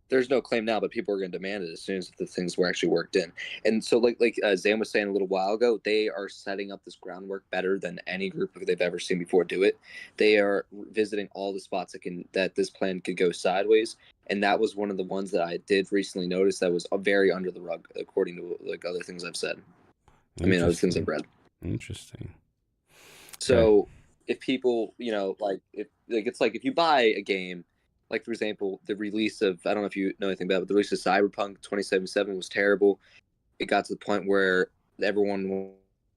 There's no claim now, but people are going to demand it as soon as the things were actually worked in. And so, like Zan was saying a little while ago, they are setting up this groundwork better than any group they've ever seen before do it. They are visiting all the spots that this plan could go sideways, and that was one of the ones that I did recently notice that was very under the rug, according to like other things I've said. Other things I've read. Interesting. So if people, it's like if you buy a game. Like, for example, the release of, I don't know if you know anything about it, but the release of Cyberpunk 2077 was terrible. It got to the point where everyone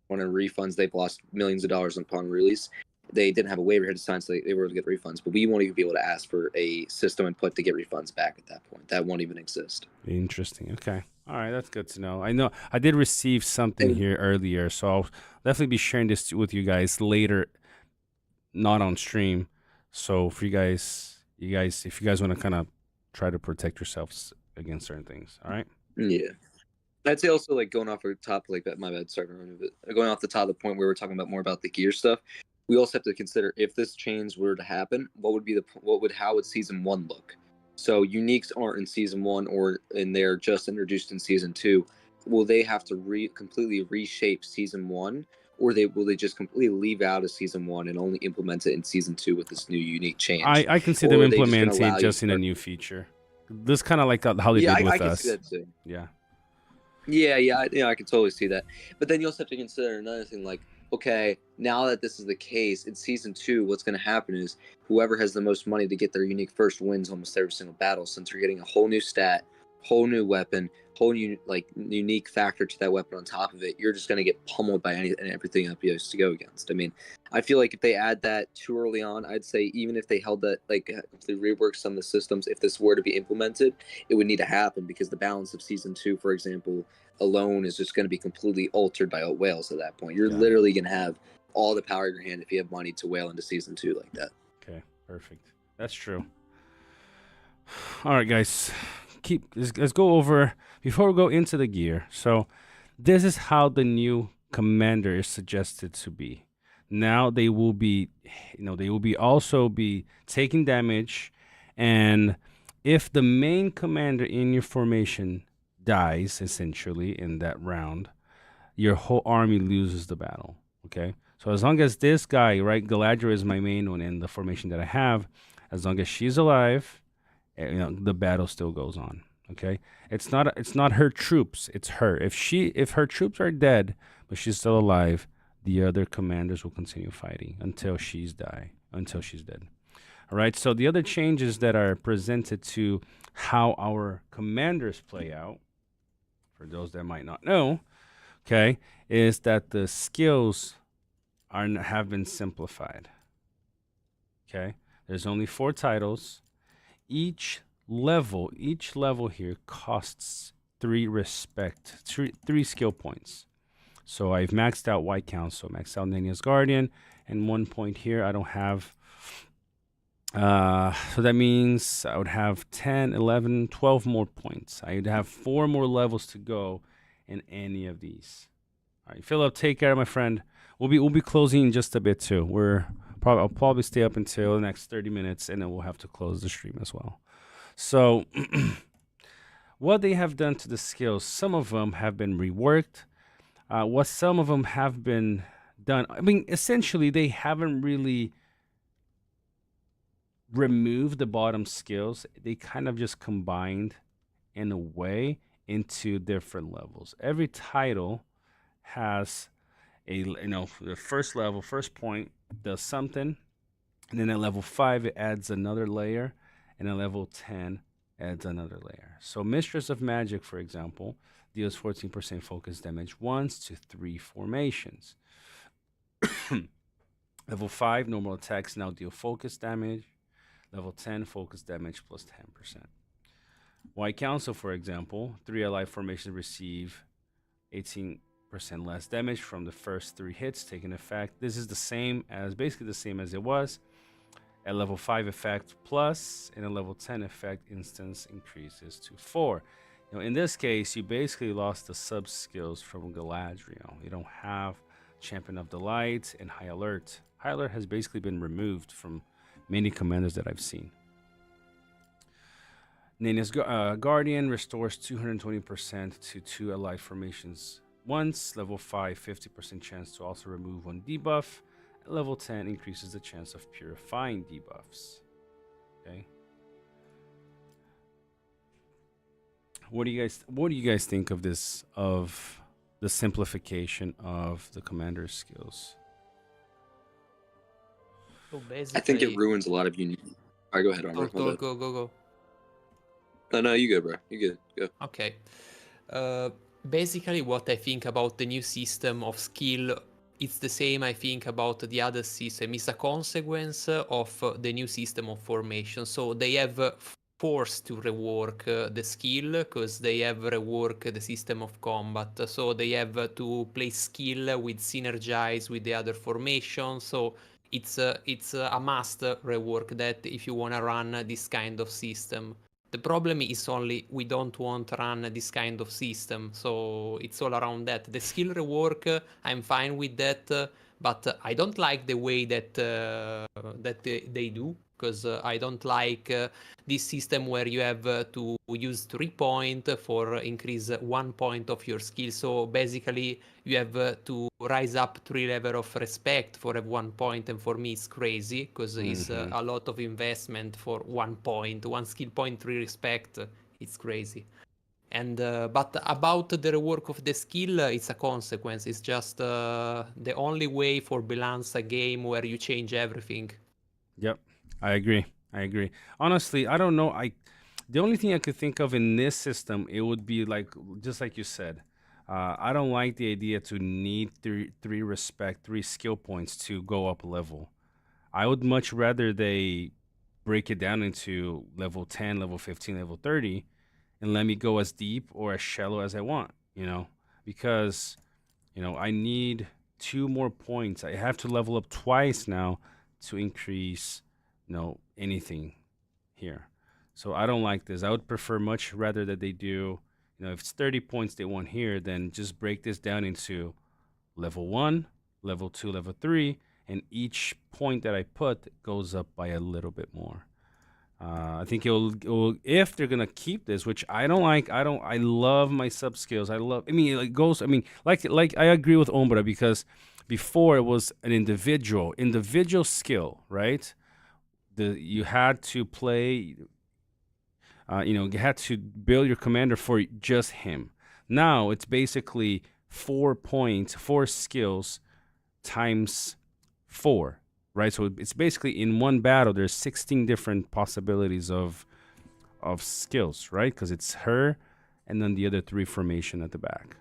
wanted refunds. They've lost millions of dollars upon release. They didn't have a waiver here to sign, so they were able to get refunds. But we won't even be able to ask for a system input to get refunds back at that point. That won't even exist. Interesting. Okay. All right. That's good to know. I know I did receive something here earlier, so I'll definitely be sharing this with you guys later, not on stream. So for you guys, if you guys want to kind of try to protect yourselves against certain things, all right? Yeah. I'd say also, like, going off the top, like that, my bad, sorry for running a bit. Going off the top of the point where we're talking about more about the gear stuff, we also have to consider if this change were to happen, how would season 1 look? So uniques aren't in season 1 and they're just introduced in season 2. Will they have to completely reshape season 1? Or will they just completely leave out of season 1 and only implement it in season 2 with this new unique change? I can see them implementing it just in a new feature. This kind of like how they did with us. I can see that too. Yeah. Yeah, I can totally see that. But then you also have to consider another thing, like, okay, now that this is the case, in season 2, what's going to happen is whoever has the most money to get their unique first wins almost every single battle, since you're getting a whole new stat, whole new weapon, whole new unique factor to that weapon on top of it. You're just going to get pummeled by everything up used to go against. I mean, I feel like if they add that too early on, I'd say even if they held that, like, if they rework some of the systems, if this were to be implemented, it would need to happen because the balance of season 2, for example, alone is just going to be completely altered by whales at that point. You're literally going to have all the power in your hand if you have money to whale into season 2 like that. Okay, perfect. That's true. All right, guys. Let's go over before we go into the gear. So this is how the new commander is suggested to be. Now they will be also be taking damage, and if the main commander in your formation dies essentially in that round, your whole army loses the battle. Okay, So as long as this guy, right, Galadriel is my main one in the formation that I have, as long as she's alive, the battle still goes on. Okay, it's not her troops, it's her. If her troops are dead but she's still alive, the other commanders will continue fighting until she's dead. All right, so the other changes that are presented to how our commanders play out, for those that might not know, okay, is that the skills have been simplified. Okay, there's only 4 titles. Each level here costs 3 skill points. So I've maxed out White Council, maxed out Nania's Guardian, and 1 point here I don't have. So that means I would have 10, 11, 12 more points. I'd have 4 more levels to go in any of these. All right, Philip, take care, my friend. We'll be closing in just a bit too. I'll probably stay up until the next 30 minutes, and then we'll have to close the stream as well. So what they have done to the skills, some of them have been reworked. What some of them have been done, I mean, essentially they haven't really removed the bottom skills. They kind of just combined in a way into different levels. Every title has the first level, first point does something, and then at level 5 it adds another layer, and at level 10 adds another layer. So Mistress of Magic, for example, deals 14% focus damage once to 3 formations. Level 5 normal attacks now deal focus damage. Level 10 focus damage plus 10%. White Council, for example, 3 allied formations receive 18% less damage from the first 3 hits taking effect. This is basically the same as it was. At level 5 effect plus, and a level 10 effect instance increases to 4. In this case, you basically lost the sub skills from Galadriel. You don't have Champion of the Light and High Alert. High Alert has basically been removed from many commanders that I've seen. Nania's Guardian restores 220% to 2 allied formations once. Level 5, 50% chance to also remove 1 debuff. At level 10 increases the chance of purifying debuffs. Okay. What do you guys think of this, of the simplification of the commander's skills? So basically, I think it ruins a lot of unique. All right, go ahead, Armor. Go. No, you go, bro. You good. Go. Okay. Basically, what I think about the new system of skill, it's the same I think about the other system. It's a consequence of the new system of formation. So they have forced to rework the skill because they have reworked the system of combat. So they have to place skill with synergize with the other formation. So it's a must rework that if you want to run this kind of system. The problem is only we don't want to run this kind of system, so it's all around that. The skill rework, I'm fine with that, but I don't like the way that they do, because I don't like this system where you have to use 3 points for increase 1 point of your skill. So basically you have to rise up 3 level of respect for 1 point, and for me it's crazy because it's a lot of investment for 1 point, 1 skill point, 3 respect. It's crazy. And but about the rework of the skill, it's a consequence. It's just the only way for balance a game where you change everything. Yep, I agree. Honestly, I don't know. The only thing I could think of in this system, it would be just like you said. I don't like the idea to need 3 respect, 3 skill points to go up a level. I would much rather they break it down into level 10, level 15, level 30, and let me go as deep or as shallow as I want, because, I need 2 more points. I have to level up twice now to increase, anything here. So I don't like this. I would prefer much rather that they do, if it's 30 points they want here, then just break this down into level 1, level 2, level 3, and each point that I put goes up by a little bit more. I think it'll if they're gonna keep this, which I don't like. I love my sub skills. I mean, like goes. I mean, like I agree with Ombra because before it was an individual skill, right? You had to play. You had to build your commander for just him. Now it's basically 4 points, 4 skills times 4. Right, so it's basically in one battle. There's 16 different possibilities of skills, right? Because it's her, and then the other 3 formation at the back.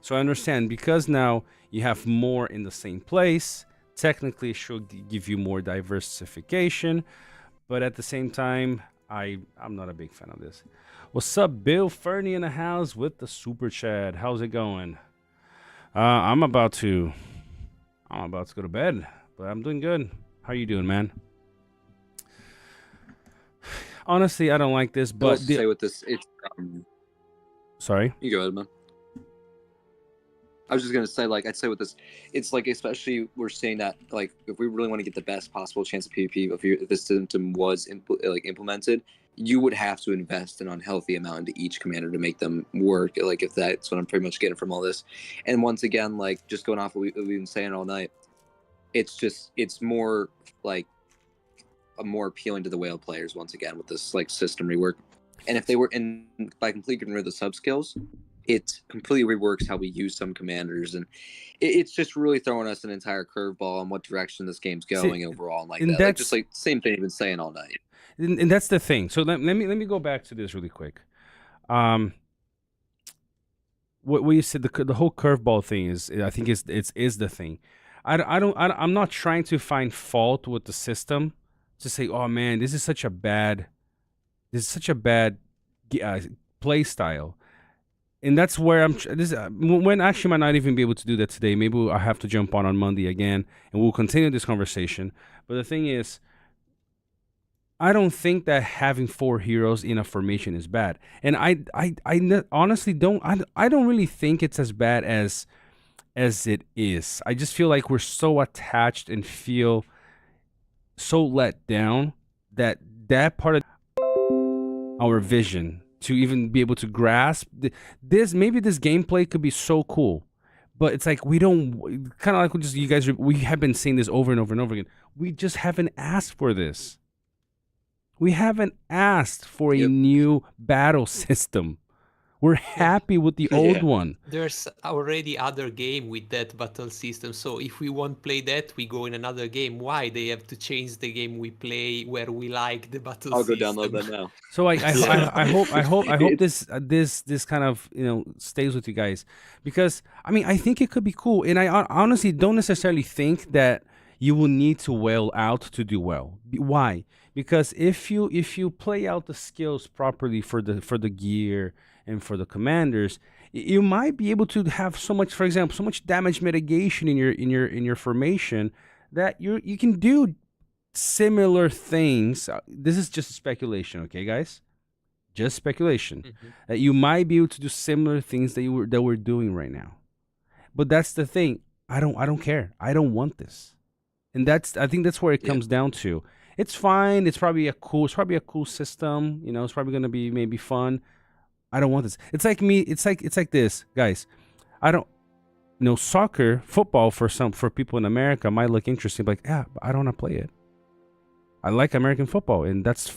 So I understand because now you have more in the same place. Technically, it should give you more diversification, but at the same time, I'm not a big fan of this. What's up, Bill Fernie in the house with the super chat? How's it going? I'm about to go to bed. But I'm doing good. How you doing, man? Honestly, I don't like this, but say with this, it's sorry. You go ahead, man. I was just gonna say, like, I'd say with this, it's like, especially we're seeing that, like, if we really want to get the best possible chance of PvP, if this system was implemented, you would have to invest an unhealthy amount into each commander to make them work. Like, if that's what I'm pretty much getting from all this. And once again, like, just going off what we've been saying all night. It's more like more appealing to the whale players once again with this like system rework. And if they were by completely getting rid of the sub skills, it completely reworks how we use some commanders, and it's just really throwing us an entire curveball on what direction this game's going overall. And like that, like, just like same thing you've been saying all night. And that's the thing. So let me go back to this really quick. What you said, the whole curveball thing is, I think is the thing. I'm not trying to find fault with the system to say, oh man, this is such a bad play style, and that's where when actually might not even be able to do that today. Maybe I have to jump on Monday again, and we'll continue this conversation. But the thing is, I don't think that having 4 heroes in a formation is bad, and I honestly don't. I don't really think it's as bad as it is. I just feel like we're so attached and feel so let down that part of our vision to even be able to grasp this. Maybe this gameplay could be so cool, but it's like we don't, kind of like we have been saying this over and over and over again. We just haven't asked for this. We haven't asked for a new battle system. We're happy with the old one. There's already other game with that battle system. So if we won't play that, we go in another game. Why they have to change the game we play where we like the battle system? I'll go download that now. So I hope this kind of stays with you guys, because I mean I think it could be cool, and I honestly don't necessarily think that you will need to whale out to do well. Why? Because if you play out the skills properly for the gear and for the commanders, you might be able to have so much, for example, so much damage mitigation in your formation that you can do similar things. This is just speculation, okay, guys? Just speculation. Mm-hmm. That you might be able to do similar things that we're doing right now. But that's the thing. I don't care. I don't want this, and I think that's where it comes down to. It's fine. It's probably a cool system. It's probably gonna be maybe fun. I don't want this. It's like me. It's like this, guys. I don't soccer, football for people in America might look interesting, but but I don't want to play it. I like American football, and that's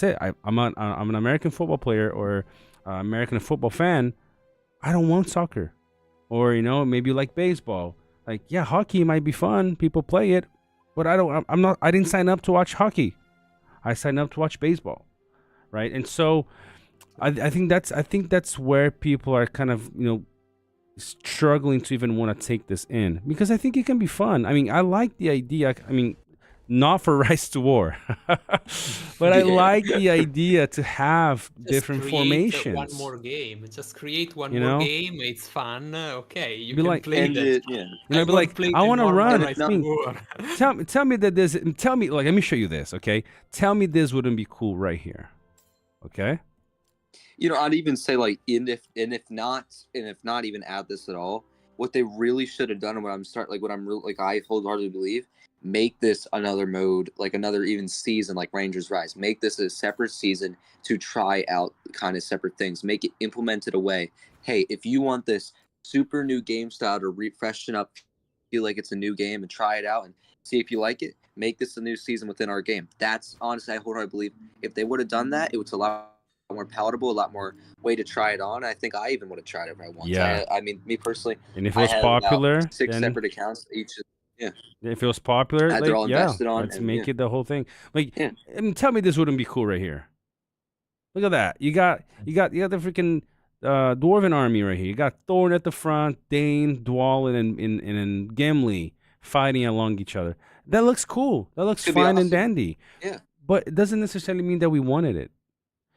it. I'm an American football player or American football fan. I don't want soccer, or maybe like baseball. Like hockey might be fun. People play it, but I didn't sign up to watch hockey. I signed up to watch baseball, right? And so I think that's where people are kind of struggling to even want to take this in, because I think it can be fun. I mean, I like the idea. I mean, not for Rise to War, but I like the idea to have different formations. One more game. Just create one more game. It's fun. Okay, you can like, play that. Be like, I want to run. Tell me that this. Tell me, like, let me show you this. Okay, tell me this wouldn't be cool right here. Okay. I'd even say like, if not even add this at all, what they really should have done, and what I wholeheartedly believe, make this another mode, like another even season, like Rangers Rise. Make this a separate season to try out kind of separate things. Make it implemented away. Hey, if you want this super new game style to freshen up, feel like it's a new game, and try it out and see if you like it, make this a new season within our game. That's honestly, I wholeheartedly believe if they would have done that, it was a lot more palatable, a lot more way to try it on. I think I even would have tried it if I wanted. Yeah. I mean, me personally, and if it was popular, 6 separate accounts each. Yeah. If it was popular, That they're all invested on, let's make it the whole thing. Like, and tell me this wouldn't be cool right here. Look at that. You got the freaking Dwarven army right here. You got Thorn at the front, Dane, Dwalin, and Gimli fighting along each other. That looks cool. That looks fine and dandy. Yeah. But it doesn't necessarily mean that we wanted it.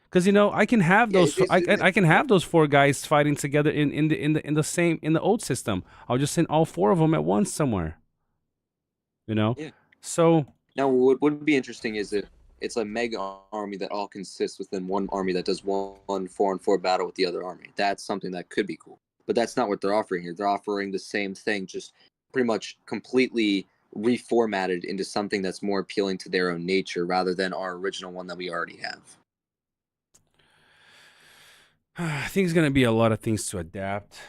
Because I can have those. I can have those 4 guys fighting together in the old system. I'll just send all 4 of them at once somewhere. Yeah. So now, what would be interesting is if it's a mega army that all consists within one army that does one 4-on-4 battle with the other army. That's something that could be cool. But that's not what they're offering here. They're offering the same thing, just pretty much completely reformatted into something that's more appealing to their own nature rather than our original one that we already have. I think it's going to be a lot of things to adapt.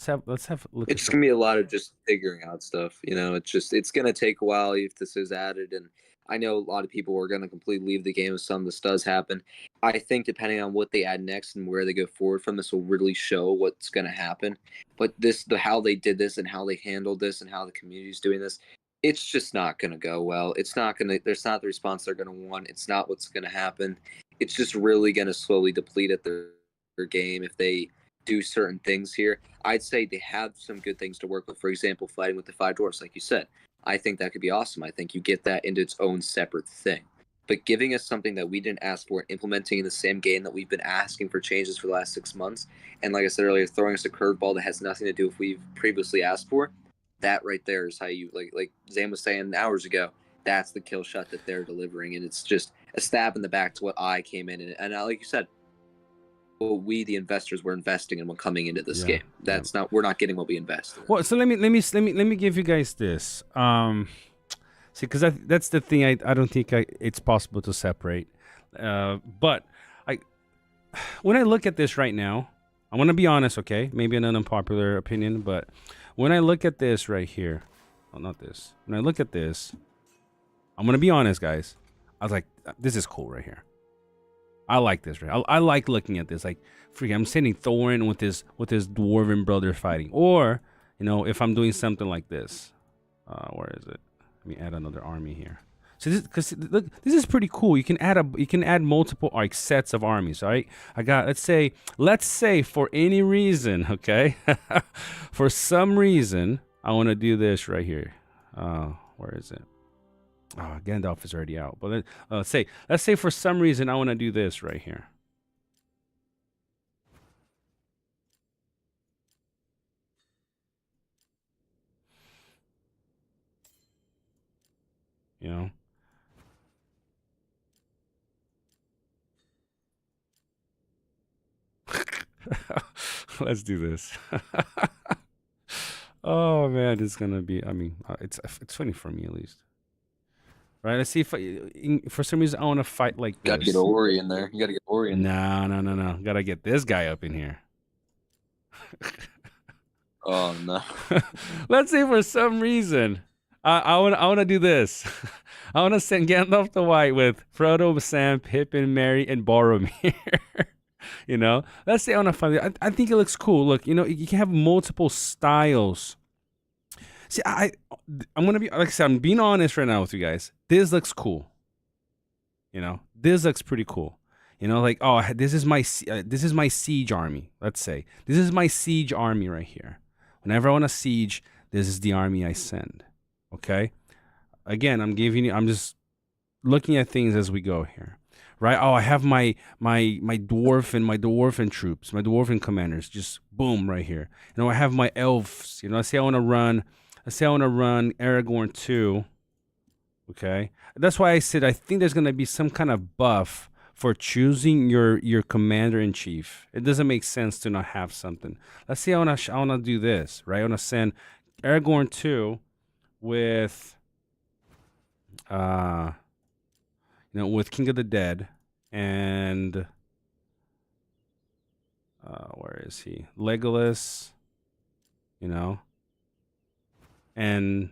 Let's have a look. It's going to be a lot of just figuring out stuff. It's going to take a while if this is added. And I know a lot of people are going to completely leave the game if some of this does happen. I think depending on what they add next and where they go forward from this will really show what's going to happen. But how they did this and how they handled this and how the community is doing this, it's just not going to go well. It's not going to. There's not the response they're going to want. It's not what's going to happen. It's just really going to slowly deplete at their game if they do certain things here. I'd say they have some good things to work with. For example, fighting with the 5 dwarfs, like you said. I think that could be awesome. I think you get that into its own separate thing. But giving us something that we didn't ask for, implementing in the same game that we've been asking for changes for the last 6 months, and like I said earlier, throwing us a curveball that has nothing to do with what we've previously asked for, that right there is how you, like Zane was saying hours ago, that's the kill shot that they're delivering. And it's just a stab in the back to what I came in. And like you said, what we, the investors, were investing in when coming into this game. That's not, we're not getting what we invested in. Well, so let me give you guys this. See, because that's the thing. I don't think it's possible to separate. But when I look at this right now, I want to be honest, okay? Maybe an unpopular opinion, but when I look at this right here, oh, not this. When I look at this, I'm going to be honest, guys. I was like, this is cool right here. I like this, right? I like looking at this. Like, freaking, I'm sending Thorin with his dwarven brother fighting. Or, if I'm doing something like this. Where is it? Let me add another army here. So this is pretty cool. You can add multiple sets of armies, right? I got let's say for any reason, okay, for some reason I want to do this right here. Where is it? Oh, Gandalf is already out. But let's say for some reason I want to do this right here. Let's do this. Oh man, it's gonna be. I mean, it's funny for me at least. Right? Let's see if for some reason I want to fight like this. Gotta get Ori in there. You gotta get Ori in there. No. Gotta get this guy up in here. Oh no. Let's say for some reason I want to do this. I want to send Gandalf the White with Frodo, Sam, Pippin, Merry, and Boromir. Let's say I want to find it. I think it looks cool. Look, you can have multiple styles. See, I'm gonna be, like I said, I'm being honest right now with you guys. This looks cool. This looks pretty cool. Like, oh, this is my siege army. Let's say this is my siege army right here. Whenever I want to siege, this is the army I send. Okay. Again, I'm just looking at things as we go here. Right? Oh, I have my dwarven troops, my dwarven commanders, just boom right here. I have my elves. Let's say I want to run Aragorn 2. Okay? That's why I said I think there's gonna be some kind of buff for choosing your commander in chief. It doesn't make sense to not have something. Let's say I wanna do this, right? I wanna send Aragorn 2 with with King of the Dead and where is he? Legolas, and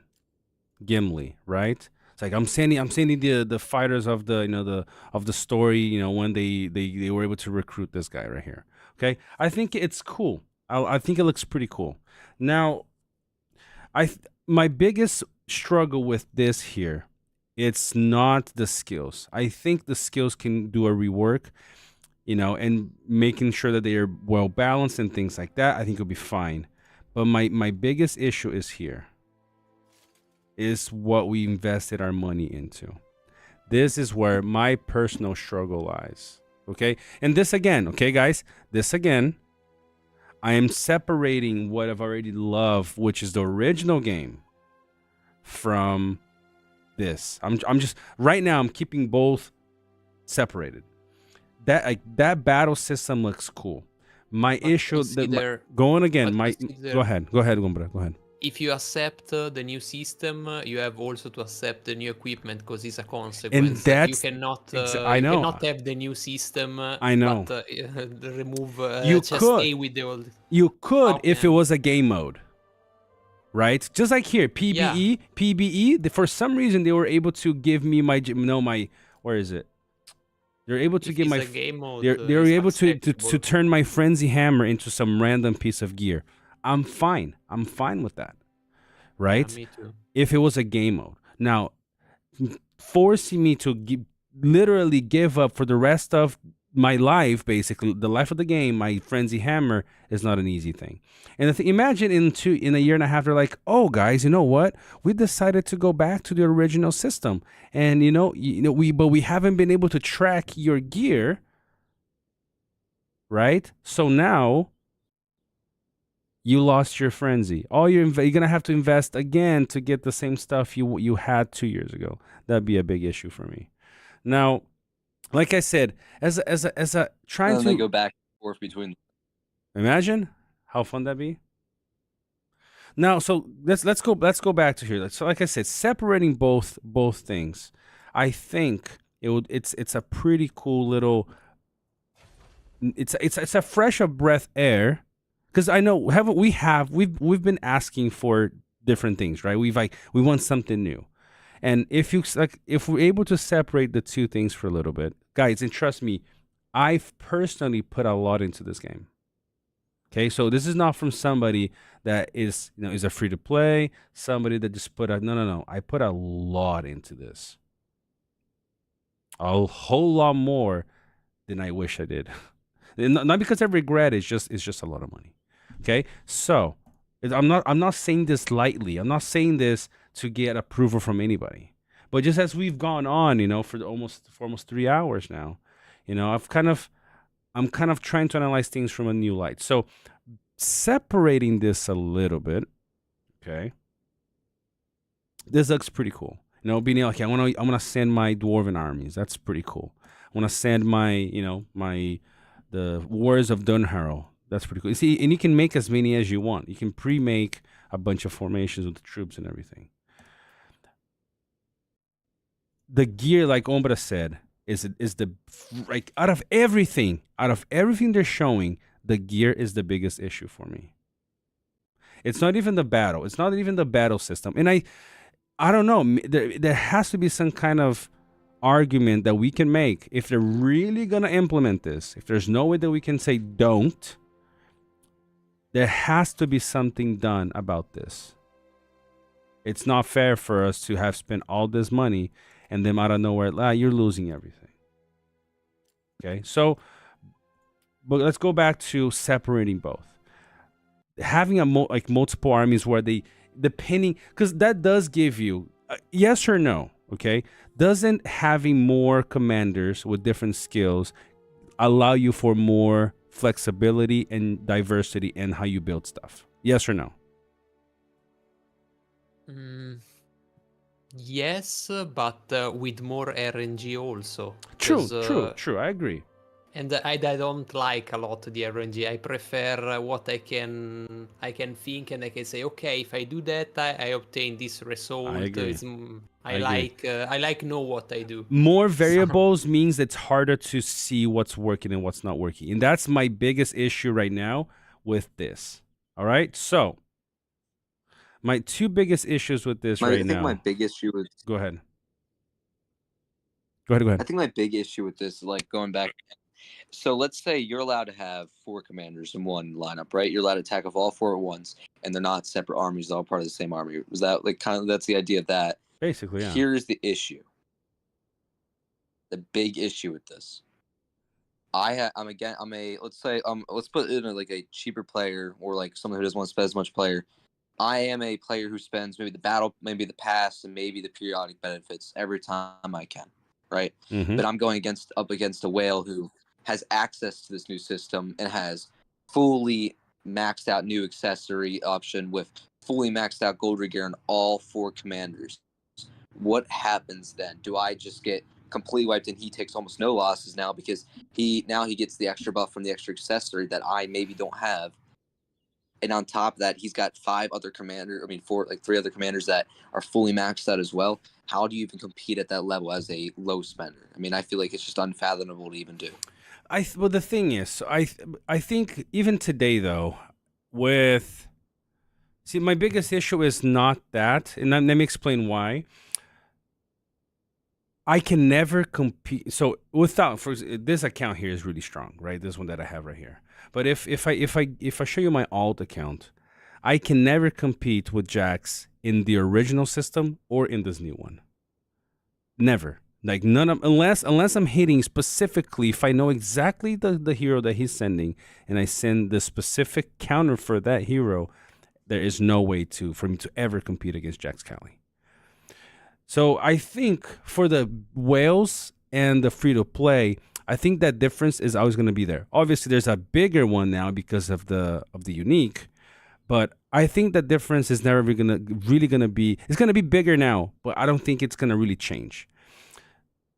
Gimli, right? It's like I'm sending the fighters of the story, when they were able to recruit this guy right here. Okay, I think it's cool. I think it looks pretty cool. Now, my biggest struggle with this here, it's not the skills. I think the skills can do a rework, and making sure that they are well balanced and things like that. I think it'll be fine. But my biggest issue is here. Is what we invested our money into. This is where my personal struggle lies. Okay? And this again, okay, guys? This again, I am separating what I've already loved, which is the original game, from this. I'm just right now I'm keeping both separated. That battle system looks cool. My issue going again, go ahead, Gumbra, go ahead. If you accept the new system, you have also to accept the new equipment because it's a consequence. And that's you cannot. I know. You cannot have the new system. I know. But remove. You just could stay with the old. You could if it was a game mode, right? Just like here, PBE. For some reason, they were able to give me my where is it? They're able to give my game mode. They're able to turn my frenzy hammer into some random piece of gear. I'm fine with that, right? Yeah, me too. If it was a game mode. Now, forcing me to literally give up for the rest of my life, basically, the life of the game, my frenzy hammer is not an easy thing. And imagine in a year and a half, they're like, oh, guys, you know what? We decided to go back to the original system. And, but we haven't been able to track your gear, right? So now you lost your frenzy. You're gonna have to invest again to get the same stuff you had 2 years ago. That'd be a big issue for me. Now, like I said, as a trying to go back and forth between. Imagine how fun that'd be. Now, so let's go back to here. So, like I said, separating both things, I think it's a pretty cool little. It's a fresh of breath air. Because I know we've been asking for different things, right? We want something new, and if we're able to separate the two things for a little bit, guys, and trust me, I've personally put a lot into this game. Okay, so this is not from somebody that is a free to play, somebody that just put no. I put a lot into this, a whole lot more than I wish I did. Not because I regret it, it's just a lot of money. Okay, so I'm not saying this lightly. I'm not saying this to get approval from anybody. But just as we've gone on, for almost 3 hours now, I'm kind of trying to analyze things from a new light. So separating this a little bit, okay. This looks pretty cool. Being like, I'm gonna send my dwarven armies. That's pretty cool. I want to send my the Wars of Dunharrow. That's pretty cool. You see, and you can make as many as you want. You can pre-make a bunch of formations with the troops and everything. The gear, like Ombra said, is the out of everything they're showing, the gear is the biggest issue for me. It's not even the battle. It's not even the battle system. And I don't know. There has to be some kind of argument that we can make if they're really gonna implement this. If there's no way that we can say don't. There has to be something done about this. It's not fair for us to have spent all this money and then out of nowhere, you're losing everything. Okay, so, but let's go back to separating both. Having multiple armies where depending, because that does give you, yes or no, okay? Doesn't having more commanders with different skills allow you for more flexibility and diversity in how you build stuff? Yes or no? Yes, but with more RNG also. True. I agree. And I don't like a lot the RNG. I prefer what I can think, and I can say, okay, if I do that, I obtain this result. I agree. I like know what I do. More variables means it's harder to see what's working and what's not working. And that's my biggest issue right now with this. All right? So, my two biggest issues with this right now. I think my big issue with... Go ahead. Go ahead. I think my big issue with this is like going back. So let's say you're allowed to have 4 commanders in one lineup, right? You're allowed to attack with all 4 at once, and they're not separate armies, they're all part of the same army. Was that like kind of, that's the idea of that? Basically, yeah. Here's the issue. The big issue with this. Let's put it in like a cheaper player, or like someone who doesn't want to spend as much player. I am a player who spends maybe the battle, maybe the pass, and maybe the periodic benefits every time I can, right? Mm-hmm. But I'm going up against a whale who has access to this new system and has fully maxed out new accessory option with fully maxed out gold regear on all 4 commanders. What happens then? Do I just get completely wiped and he takes almost no losses now because he gets the extra buff from the extra accessory that I maybe don't have? And on top of that, he's got 3 other commanders that are fully maxed out as well. How do you even compete at that level as a low spender? I mean, I feel like it's just unfathomable to even do. Well, the thing is, I think even today though, my biggest issue is not that, and let me explain why. I can never compete. So this account here is really strong, right? This one that I have right here. But if I show you my alt account, I can never compete with Jax in the original system or in this new one. Never. Like unless I'm hitting specifically, if I know exactly the hero that he's sending and I send the specific counter for that hero, there is no way for me to ever compete against Jax Cali. So I think for the whales and the free-to-play, I think that difference is always going to be there. Obviously, there's a bigger one now because of the unique, but I think that difference is never really going to be. It's going to be bigger now, but I don't think it's going to really change.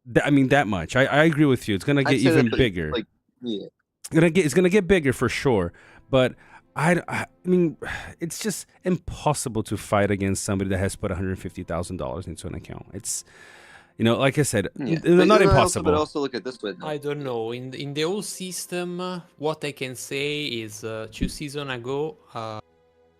That much. I agree with you. It's going to get even bigger. Like, yeah. It's going to get bigger for sure, but I mean, it's just impossible to fight against somebody that has put $150,000 into an account. It's, like I said, not impossible. But also look at this way. I don't know. In the old system, what I can say is 2 seasons ago,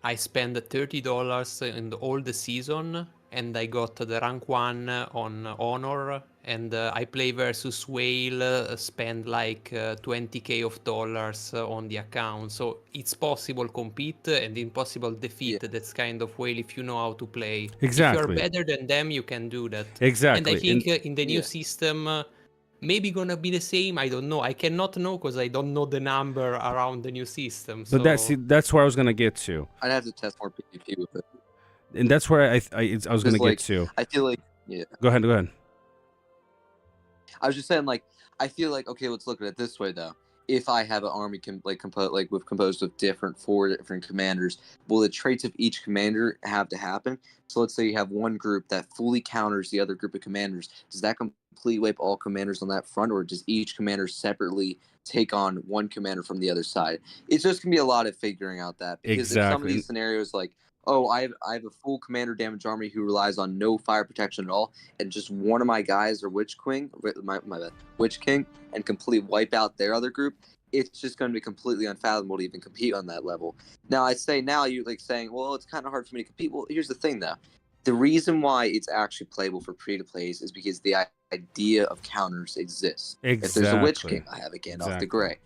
I spent $30 in all the season, and I got the rank 1 on Honor, and I play versus Whale, spend like $20K of dollars on the account. So it's possible compete and impossible defeat that kind of Whale if you know how to play. Exactly. If you're better than them, you can do that. Exactly. And I think in the new system, maybe gonna be the same. I don't know. I cannot know because I don't know the number around the new system. So. But that's where I was gonna get to. I'd have to test more PvP with it. And that's where I was gonna get to. I feel like Go ahead. I was just saying, like, I feel like, okay, let's look at it this way though. If I have an army composed of 4 different commanders, will the traits of each commander have to happen? So let's say you have one group that fully counters the other group of commanders. Does that completely wipe all commanders on that front, or does each commander separately take on one commander from the other side? It's just gonna be a lot of figuring out that, because if some of these scenarios, like, oh, I have a full commander damage army who relies on no fire protection at all, and just one of my guys are Witch King, and completely wipe out their other group, it's just going to be completely unfathomable to even compete on that level. Now, I say now, you're like saying, well, it's kind of hard for me to compete. Well, here's the thing, though. The reason why it's actually playable for free-to-plays is because the idea of counters exists. Exactly. If there's a Witch King, I have a Gandalf the Grey.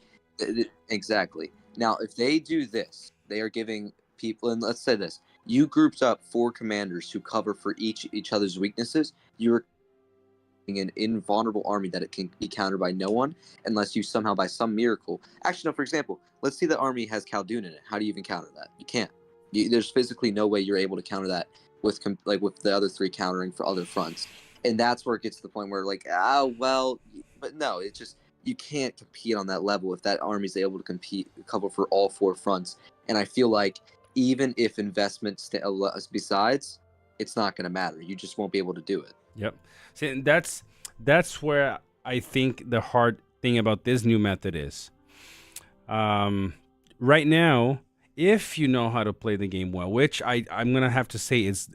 Exactly. Now, if they do this, they are giving people, and let's say this, you grouped up 4 commanders who cover for each other's weaknesses. You're an invulnerable army that it can be countered by no one unless you somehow, by some miracle. Actually, no. For example, let's say the army has Khaldun in it. How do you even counter that? You can't. There's physically no way you're able to counter that with the other 3 countering for other fronts. And that's where it gets to the point where but no, it's just you can't compete on that level if that army's able to cover for all 4 fronts. And I feel like, even if investment besides, it's not going to matter. You just won't be able to do it. Yep. See, and that's where I think the hard thing about this new method is, right now, if you know how to play the game well, which I'm gonna have to say is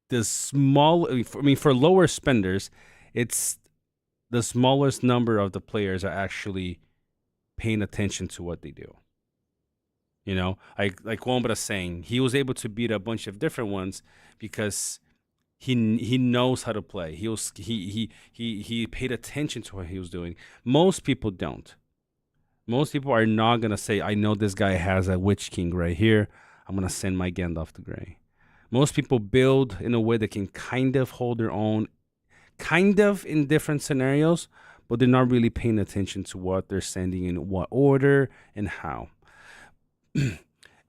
the small. I mean, for lower spenders, it's the smallest number of the players are actually paying attention to what they do. You know, like Wombra saying, he was able to beat a bunch of different ones because he knows how to play. He paid attention to what he was doing. Most people don't. Most people are not gonna say, I know this guy has a Witch King right here, I'm gonna send my Gandalf to Grey. Most people build in a way that can kind of hold their own, kind of in different scenarios, but they're not really paying attention to what they're sending in what order and how.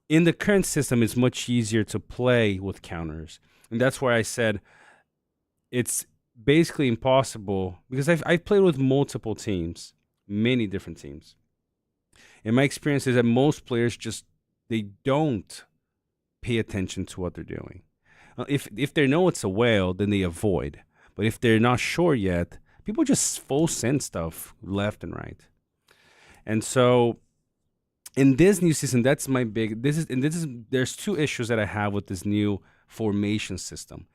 In the current system, it's much easier to play with counters. And that's why I said it's basically impossible, because I've played with multiple teams, many different teams. And my experience is that most players they don't pay attention to what they're doing. If they know it's a whale, then they avoid. But if they're not sure yet, people just full send stuff left and right. And so in this new season, that's my big. There's two issues that I have with this new formation system.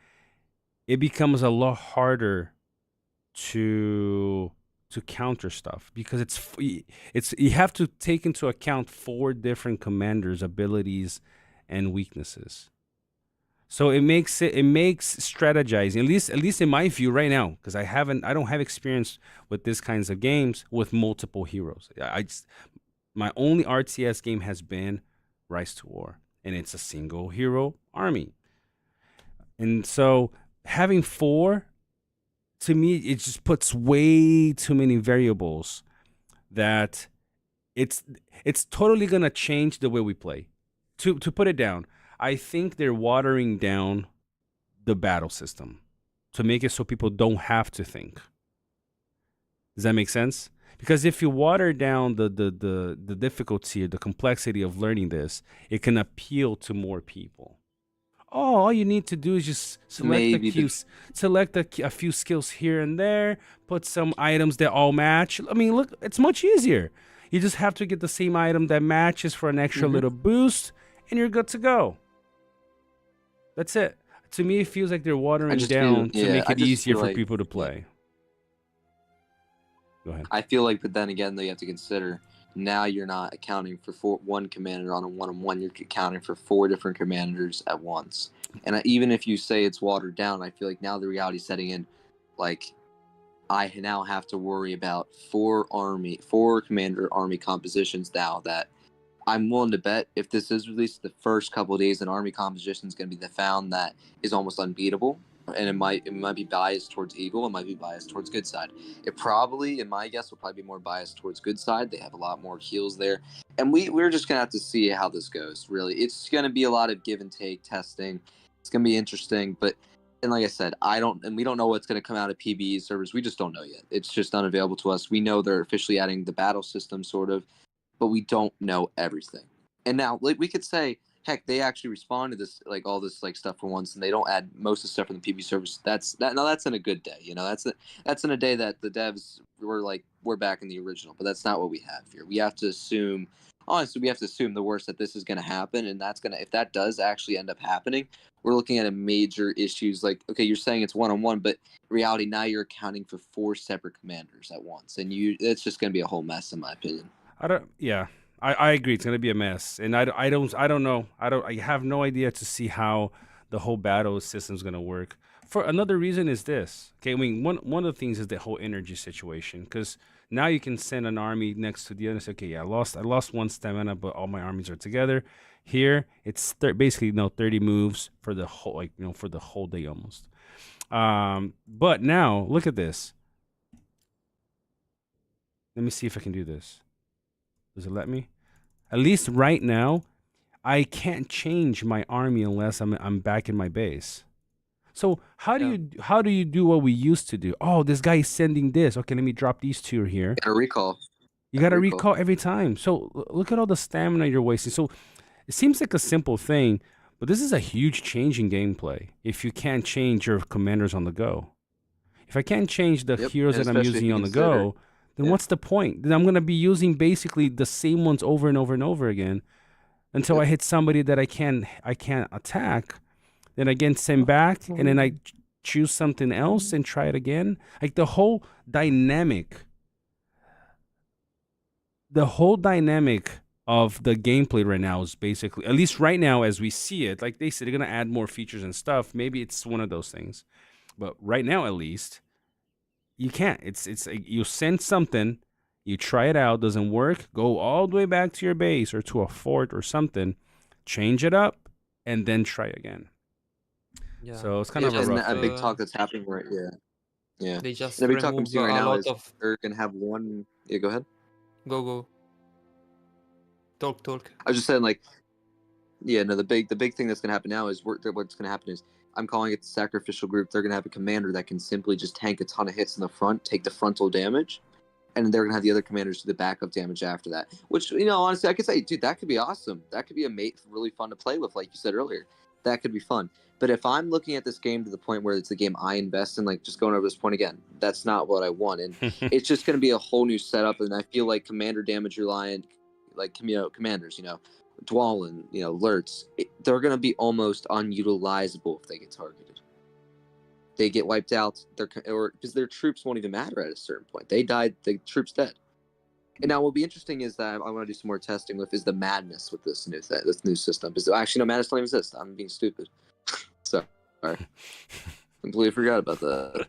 It becomes a lot harder to counter stuff because it's you have to take into account 4 different commanders' abilities and weaknesses. So it makes strategizing, at least in my view right now, because I don't have experience with these kinds of games with multiple heroes. My only RTS game has been Rise to War, and it's a single hero army. And so having 4, to me, it just puts way too many variables that it's totally gonna change the way we play. To put it down, I think they're watering down the battle system to make it so people don't have to think. Does that make sense? Because if you water down the difficulty or the complexity of learning this, it can appeal to more people. Oh, all you need to do is just select a few skills here and there, put some items that all match. I mean, look, it's much easier. You just have to get the same item that matches for an extra little boost, and you're good to go. That's it. To me, it feels like they're watering down to make it easier for people to play. Go ahead. I feel like, but then again, though, you have to consider now you're not accounting for one commander on a one-on-one. You're accounting for 4 different commanders at once. And even if you say it's watered down, I feel like now the reality is setting in. Like, I now have to worry about 4 commander army compositions now that I'm willing to bet if this is released the first couple of days, an army composition is going to be the found that is almost unbeatable. And it might be biased towards evil. It might be biased towards good side. It probably, in my guess, will probably be more biased towards good side. They have a lot more heals there. And we're just going to have to see how this goes, really. It's going to be a lot of give and take testing. It's going to be interesting. And like I said, we don't know what's going to come out of PBE servers. We just don't know yet. It's just unavailable to us. We know they're officially adding the battle system, sort of, but we don't know everything. And now, like, we could say, heck, they actually respond to this, like, all this, like, stuff for once, and they don't add most of the stuff from the PB servers. That's in a good day, you know. That's in a day that the devs were like, we're back in the original, but that's not what we have here. We have to assume, honestly, the worst, that this is going to happen, and if that does actually end up happening, we're looking at a major issues. Like, okay, you're saying it's one-on-one, but in reality, now you're accounting for 4 separate commanders at once, and it's just going to be a whole mess, in my opinion. I agree. It's going to be a mess, and I don't know. I have no idea to see how the whole battle system is going to work. For another reason is this. Okay, I mean, one of the things is the whole energy situation, because now you can send an army next to the other and say, okay, yeah, I lost 1 stamina, but all my armies are together. Here, it's basically 30 moves for the whole, for the whole day almost. But now look at this. Let me see if I can do this. Does it let me? At least right now, I can't change my army unless I'm back in my base. So how do you do what we used to do? Oh, this guy is sending this. Okay, let me drop these 2 here. A recall. You got to recall every time. So look at all the stamina you're wasting. So it seems like a simple thing, but this is a huge change in gameplay if you can't change your commanders on the go. If I can't change the heroes that I'm using on the go, then what's the point? Then I'm going to be using basically the same ones over and over and over again until I hit somebody that I can't attack. Then again, send back, and then I choose something else and try it again. Like the whole dynamic of the gameplay right now is basically, at least right now as we see it, like they said, they're going to add more features and stuff. Maybe it's one of those things. But right now, at least, you can't. It's like you send something, you try it out, doesn't work, go all the way back to your base or to a fort or something, change it up, and then try again. Yeah. So it's kind of a big talk that's happening right. Yeah. They just the big talk I'm remove seeing right a now lot is of. they're gonna have one. Yeah, go ahead. Go. Talk. I was just saying, like, yeah, no, the big thing that's gonna happen now is what's gonna happen is, I'm calling it the sacrificial group. They're gonna have a commander that can simply just tank a ton of hits in the front, take the frontal damage, and they're gonna have the other commanders do the backup damage after that. Which, honestly, I could say, dude, that could be awesome. That could be really fun to play with, like you said earlier. That could be fun. But if I'm looking at this game to the point where it's the game I invest in, like just going over this point again, that's not what I want. And it's just going to be a whole new setup. And I feel like commander damage reliant, like, commanders, Dwalin, Lurtz, they're going to be almost unutilizable if they get targeted. They get wiped out, because their troops won't even matter at a certain point. They died, the troops dead. And now, what'll be interesting is that I want to do some more testing with is the madness with this new system. Because actually, no, madness don't even exist. I'm being stupid. Sorry, completely forgot about that.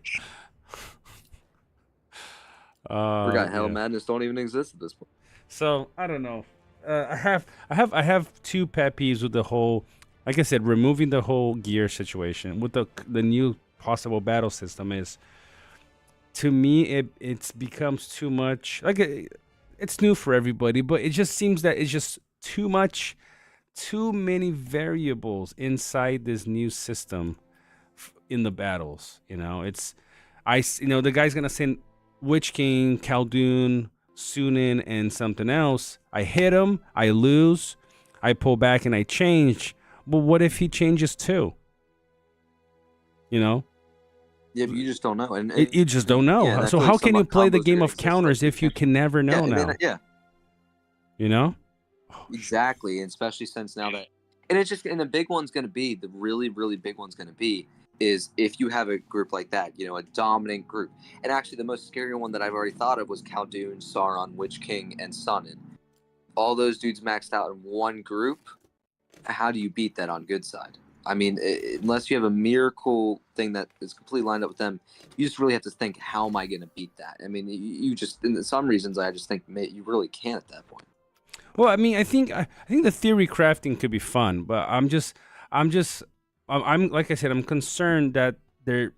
Forgot hell, madness don't even exist at this point. So I don't know. I have two pet peeves with the whole, like I said, removing the whole gear situation with the new possible battle system. Is, to me, it becomes too much. Like it's new for everybody, but it just seems that it's just too much. Too many variables inside this new system in the battles. The guy's gonna send Witch King, Khaldun, Sunin, and something else. I hit him, I lose, I pull back and I change. But what if he changes too? Yeah, but you just don't know, and you just don't know. Yeah, so how can you play the game of counters if you can never know now? Exactly, and especially since now that, and the big one's going to be, the really, really big one's going to be, is if you have a group like that, a dominant group. And actually, the most scary one that I've already thought of was Khaldun, Sauron, Witch King, and Sunin. All those dudes maxed out in one group. How do you beat that on good side? I mean, unless you have a miracle thing that is completely lined up with them, you just really have to think, how am I going to beat that? I mean, you just, in some reasons, I just think you really can't at that point. Well, I mean, I think the theory crafting could be fun, but I'm like I said, I'm concerned that they're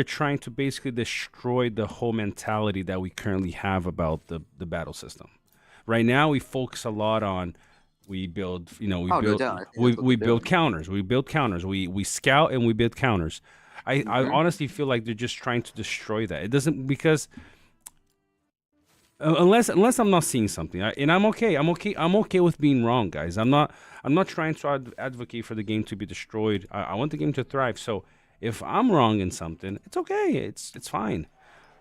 trying to basically destroy the whole mentality that we currently have about the battle system. Right now, we focus a lot on we build counters, we scout and we build counters. I honestly feel like they're just trying to destroy that. It doesn't, because unless I'm not seeing something, and I'm okay with being wrong, guys. I'm not trying to advocate for the game to be destroyed. I want the game to thrive. So if I'm wrong in something, it's okay. It's fine.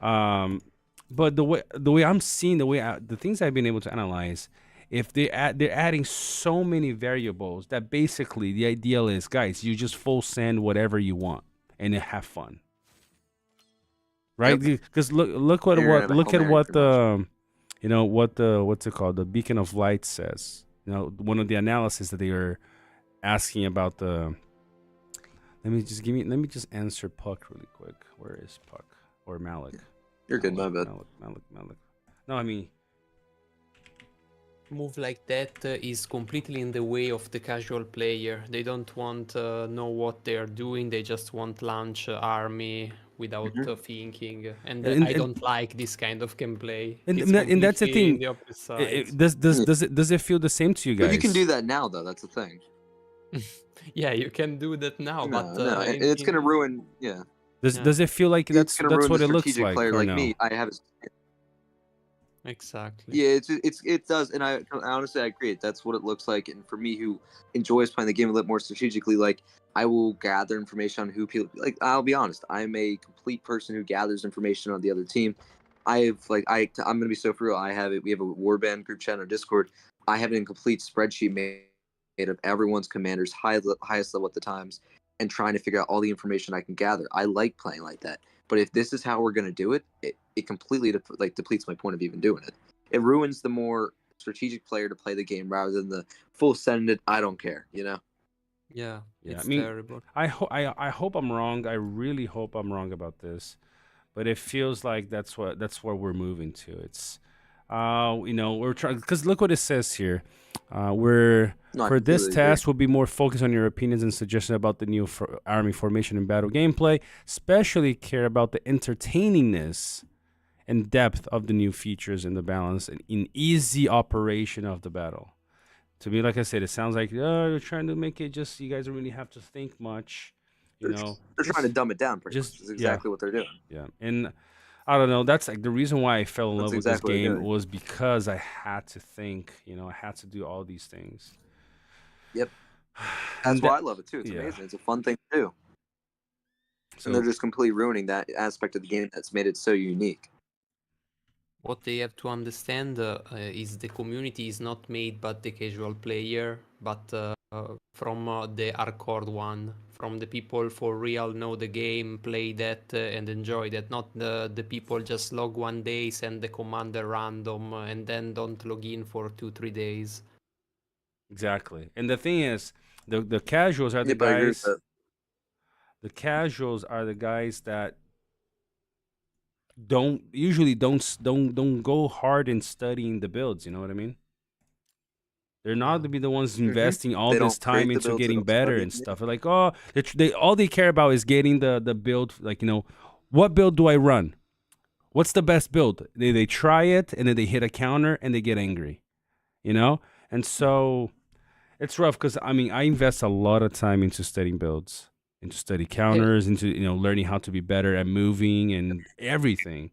But the way I'm seeing, the things I've been able to analyze, if they're adding so many variables that basically the ideal is, guys, you just full send whatever you want and have fun. Right, because look at what the what's it called, the Beacon of Light says. One of the analysis that they were asking about the. Let me just answer Puck really quick. Where is Puck or Malik? You're good, my bad. Malik. No, I mean, move like that is completely in the way of the casual player. They don't want know what they are doing. They just want launch army without thinking, and I don't like this kind of gameplay. And that's the thing. The does it feel the same to you guys? But you can do that now, though. That's the thing. Yeah, you can do that now, but it's gonna ruin. Yeah. Does it feel like that's what it looks like? Player like me, I have. Exactly. Yeah, it does, and I honestly I agree. That's what it looks like. And for me, who enjoys playing the game a little more strategically, like I will gather information on who people like. I'll be honest, I'm a complete person who gathers information on the other team. I'm gonna be so for real. We have a warband group chat on our Discord. I have it in complete spreadsheet made of everyone's commanders, highest level at the times, and trying to figure out all the information I can gather. I like playing like that. But if this is how we're gonna do it, it completely depletes my point of even doing it. It ruins the more strategic player to play the game rather than the full send it. I don't care, you know. Yeah, it's I mean, terrible. I hope I'm wrong. I really hope I'm wrong about this, but it feels like that's where we're moving to. It's we're trying, because look what it says here. For this task, we'll be more focused on your opinions and suggestions about the new army formation and battle gameplay. Especially care about the entertainingness and depth of the new features and the balance and in easy operation of the battle. To me, like I said, it sounds like you're trying to make it just you guys don't really have to think much. They're trying to dumb it down pretty much. That's exactly what they're doing. Yeah, and I don't know. That's like the reason why I fell in love with this game was because I had to think. I had to do all these things. Yep. That's why I love it too. It's amazing. It's a fun thing to do. And they're just completely ruining that aspect of the game that's made it so unique. What they have to understand is the community is not made by the casual player, but from the hardcore one, from the people for real know the game, play that and enjoy that, not the people just log one day, send the commander random, and then don't log in for 2-3 days. Exactly. And the thing is, the casuals are the guys. The casuals are the guys that don't go hard in studying the builds. You know what I mean? They're not to be the ones investing all this time into getting better and stuff. They're like, all they care about is getting the build. Like, what build do I run? What's the best build? They try it and then they hit a counter and they get angry, And so it's rough because I invest a lot of time into studying builds, into study counters, into learning how to be better at moving and everything.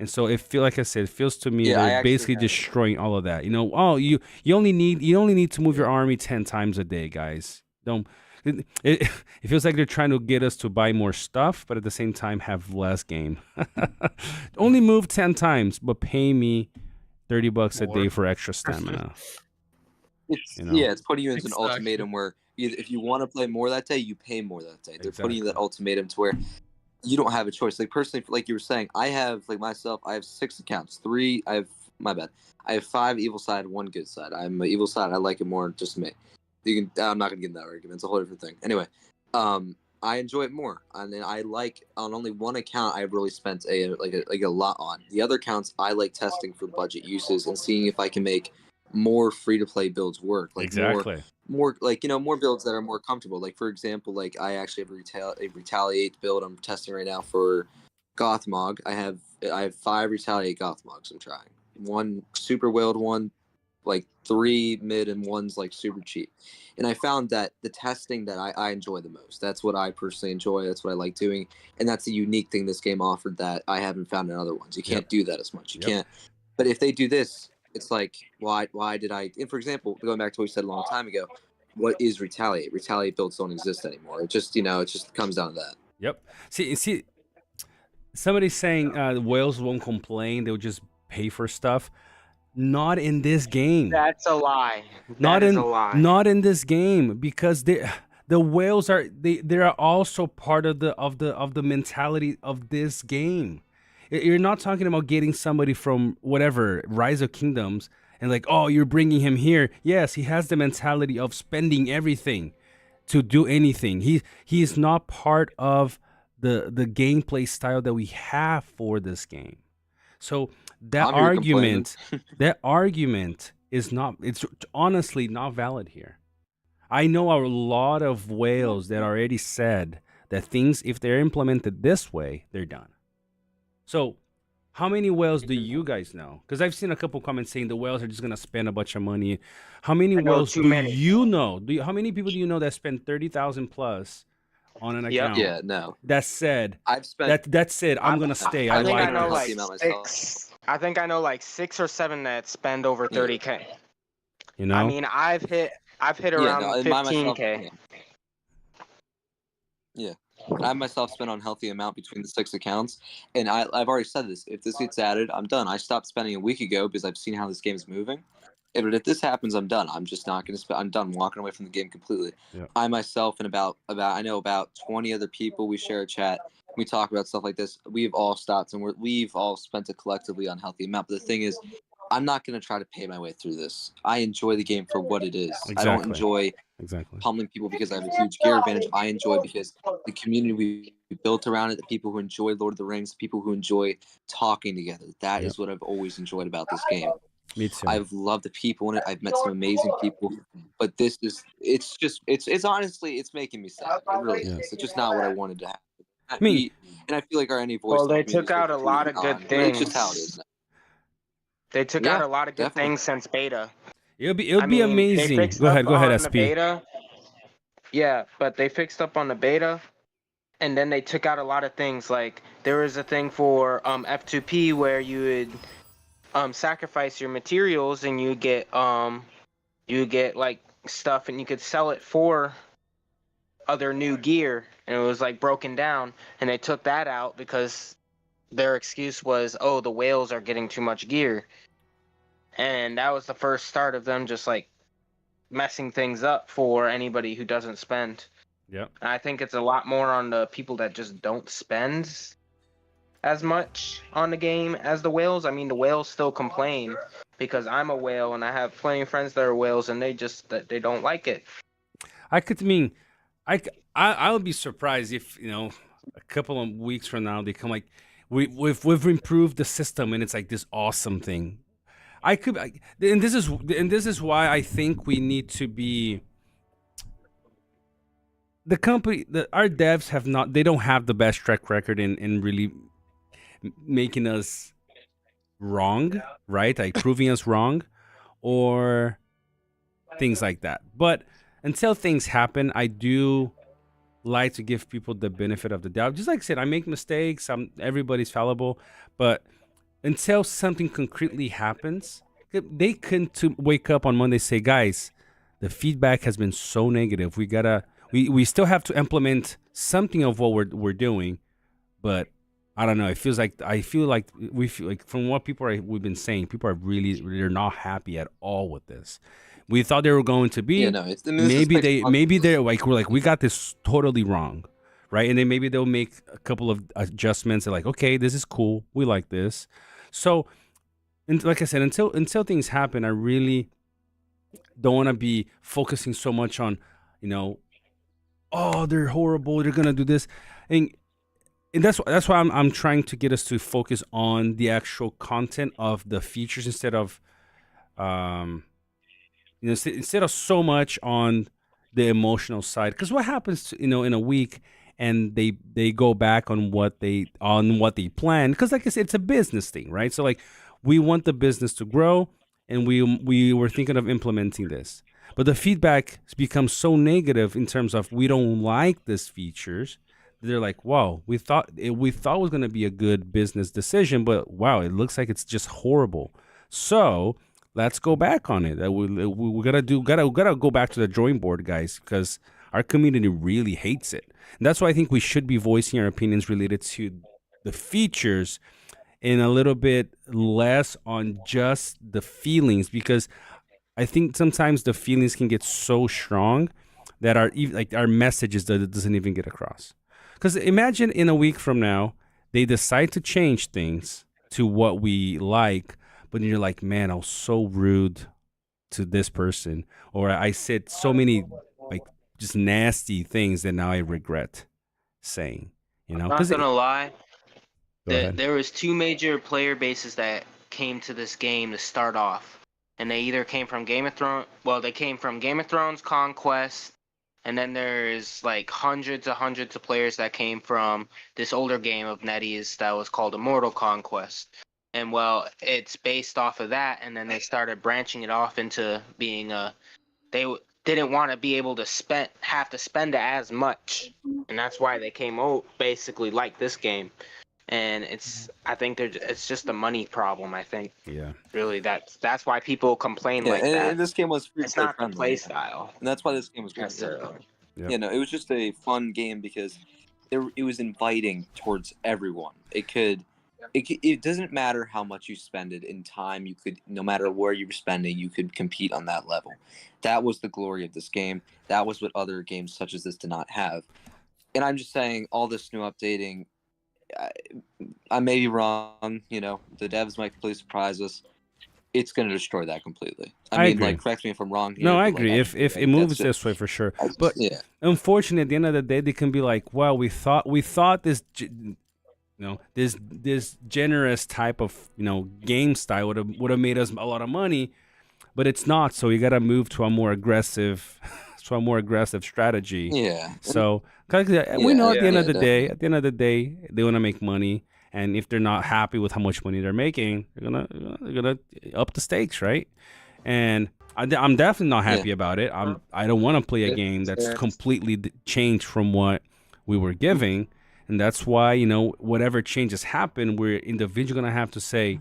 And so it feels to me they're basically destroying all of that. You only need to move your army 10 times a day, guys. It feels like they're trying to get us to buy more stuff, but at the same time have less game. Only move 10 times, but pay me $30 a day for extra stamina. It's putting you into an ultimatum where if you want to play more that day, you pay more that day. They're putting you that ultimatum to where you don't have a choice. Like personally, like you were saying, I have 6 accounts. I have 5 evil side, 1 good side. I'm an evil side. I like it more. Just me. I'm not gonna get in that argument. It's a whole different thing. Anyway, I enjoy it more, and then I like on only one account I've really spent a lot on. The other accounts I like testing for budget uses and seeing if I can make more free to play builds work. Like more more builds that are more comfortable. Like for example, like I actually have a retaliate build I'm testing right now for Gothmog. I have 5 retaliate Gothmogs I'm trying. 1 super whaled, 1 like 3 mid, and 1's like super cheap. And I found that the testing that I enjoy the most. That's what I personally enjoy. That's what I like doing. And that's a unique thing this game offered that I haven't found in other ones. You can't do that as much. You can't. But if they do this, it's like, why did I? And for example, going back to what we said a long time ago, what is retaliate? Retaliate builds don't exist anymore. It just it just comes down to that. Yep. See, somebody's saying the whales won't complain. They'll just pay for stuff. Not in this game. That's a lie. Not in this game, because the whales are also part of the mentality of this game. You're not talking about getting somebody from whatever Rise of Kingdoms and like, oh, you're bringing him here. Yes, he has the mentality of spending everything to do anything. He is not part of the gameplay style that we have for this game. So that argument is not, it's honestly not valid here. I know a lot of whales that already said that things, if they're implemented this way, they're done. So how many whales do you guys know? Because I've seen a couple comments saying the whales are just going to spend a bunch of money. How many whales do you know? How many people do you know that spend 30,000 plus on an account? Yeah, no. That said, I've spent. that said, I'm going to stay. I think like I know this. like 6. I think I know like 6 or 7 that spend over 30K. You know? I mean, I've hit around 15K. Yeah. I myself spent on healthy amount between the 6 accounts, and I've already said this. If this gets added, I'm done. I stopped spending a week ago because I've seen how this game is moving. If this happens, I'm done. I'm just not going to spend. I'm done walking away from the game completely. Yeah. I myself and I know about 20 other people. We share a chat. We talk about stuff like this. We've all stopped, and we've all spent a collectively unhealthy amount. But the thing is, I'm not going to try to pay my way through this. I enjoy the game for what it is. Exactly. I don't enjoy pummeling people because I have a huge gear advantage. I enjoy because the community we built around it, the people who enjoy Lord of the Rings, the people who enjoy talking together. That is what I've always enjoyed about this game. Me too. I've loved the people in it. I've met some amazing people, but it's honestly, it's making me sad. It really is. It's just not what I wanted to happen. And I feel like our any voice. Well, they took out a lot of good things. It's just how it is now. They took out a lot of good things since beta. It'll be amazing. Go ahead, SP. Beta. Yeah, but they fixed up on the beta, and then they took out a lot of things. Like there was a thing for F2P where you would sacrifice your materials and you get like stuff and you could sell it for other new gear, and it was like broken down, and they took that out because their excuse was, oh, the whales are getting too much gear. And that was the first start of them just like messing things up for anybody who doesn't spend. Yep. And I think it's a lot more on the people that just don't spend as much on the game as the whales. I mean, the whales still complain because I'm a whale and I have plenty of friends that are whales, and they don't like it. I'll be surprised if, a couple of weeks from now they come like, we've improved the system and it's like this awesome thing. And this is why I think we need to be the company. Our devs they don't have the best track record in really making us wrong, right? Like proving us wrong or things like that. But until things happen, I do like to give people the benefit of the doubt. Just like I said, I make mistakes. Everybody's fallible, but until something concretely happens, they couldn't wake up on Monday and say, guys, the feedback has been so negative. We still have to implement something of what we're doing, but I don't know. I feel like from what we've been saying, people they're not happy at all with this. We thought they were going to be. Yeah, no, maybe they're like, we got this totally wrong, right? And then maybe they'll make a couple of adjustments. They're like, okay, this is cool. We like this. So, and like I said, until things happen, I really don't want to be focusing so much on, oh, they're horrible. They're gonna do this, and that's why I'm trying to get us to focus on the actual content of the features instead of, instead of so much on the emotional side. Because what happens, in a week, and they go back on what they planned. Because like I said, it's a business thing, right? So like we want the business to grow, and we were thinking of implementing this, but the feedback becomes so negative in terms of we don't like these features. They're like, wow, we thought it was going to be a good business decision, but wow, it looks like it's just horrible. So let's go back on it. We gotta go back to the drawing board, guys, because our community really hates it. And that's why I think we should be voicing our opinions related to the features and a little bit less on just the feelings, because I think sometimes the feelings can get so strong that our messages doesn't even get across. Because imagine in a week from now, they decide to change things to what we like, but then you're like, man, I was so rude to this person, or I said so many like just nasty things that now I regret saying. I'm not gonna lie. There was 2 major player bases that came to this game to start off, and they either came from Game of Thrones. Well, they came from Game of Thrones Conquest. And then there's like hundreds of players that came from this older game of NetEase that was called Immortal Conquest. And well, it's based off of that, and then they started branching it off into being they didn't want to be able to have to spend as much, and that's why they came out basically like this game. and I think it's just a money problem. I think. Yeah. Really, that's why people complain Yeah, like that. and this game was free It's play not the friendly, play style. and that's why this game was good. necessarily. Yep. You know, it was just a fun game because it was inviting towards everyone. It doesn't matter how much you spend it in time. You could, no matter where you were spending, you could compete on that level. That was the glory of this game. That was what other games such as this did not have. And I'm just saying, all this new updating, I may be wrong. You know, the devs might completely surprise us. It's going to destroy that completely. I mean, agree. like, correct me if I'm wrong here. No, I but, agree. Like, if it moves this way, for sure. But yeah, unfortunately, at the end of the day, they can be like, "Well, we thought this, this generous type of game style would have made us a lot of money, but it's not. So you got to move to a more aggressive, strategy. yeah. So we know at the end of the definitely. day, they want to make money. And if they're not happy with how much money they're making, they're gonna up the stakes, right? And I'm definitely not happy about it. I don't want to play a game that's completely changed from what we were giving, and that's why whatever changes happen, we're individually gonna have to say,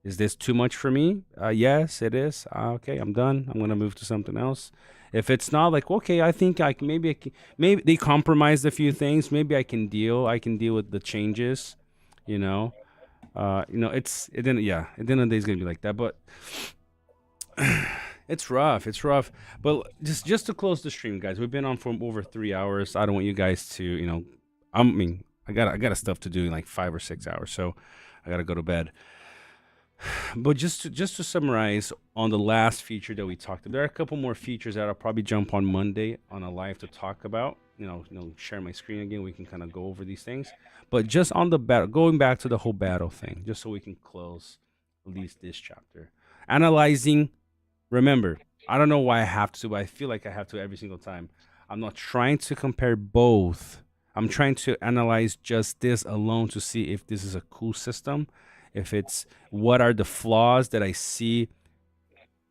is this too much for me? Yes, it is. Okay, I'm done. I'm gonna move to something else. If it's not, like, okay, I think maybe they compromised a few things. Maybe I can deal with the changes. At the end of the day, it's gonna be like that. But it's rough. But just to close the stream, guys, we've been on for over 3 hours. I don't want you guys to, I got stuff to do in like 5 or 6 hours, so I gotta go to bed. But just to summarize on the last feature that we talked about, there are a couple more features that I'll probably jump on Monday on a live to talk about. Share my screen again. We can kind of go over these things. But just on the battle, going back to the whole battle thing, just so we can close at least this chapter. Analyzing. Remember, I don't know why I have to, but I feel like I have to every single time. I'm not trying to compare both. I'm trying to analyze just this alone to see if this is a cool system. If it's, what are the flaws that I see,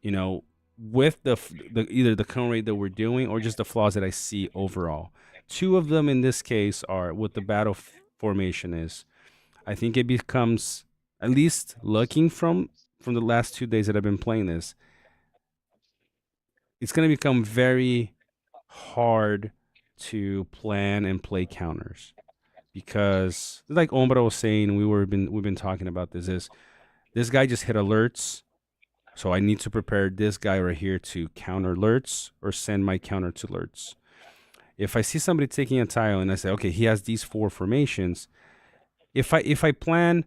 with the either the current rate that we're doing or just the flaws that I see overall. Two of them in this case are what the battle formation is. I think it becomes, at least looking from the last 2 days that I've been playing this, it's going to become very hard to plan and play counters. Because, like Ombra was saying, we've been talking about this guy just hit alerts, so I need to prepare this guy right here to counter alerts or send my counter to alerts. If I see somebody taking a tile and I say, okay, he has these 4 formations, if I plan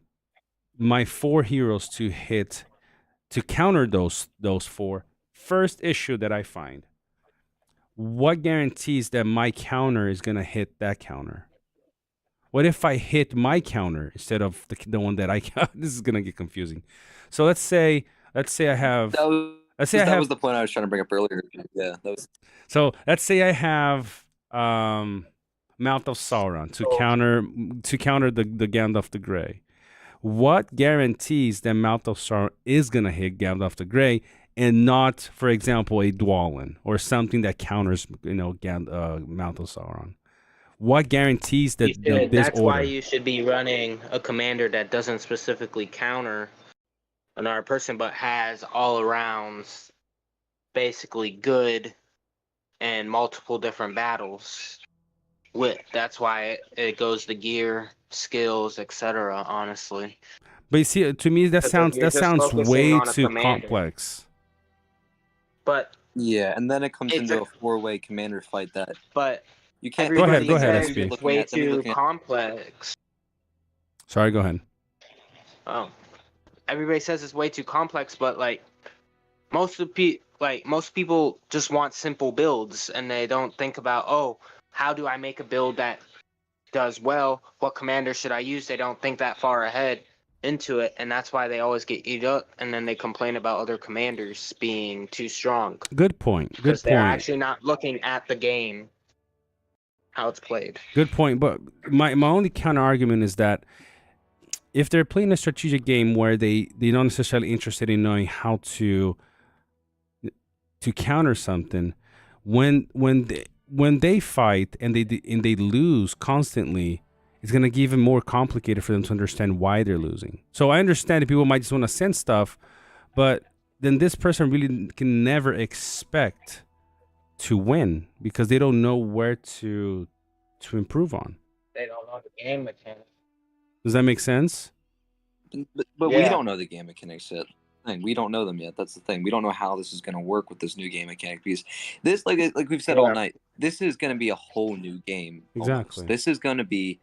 my 4 heroes to counter those 4, first issue that I find, what guarantees that my counter is gonna hit that counter? What if I hit my counter instead of the one that I count? This is gonna get confusing. So let's say I have. That was the point I was trying to bring up earlier. Yeah, that was. So let's say I have Mouth of Sauron to counter the Gandalf the Grey. What guarantees that Mouth of Sauron is gonna hit Gandalf the Grey and not, for example, a Dwalin or something that counters Mouth of Sauron? What guarantees that this that's order? Why you should be running a commander that doesn't specifically counter another person, but has all arounds basically good and multiple different battles. That's why it goes to gear, skills, etc. Honestly, but you see, to me that sounds way too complex. But yeah, and then it comes into a 4-way commander fight that. But you can't. Go ahead, SP. It's way too complex. Sorry, go ahead. Oh, everybody says it's way too complex, but like most people just want simple builds, and they don't think about, oh, how do I make a build that does well? What commander should I use? They don't think that far ahead into it, and that's why they always get eat up, and then they complain about other commanders being too strong. Good point. Because they're actually not looking at the game, how it's played. Good point. But my only counter argument is that if they're playing a strategic game where they're not necessarily interested in knowing how to counter something, when they fight and they lose constantly, it's going to get even more complicated for them to understand why they're losing. So I understand that people might just want to send stuff, but then this person really can never expect to win because they don't know where to improve on. They don't know the game mechanics. Does that make sense? But we don't know the game mechanics yet. We don't know them yet. That's the thing. We don't know how this is going to work with this new game mechanic because this, like we've said all night, this is going to be a whole new game. Exactly. Almost. This is going to be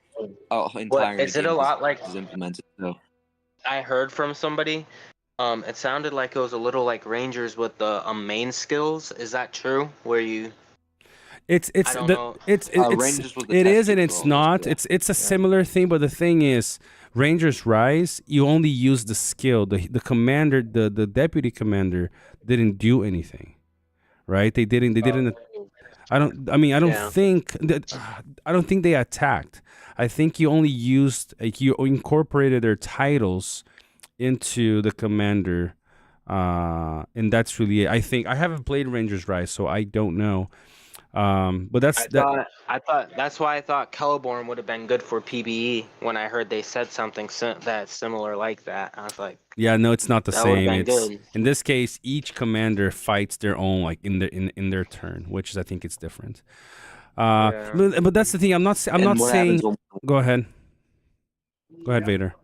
an entire. Is it a lot like is implemented? So. I heard from somebody? It sounded like it was a little like Rangers with the main skills. Is that true? Where you? It is and it's not. Yeah. It's a similar thing, but the thing is, Rangers Rise, you only use the skill. The commander, the deputy commander, didn't do anything, right? They didn't. I don't think they attacked. I think you only used you incorporated their titles into the commander, and that's really it. I think I haven't played Rangers Rise, so I don't know. But I thought that's why I thought Celeborn would have been good for PBE when I heard they said something that's similar like that. I was like, yeah, no, it's not the same. It's in this case, each commander fights their own like in their turn, which is I think it's different. But that's the thing. I'm not saying. Go ahead, Vader.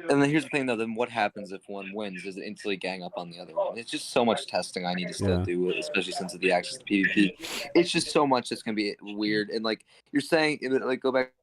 And then here's the thing, though. Then what happens if one wins? Does it instantly gang up on the other one? It's just so much testing I need to still do, especially since of the access to PvP. It's just so much that's going to be weird. And like you're saying, like go back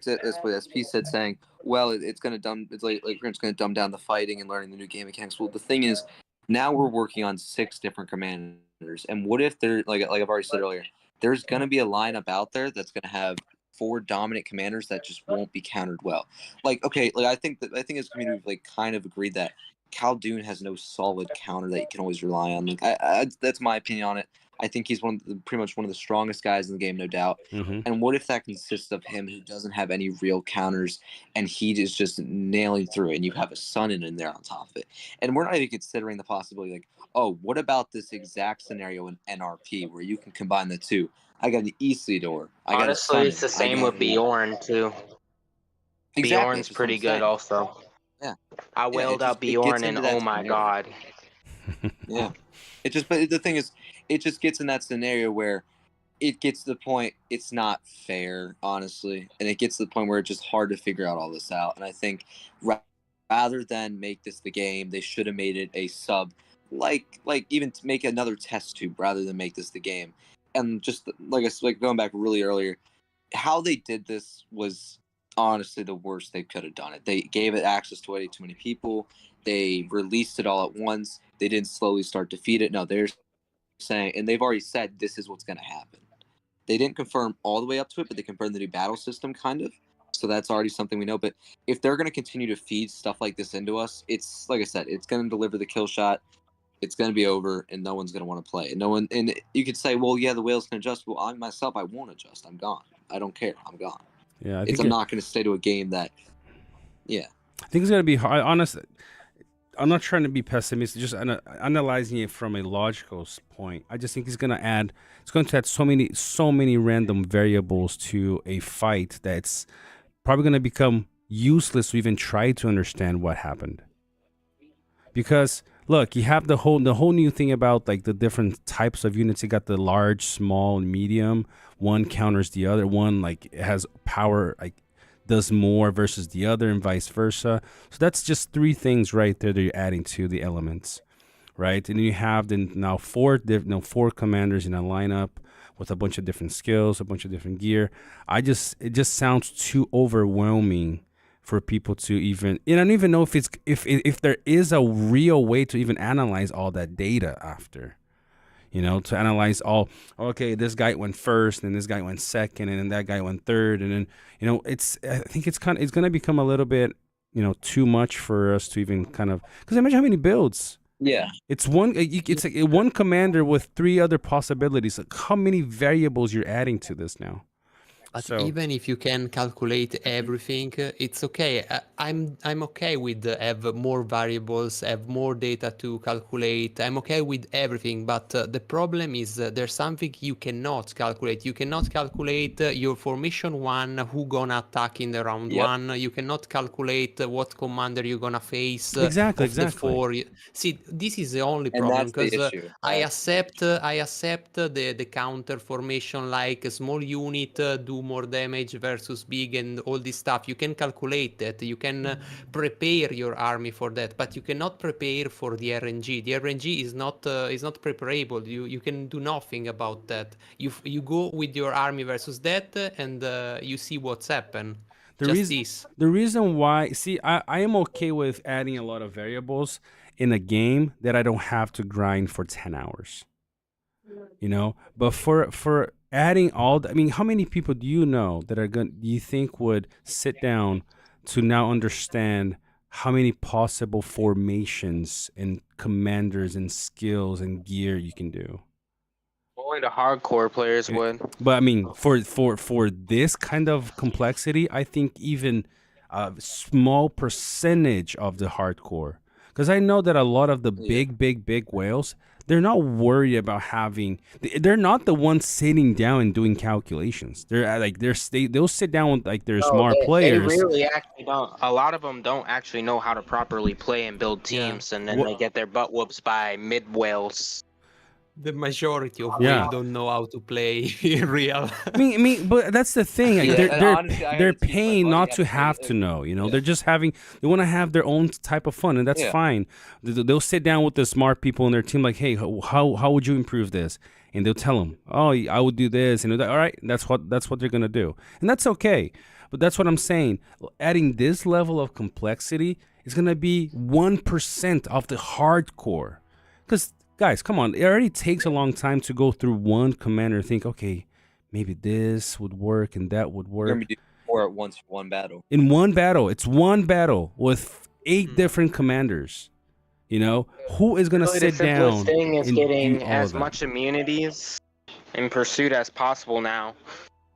to what SP said, saying, well, it's going to dumb. It's like it's going to dumb down the fighting and learning the new game mechanics. Well, the thing is, now we're working on 6 different commanders. And what if they're like I've already said earlier, there's going to be a lineup out there that's going to have 4 dominant commanders that just won't be countered well. Like, okay, like I think as a community we've like kind of agreed that Khaldun has no solid counter that you can always rely on. Like, I that's my opinion on it. I think he's pretty much one of the strongest guys in the game, no doubt. Mm-hmm. And what if that consists of him who doesn't have any real counters and he is just nailing through it, and you have a Sun in there on top of it? And we're not even considering the possibility like, oh, what about this exact scenario in NRP where you can combine the two? I got an Isildur. Honestly, it's the same with Bjorn too. Exactly. Bjorn's pretty good also. Yeah. I wailed out Bjorn and oh my god. Yeah. But the thing is, it just gets in that scenario where it gets to the point it's not fair, honestly. And it gets to the point where it's just hard to figure out all this out. And I think rather than make this the game, they should have made it a sub, like even to make another test tube rather than make this the game. And just like going back really earlier, how they did this was honestly the worst they could have done it. They gave it access to way too many people. They released it all at once. They didn't slowly start to feed it. No, they're saying, and they've already said this is what's going to happen. They didn't confirm all the way up to it, but they confirmed the new battle system kind of. So that's already something we know. But if they're going to continue to feed stuff like this into us, it's like I said, it's going to deliver the kill shot. It's going to be over, and no one's going to want to play. And you could say, well, yeah, the whales can adjust. Well, I myself, I won't adjust. I'm gone. I don't care. I'm gone. Yeah, I'm not going to stay to a game that, yeah. I think it's going to be hard. Honestly, I'm not trying to be pessimistic. Just analyzing it from a logical point. I just think it's going to add so many random variables to a fight that's probably going to become useless to even try to understand what happened. Because look, you have the whole new thing about like the different types of units. You got the large, small, and medium. One counters the other. One like has power, like does more versus the other, and vice versa. So that's just 3 things right there that you're adding to the elements, right? And you have now 4 commanders in a lineup with a bunch of different skills, a bunch of different gear. It just sounds too overwhelming for people to even, and I don't even know if there is a real way to even analyze all that data after, to analyze okay, this guy went first and this guy went second and then that guy went third. And then, I think it's going to become a little bit, too much for us to even kind of, because imagine how many builds. Yeah. It's like one commander with 3 other possibilities. Like how many variables you're adding to this now? But So even if you can calculate everything, it's okay. I'm okay with have more variables, have more data to calculate. I'm okay with everything. But the problem is there's something you cannot calculate. You cannot calculate your formation 1, who gonna attack in the round 1. You cannot calculate what commander you're gonna face exactly. the 4. See, this is the only And problem, that's the because issue. I accept the counter formation, like a small unit do more damage versus big and all this stuff. You can calculate that. You can prepare your army for that, but you cannot prepare for the RNG. The RNG is not preparable. You can do nothing about that. You go with your army versus that, and you see what's happened. The reason why, see, I am okay with adding a lot of variables in a game that I don't have to grind for 10 hours. You know, but for adding all I mean, how many people do you know that do you think would sit down to now understand how many possible formations and commanders and skills and gear you can do? Only the hardcore players would. But I mean, for this kind of complexity, I think even a small percentage of the hardcore, because I know that a lot of the big whales, they're not worried about having. They're not the ones sitting down and doing calculations. They're like they'll sit down with like their smart players. They really actually don't. A lot of them don't actually know how to properly play and build teams, and then they get their butt whoops by mid whales. The majority of whales don't know how to play real. I mean, but that's the thing. Like, they're paying not to have to know. You know, they're just having. They want to have their own type of fun, and that's fine. They'll sit down with the smart people in their team, like, hey, how would you improve this? And they'll tell them, oh, I would do this, and all right, that's what they're gonna do, and that's okay. But that's what I'm saying. Adding this level of complexity is gonna be 1% of the hardcore, because. Guys, come on. It already takes a long time to go through one commander and think, okay, maybe this would work and that would work. You're going to do 4 at once for one battle. In one battle. It's one battle with 8 different commanders. You know? Who is going to sit down? The thing is and getting do all as that? much immunities in pursuit as possible now.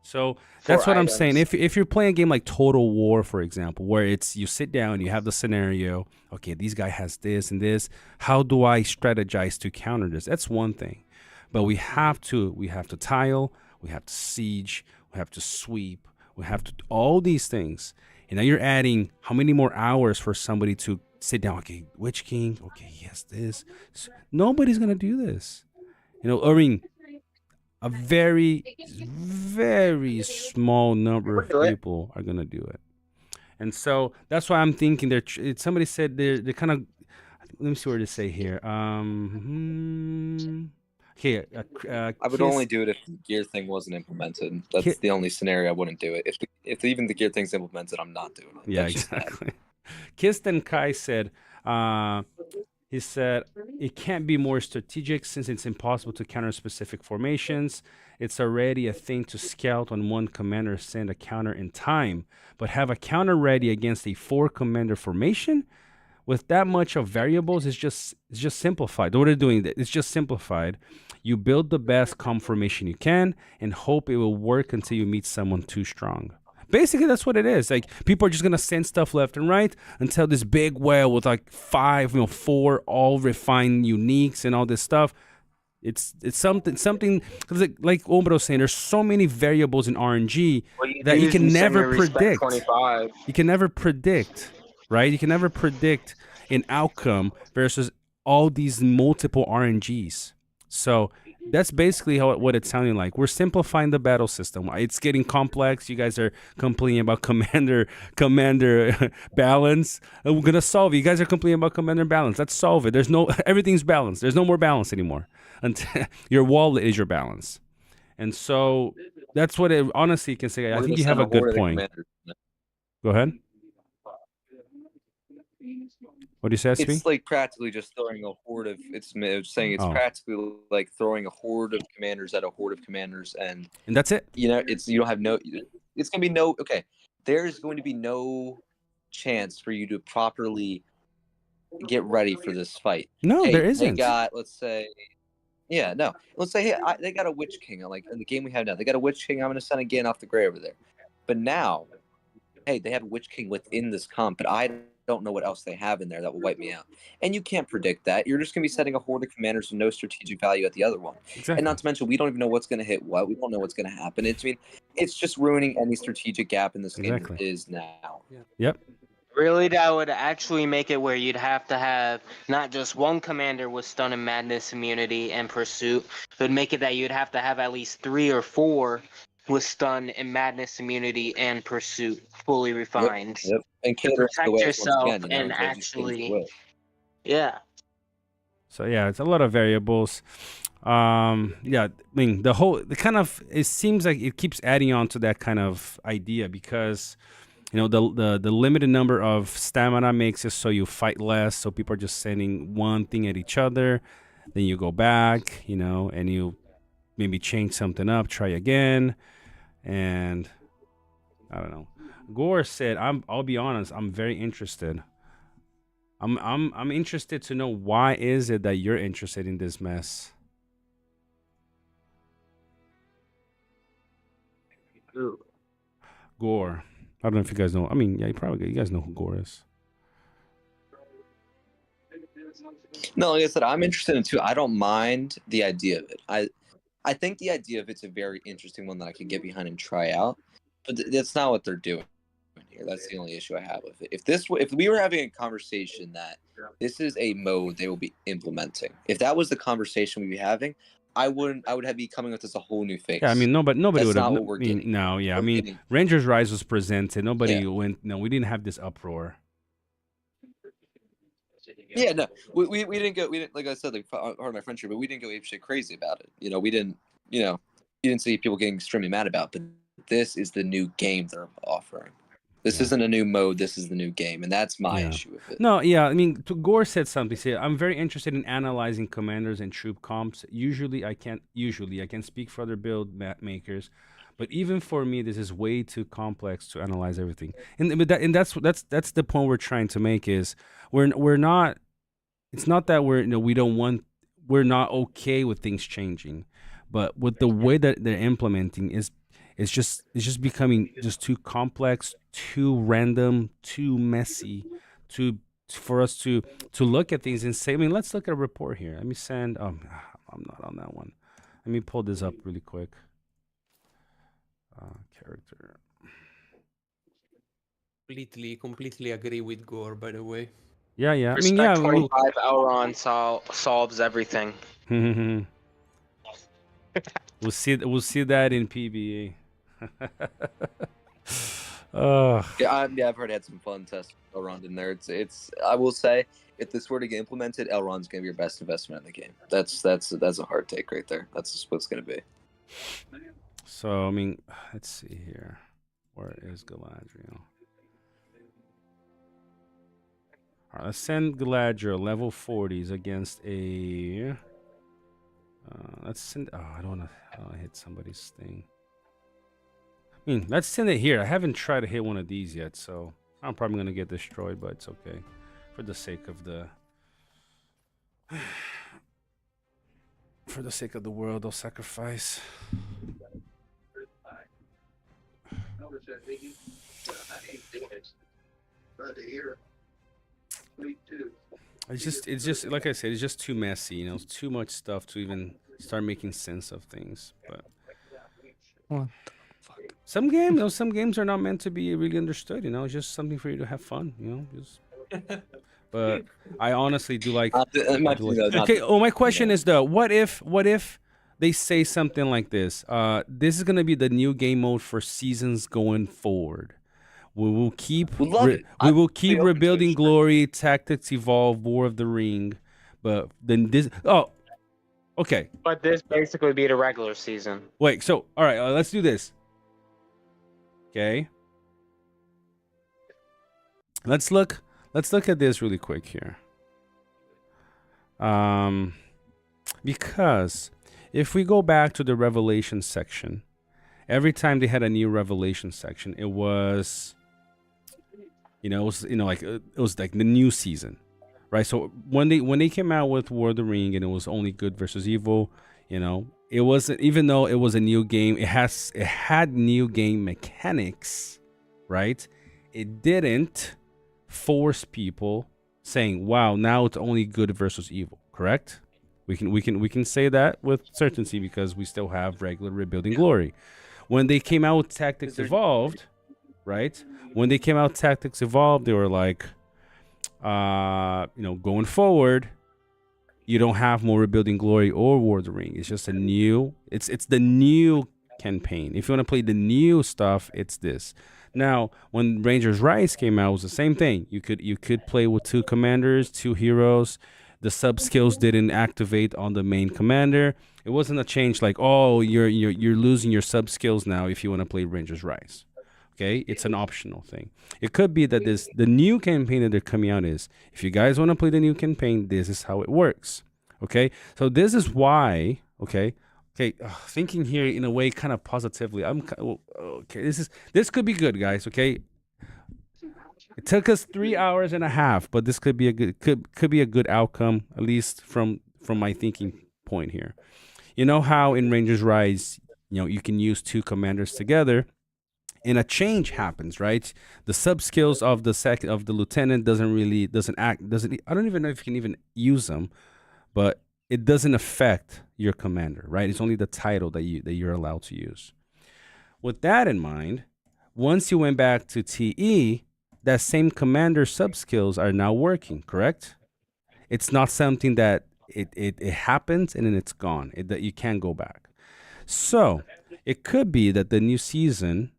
So that's what I'm saying. If you're playing a game like Total War, for example, where it's you sit down, you have the scenario, okay, this guy has this and this. How do I strategize to counter this? That's one thing. But we have to tile, we have to siege, we have to sweep, we have to all these things. And now you're adding how many more hours for somebody to sit down? Okay, Witch King, okay, yes, this. So nobody's gonna do this. You know, I mean, a very, very small number of people are gonna do it, and so that's why I'm thinking. Somebody said they're kind of. Let me see what to say here. Okay. I would only do it if the gear thing wasn't implemented. That's the only scenario I wouldn't do it. If even the gear thing's implemented, I'm not doing it. Yeah, exactly. Kisten Kai said. He said, it can't be more strategic since it's impossible to counter specific formations. It's already a thing to scout on one commander, send a counter in time, but have a counter ready against a 4-commander formation? With that much of variables, it's just simplified. What they're doing, it's just simplified. You build the best formation you can and hope it will work until you meet someone too strong. Basically, that's what it is. Like, people are just gonna send stuff left and right until this big whale with like 4 all refined uniques and all this stuff. It's something like Ombro was saying. There's so many variables in RNG that you can never predict. You can never predict, right? You can never predict an outcome versus all these multiple RNGs. So that's basically what it's sounding like. We're simplifying the battle system. It's getting complex. You guys are complaining about commander balance. We're gonna solve it. You guys are complaining about commander balance. Let's solve it. Everything's balanced. There's no more balance anymore. Until your wallet is your balance. And so that's what it honestly can say. I think you have a good point. Go ahead. What do you say, SP? It's like practically just throwing a horde of. It's practically like throwing a horde of commanders at a horde of commanders, and that's it. You know, you don't have no. It's gonna be no. Okay, there's going to be no chance for you to properly get ready for this fight. No, there isn't. They got, let's say, Yeah, no. Let's say, hey, they got a Witch King. Like in the game we have now, they got a Witch King. I'm going to send a Gain off the gray over there. But now, hey, they have a Witch King within this comp, but I don't know what else they have in there that will wipe me out. And you can't predict that. You're just going to be setting a horde of commanders with no strategic value at the other one. Exactly. And not to mention, we don't even know what's going to hit what. We don't know what's going to happen. It's just ruining any strategic gap in this game is now. Yep. Really, that would actually make it where you'd have to have not just one commander with stun and madness immunity and pursuit, but make it that you'd have to have at least 3 or 4 with stun and madness immunity and pursuit fully refined. Yep. And to protect yourself and actually, yeah. So yeah, it's a lot of variables. Yeah, I mean it seems like it keeps adding on to that kind of idea because the limited number of stamina makes it so you fight less, so people are just sending one thing at each other, then you go back, and you maybe change something up, try again, and I don't know. Gore said, I'll be honest, I'm very interested. I'm interested to know why is it that you're interested in this mess? Ooh. Gore. I don't know if you guys know. I mean, yeah, you guys know who Gore is. No, like I said, I'm interested in it too. I don't mind the idea of it. I think the idea of it's a very interesting one that I could get behind and try out. But that's not what they're doing here. That's the only issue I have with it. If we were having a conversation that this is a mode they will be implementing, if that was the conversation we'd be having, I would be coming with this a whole new face. Yeah, I mean, nobody would have. Not what we're getting. No, yeah, I mean, Rangers Rise was presented. Nobody went. No, we didn't have this uproar. Yeah, no, we didn't go. We didn't, like I said, like part of my friendship, but we didn't go apeshit crazy about it. We didn't. You didn't see people getting extremely mad about. But this is the new game they're offering. This isn't a new mode. This is the new game, and that's my issue with it. No, yeah, I mean, Gore said something. He said, "I'm very interested in analyzing commanders and troop comps. Usually, I can't speak for other build makers, but even for me, this is way too complex to analyze everything. And that's the point we're trying to make is we're not. It's not that we're not okay with things changing, but with the way that they're implementing it's just becoming just too complex, too random, too messy, for us to look at things and say, I mean, let's look at a report here. Let me send. I'm not on that one. Let me pull this up really quick. Character. Completely agree with Gore. By the way. Yeah. I mean, 25 Elrond solves everything. We'll see that in PBE. I've heard had some fun tests with Elrond in there. It's I will say, if this were to get implemented, Elrond's gonna be your best investment in the game. That's a hard take right there. That's just what it's gonna be. So I mean, let's see here. Where is Galadriel? All right, let's send Galadriel level 40s against a. Let's send. Oh, I don't want to hit somebody's thing. I mean, let's send it here. I haven't tried to hit one of these yet, so I'm probably gonna get destroyed, but it's okay, for the sake of the. For the sake of the world, I'll sacrifice. It's just like I said, it's just too messy. It's too much stuff to even start making sense of things. But what? Some games are not meant to be really understood. It's just something for you to have fun. Just. But I honestly do like. Okay. Oh, my question is though, what if they say something like this? This is gonna be the new game mode for seasons going forward. We will keep rebuilding glory, tactics evolve, War of the Ring, but then this. Oh, okay. But this basically be the regular season. Wait. So all right, let's do this. Okay. Let's look at this really quick here. Because if we go back to the Revelation section, every time they had a new Revelation section, it was like the new season, right? So when they came out with War of the Ring and it was only good versus evil, you know, it wasn't, even though it was a new game, it had new game mechanics, right? It didn't force people saying, "Wow, now it's only good versus evil." Correct? We can say that with certainty because we still have regular Rebuilding Glory. When they came out with Tactics Evolved, right? When they came out Tactics Evolved, they were like, going forward, you don't have more Rebuilding Glory or War of the Ring. It's just a new, it's the new campaign. If you want to play the new stuff, it's this. Now, when Rangers Rise came out, it was the same thing. You could play with 2 commanders, 2 heroes. The sub skills didn't activate on the main commander. It wasn't a change like, oh, you're losing your sub skills now if you want to play Rangers Rise. Okay, it's an optional thing. It could be that the new campaign that they're coming out is, if you guys want to play the new campaign, this is how it works. Okay, so this is why. Okay, thinking here in a way kind of positively. This could be good, guys. Okay, it took us 3 hours and a half, but this could be could be a good outcome, at least from my thinking point here. You know how in Rangers Rise, you can use 2 commanders together. And a change happens, right? The sub skills of the lieutenant doesn't I don't even know if you can even use them, but it doesn't affect your commander, right? It's only the title that you're allowed to use. With that in mind, once you went back to TE, that same commander sub skills are now working, correct? It's not something that it happens and then it's gone. That you can't go back. So it could be that the new season.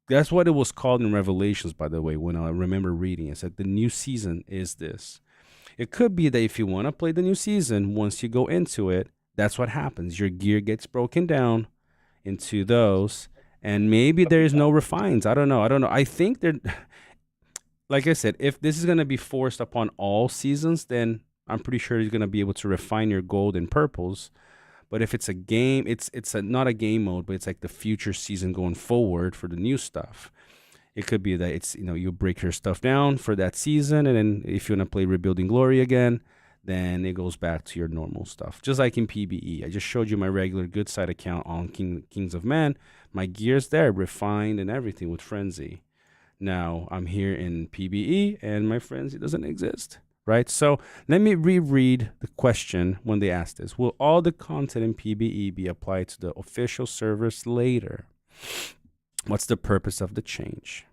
That's what it was called in Revelations, by the way, when I remember reading. It said the new season is this. It could be that if you want to play the new season, once you go into it, that's what happens. Your gear gets broken down into those, and maybe there's no refines. I don't know. I think they're, like I said, if this is going to be forced upon all seasons, then I'm pretty sure you're going to be able to refine your gold and purples. But if it's a game, it's not a game mode, but it's like the future season going forward for the new stuff. It could be that it's, you break your stuff down for that season, and then if you want to play Rebuilding Glory again, then it goes back to your normal stuff. Just like in PBE. I just showed you my regular good side account on Kings of Men. My gear's there, refined and everything with Frenzy. Now I'm here in PBE, and my Frenzy doesn't exist. Right? So let me reread the question when they asked this. Will all the content in PBE be applied to the official servers later? What's the purpose of the change?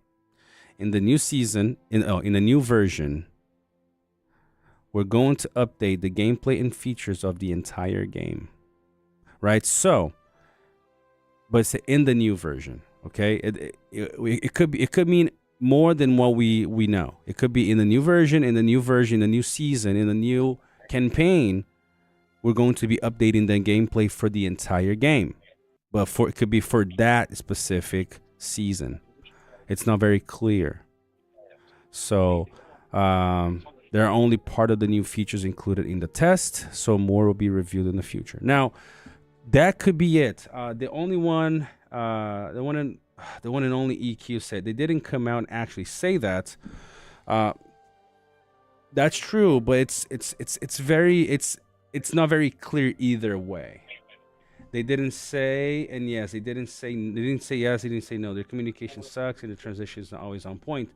In the new season, in the new version, we're going to update the gameplay and features of the entire game. Right? So, but it's in the new version. Okay? It could mean more than what we know. It could be in the new version, the new season, in the new campaign. We're going to be updating the gameplay for the entire game, but it could be for that specific season. It's not very clear. So there are only part of the new features included in the test, so more will be reviewed in the future. Now, that could be it. The one and only EQ said they didn't come out and actually say that. That's true, but it's not very clear either way. They didn't say, and yes, they didn't say yes, they didn't say no. Their communication sucks and the transition is not always on point.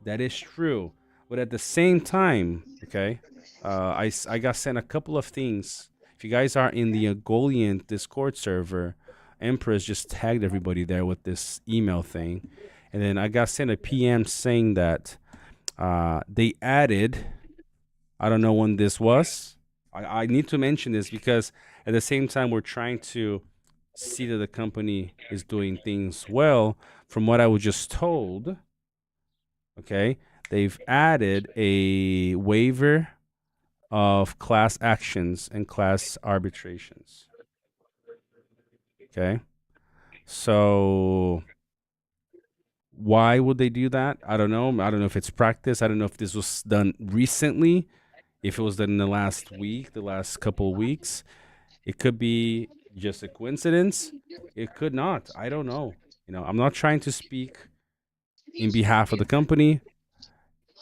That is true, but at the same time, okay, I got sent a couple of things. If you guys are in the Goliant Discord server, Empress just tagged everybody there with this email thing, and then I got sent a PM saying that they added, I don't know when this was. I need to mention this because at the same time we're trying to see that the company is doing things well. From what I was just told, okay, they've added a waiver of class actions and class arbitrations. Okay, so why would they do that? I don't know. I don't know if it's practice. I don't know if this was done recently, if it was done in the last week, the last couple of weeks. It could be just a coincidence. It could not. I don't know. I'm not trying to speak in behalf of the company.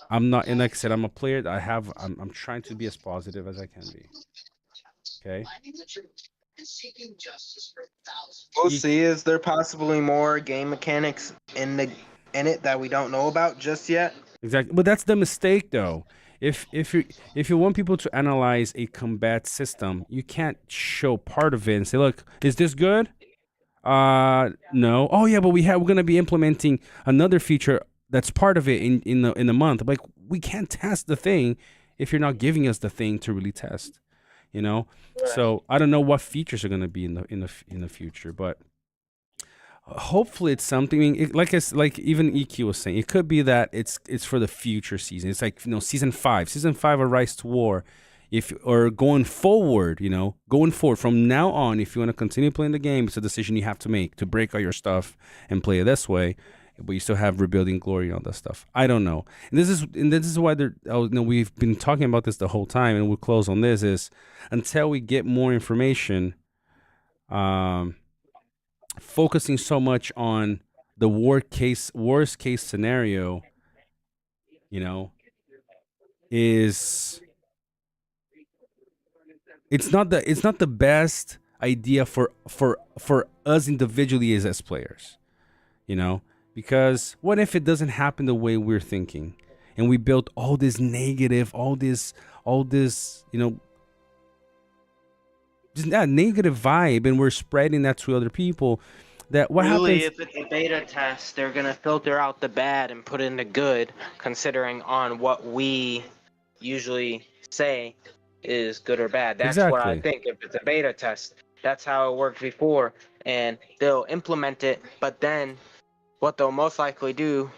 I'm not, and like I said, I'm a player that I'm trying to be as positive as I can be. Okay. We'll see. Is there possibly more game mechanics in it that we don't know about just yet? Exactly. But that's the mistake, though. If you want people to analyze a combat system, you can't show part of it and say, "Look, is this good?" No. Oh yeah, but we're gonna be implementing another feature that's part of it in the month. Like, we can't test the thing if you're not giving us the thing to really test. You know. Right. So I don't know what features are gonna be in the future, but hopefully it's something like even EQ was saying, it could be that it's for the future season. It's like, season 5 of Rise to War, or going forward from now on, if you want to continue playing the game, it's a decision you have to make to break all your stuff and play it this way, but you still have Rebuilding Glory and all that stuff. I don't know, and this is why we've been talking about this the whole time, and we'll close on this, is until we get more information, focusing so much on the worst case scenario, is it's not the best idea for us individually as players, because what if it doesn't happen the way we're thinking, and we built all this negative, all this just that negative vibe, and we're spreading that to other people. That what really happens? If it's a beta test, they're gonna filter out the bad and put in the good, considering on what we usually say is good or bad. That's exactly what I think. If it's a beta test, that's how it worked before, and they'll implement it. But then, what they'll most likely do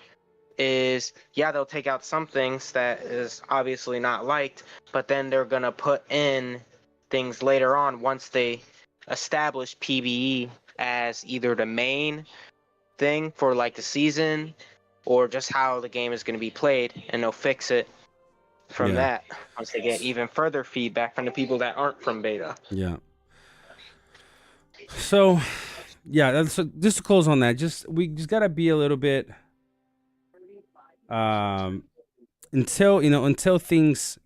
is, they'll take out some things that is obviously not liked, but then they're gonna put in things later on once they establish PBE as either the main thing for like the season, or just how the game is going to be played, and they'll fix it from that once they get even further feedback from the people that aren't from beta. Yeah. So, so just to close on that, we just gotta be a little bit until things.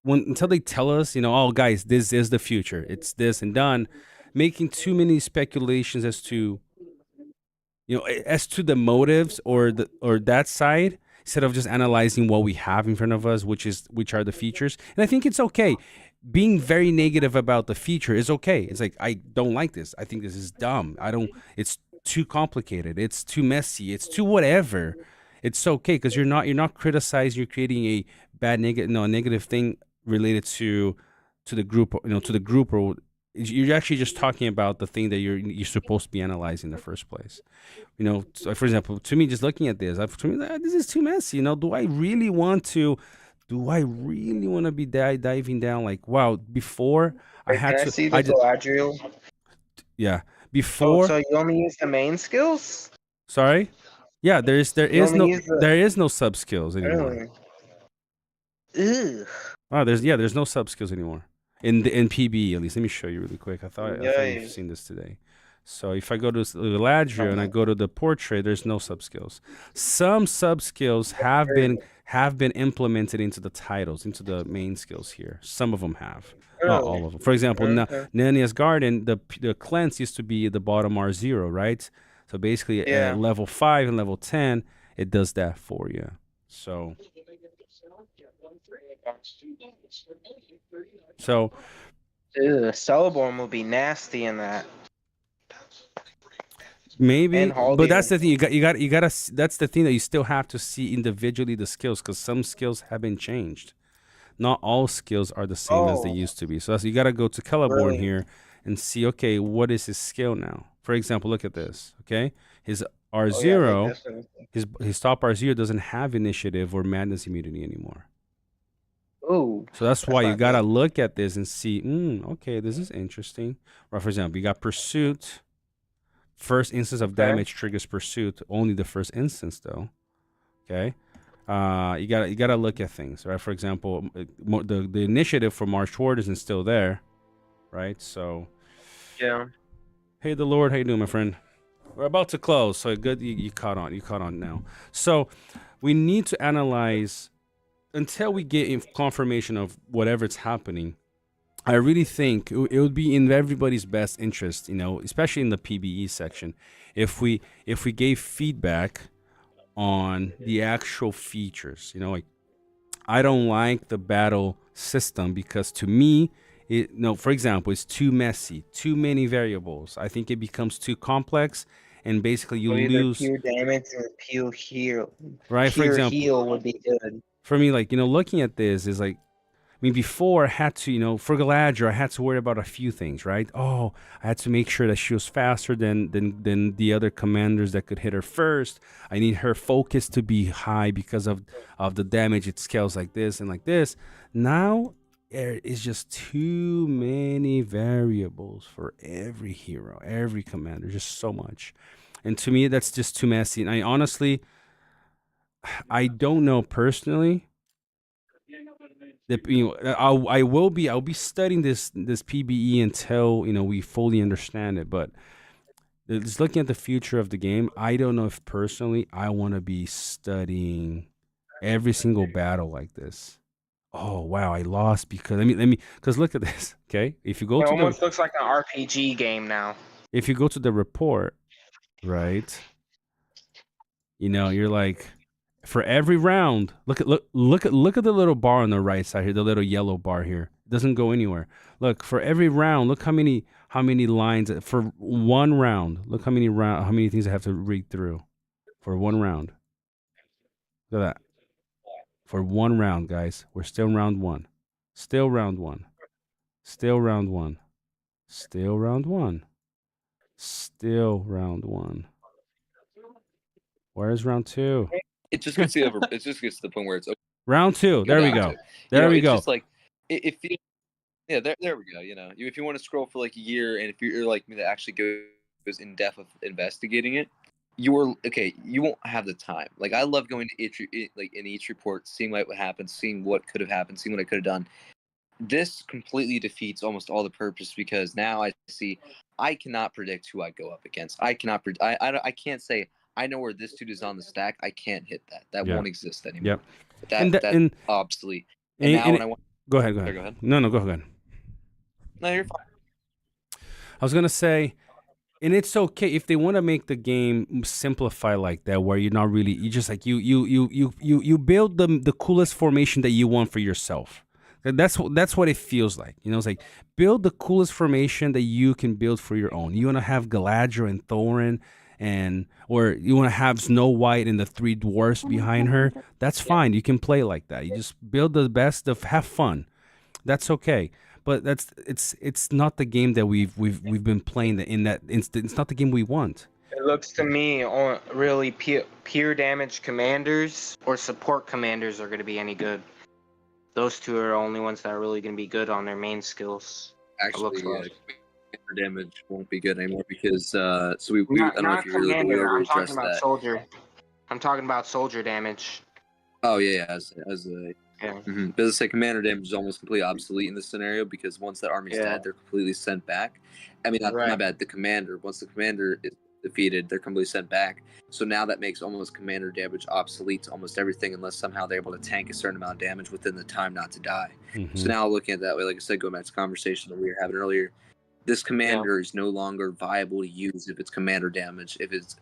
Until they tell us, oh guys, this is the future, it's this and done, making too many speculations as to the motives or that side, instead of just analyzing what we have in front of us, which are the features. And I think it's okay. Being very negative about the feature is okay. It's like, I don't like this. I think this is dumb. It's too complicated. It's too messy. It's too whatever. It's okay, because you're not criticizing. You're creating a bad a negative thing related to the group, or you're actually just talking about the thing that you're supposed to be analyzing in the first place. So for example, to me, just looking at this, this is too messy. Do I really want to be diving down? Like, wow, before I had to see the Galadriel. Yeah, before. So you only use the main skills? Sorry. Yeah, there is no sub skills anymore. Ugh. Oh, there's no sub skills anymore in PBE, at least. Let me show you really quick. I thought you've seen this today. So if I go to Galadriel and I go to the portrait, there's no sub skills. Some sub skills have been implemented into the titles, into the main skills here. Some of them have, not all of them. For example, Nania's Garden, the cleanse used to be the bottom R0, right? So basically, at level 5 and level 10, it does that for you. So Celeborn will be nasty in that. Maybe, but that's the thing. You gotta. That's the thing that you still have to see individually the skills, because some skills have been changed. Not all skills are the same as they used to be. So you gotta go to Celeborn here and see. Okay, what is his skill now? For example, look at this. Okay, his R0, his top R0 doesn't have initiative or madness immunity anymore. Oh, so that's why you gotta look at this and see. Okay, this is interesting. Or for example, you got Pursuit. First instance of damage triggers Pursuit. Only the first instance, though. Okay, you gotta look at things, right? For example, the initiative for March Toward isn't still there, right? So Hey, the Lord, how you doing, my friend? We're about to close, so good you caught on. You caught on now. So we need to analyze until we get confirmation of whatever's happening. I really think it would be in everybody's best interest, especially in the PBE section, if we gave feedback on the actual features. Like, I don't like the battle system because to me, for example, it's too messy, too many variables. I think it becomes too complex, and basically you lose pure damage or pure heal. Right, for example, heal would be good. For me, like, looking at this is like, before I had to, for Galadriel, I had to worry about a few things, right? Oh, I had to make sure that she was faster than the other commanders that could hit her first. I need her focus to be high because of the damage it scales like this and like this. Now, there is just too many variables for every hero, every commander, just so much. And to me, that's just too messy. And I honestly, I don't know personally. I'll be studying this PBE until we fully understand it. But just looking at the future of the game, I don't know if personally I want to be studying every single battle like this. Oh wow, I lost because because look at this. Okay, if you go it to almost looks like an RPG game now. If you go to the report, right? You're like, for every round, look at the little bar on the right side here, the little yellow bar here. It doesn't go anywhere. Look, for every round, look how many lines for one round. Look how many things I have to read through for one round. Look at that. For one round, guys. We're still round one. Still round one. Still round one. Still round one. Still round one. Where's round two? It just gets to the point where it's round two. There we go. There we go. Just like if yeah, there we go. If you want to scroll for like a year, and if you're like me that actually goes in depth of investigating it, you won't have the time. Like, I love going to each report, seeing what happened, seeing what could have happened, seeing what I could have done. This completely defeats almost all the purpose, because now I see I cannot predict who I go up against. I cannot I can't say I know where this dude is on the stack. I can't hit that. That won't exist anymore. Yep. That's obsolete. And now when I want... Go ahead. Sorry, go ahead. No, go ahead. No, you're fine. I was gonna say, and it's okay if they want to make the game simplify like that, where you're not really, you just like you build the coolest formation that you want for yourself. That's what it feels like. It's like, build the coolest formation that you can build for your own. You want to have Galadriel and Thorin, or you want to have Snow White and the three dwarfs behind her. That's fine. You can play like that. You just build the best have fun. That's okay. But it's not the game that we've been playing in that instant. It's not the game we want. It looks to me on really pure damage commanders or support commanders are going to be any good. Those two are the only ones that are really going to be good on their main skills. Actually, damage won't be good anymore because I don't know if you really I'm talking about soldier. I'm talking about soldier damage. Oh yeah, as a Mm-hmm. But as I say, commander damage is almost completely obsolete in this scenario, because once that army's dead, they're completely sent back. I mean, not bad. The commander, once the commander is defeated, they're completely sent back. So now that makes almost commander damage obsolete to almost everything, unless somehow they're able to tank a certain amount of damage within the time not to die. Mm-hmm. So now looking at it that way, like I said, going back to the conversation that we were having earlier, this commander is no longer viable to use if it's commander damage, if it's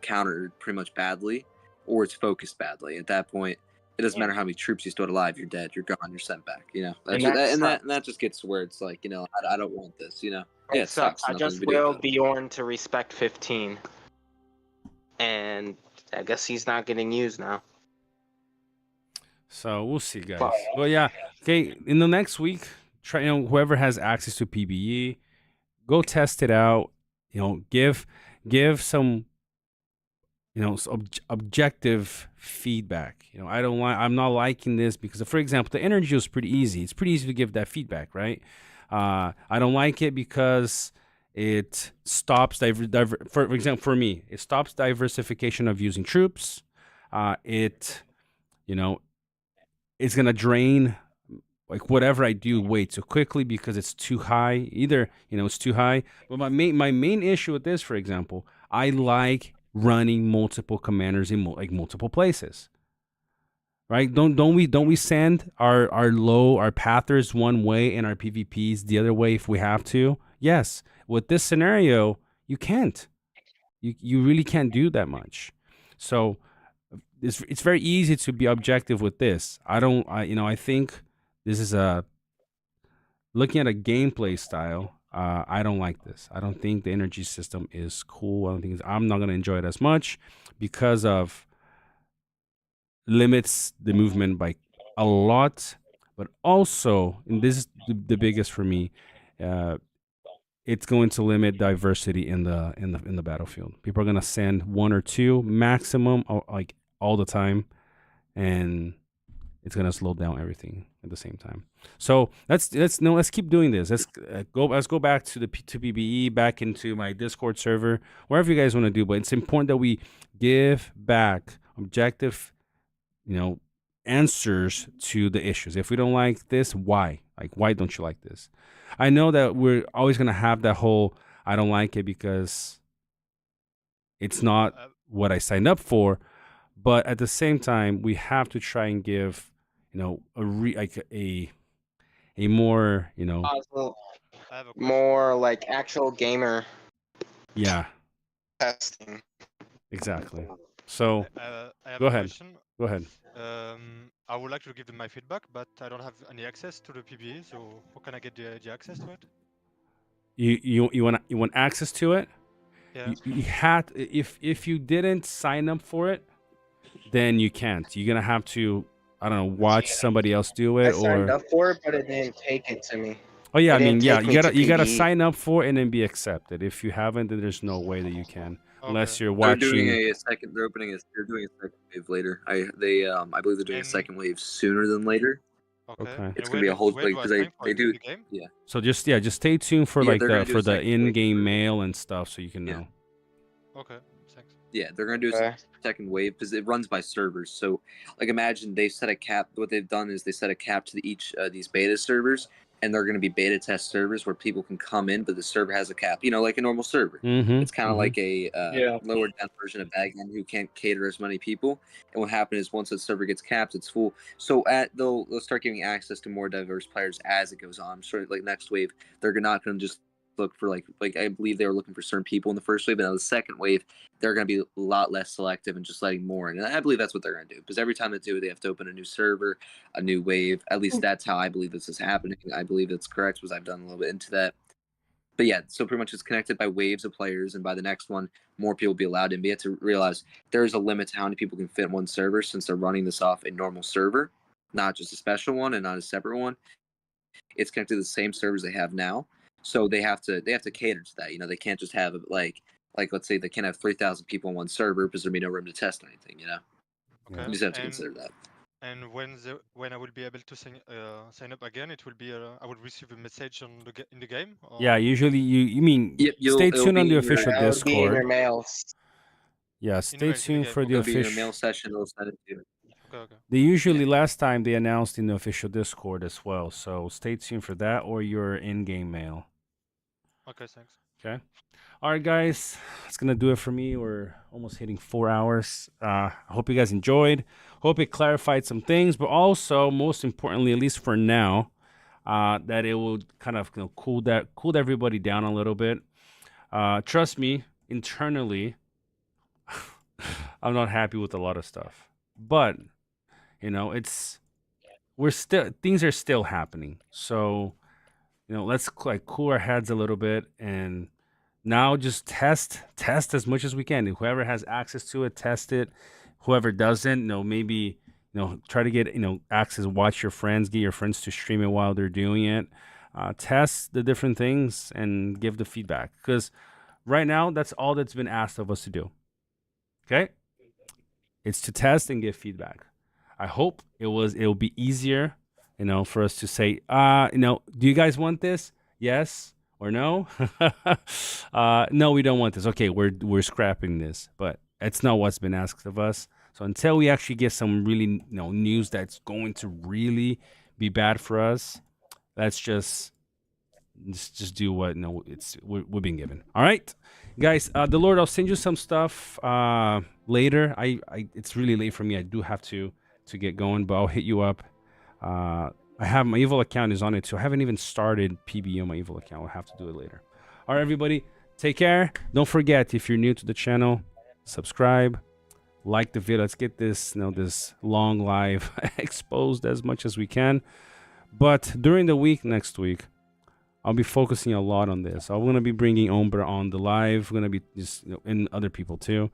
countered pretty much badly, or it's focused badly. At that point, it doesn't matter how many troops you stood alive. You're dead. You're gone. You're sent back. That just gets to where it's like, I don't want this. It sucks. I just willed Bjorn to respect 15, and I guess he's not getting used now. So we'll see, guys. Well, yeah. Okay. In the next week, try. Whoever has access to PBE, go test it out. Give some. Objective feedback. I'm not liking this because, for example, the energy was pretty easy. It's pretty easy to give that feedback, right? I don't like it because it stops for example, for me, it stops diversification of using troops. It's gonna drain whatever I do way too quickly because it's too high. Either it's too high. But my main issue with this, for example, I like running multiple commanders in multiple places. Right? Don't we send our pathers one way and our PvPs the other way if we have to? Yes. With this scenario, you can't. You really can't do that much. So it's very easy to be objective with this. I think this is looking at a gameplay style. I don't like this. I don't think the energy system is cool. I'm not gonna enjoy it as much because of limits the movement by a lot, but also, and this is the biggest for me, it's going to limit diversity in the battlefield. People are gonna send one or two maximum, like all the time, and it's gonna slow down everything at the same time. So let's keep doing this. Let's go back to PBE, back into my Discord server, wherever you guys want to do. But it's important that we give back objective, answers to the issues. If we don't like this, why? Like, why don't you like this? I know that we're always gonna have that whole I don't like it because it's not what I signed up for. But at the same time, we have to try and give, a more, more like actual gamer. Yeah. Testing. Exactly. So I have go a ahead. question. Go ahead. I would like to give them my feedback, but I don't have any access to the PBE. So how can I get the access to it? You want access to it? Yeah. You had if you didn't sign up for it, then you can't. You're gonna have to, I don't know, watch somebody else do it. I signed up for it, but it didn't take it to me. Oh yeah, you gotta sign up for it and then be accepted. If you haven't, then there's no way that you can, unless you're watching. They're doing a second. They're doing a second wave later. I believe they're doing a second wave sooner than later. Okay. It's gonna be a whole because they do. Yeah. So just stay tuned for the in-game mail and stuff, so you can know. Okay. Thanks. Yeah, they're gonna do a second wave because it runs by servers. So, like, imagine they set a cap. What they've done is they set a cap to each these beta servers, and they're going to be beta test servers where people can come in, but the server has a cap. Like a normal server. Mm-hmm. It's kind of like a lower down version of Bagman who can't cater as many people. And what happens is once the server gets capped, it's full. So they'll start giving access to more diverse players as it goes on. Sort of like next wave, they're not going to just look for like I believe they were looking for certain people in the first wave, but now the second wave they're going to be a lot less selective and just letting more in. And I believe that's what they're going to do, because every time they do it, they have to open a new server, a new wave. At least that's how I believe this is happening. I believe that's correct, because I've done a little bit into that. But yeah, so pretty much it's connected by waves of players, and by the next one, more people will be allowed in. But you have to realize there's a limit to how many people can fit in one server, since they're running this off a normal server, not just a special one and not a separate one. It's connected to the same servers they have now. So they have to cater to that. They can't just have like let's say they can't have 3,000 people on one server because there'd be no room to test anything. Okay. You just have to consider that. And when I will be able to sign up again, it will be I will receive a message in the game. Or... Yeah, usually you mean stay tuned on the official Discord. Yeah, stay tuned for the official mail session. They'll send it to you. Okay. They usually last time they announced in the official Discord as well, so stay tuned for that or your in-game mail. Okay, thanks. Okay. All right, guys, that's going to do it for me. We're almost hitting 4 hours. I hope you guys enjoyed. Hope it clarified some things, but also, most importantly, at least for now, that it will kind of cooled everybody down a little bit. Trust me, internally, I'm not happy with a lot of stuff. But, things are still happening. So, let's cool our heads a little bit, and now just test as much as we can. Whoever has access to it, test it. Whoever doesn't, maybe try to get access. Watch your friends, get your friends to stream it while they're doing it. Test the different things and give the feedback, because right now that's all that's been asked of us to do. Okay, it's to test and give feedback. I hope it'll be easier. For us to say, do you guys want this? Yes or no? No, we don't want this. Okay, we're scrapping this. But it's not what's been asked of us. So until we actually get some really news that's going to really be bad for us, let's just just do what we've been given. All right, guys. The Lord, I'll send you some stuff later. It's really late for me. I do have to get going, but I'll hit you up. I have my evil account is on it too. I haven't even started PBE on my evil account. I'll have to do it later. All right, everybody, take care. Don't forget, if you're new to the channel, subscribe, like the video. Let's get this this long live exposed as much as we can. But during the week, next week, I'll be focusing a lot on this. I'm going to be bringing Ombra on the live. We're going to be just and other people too,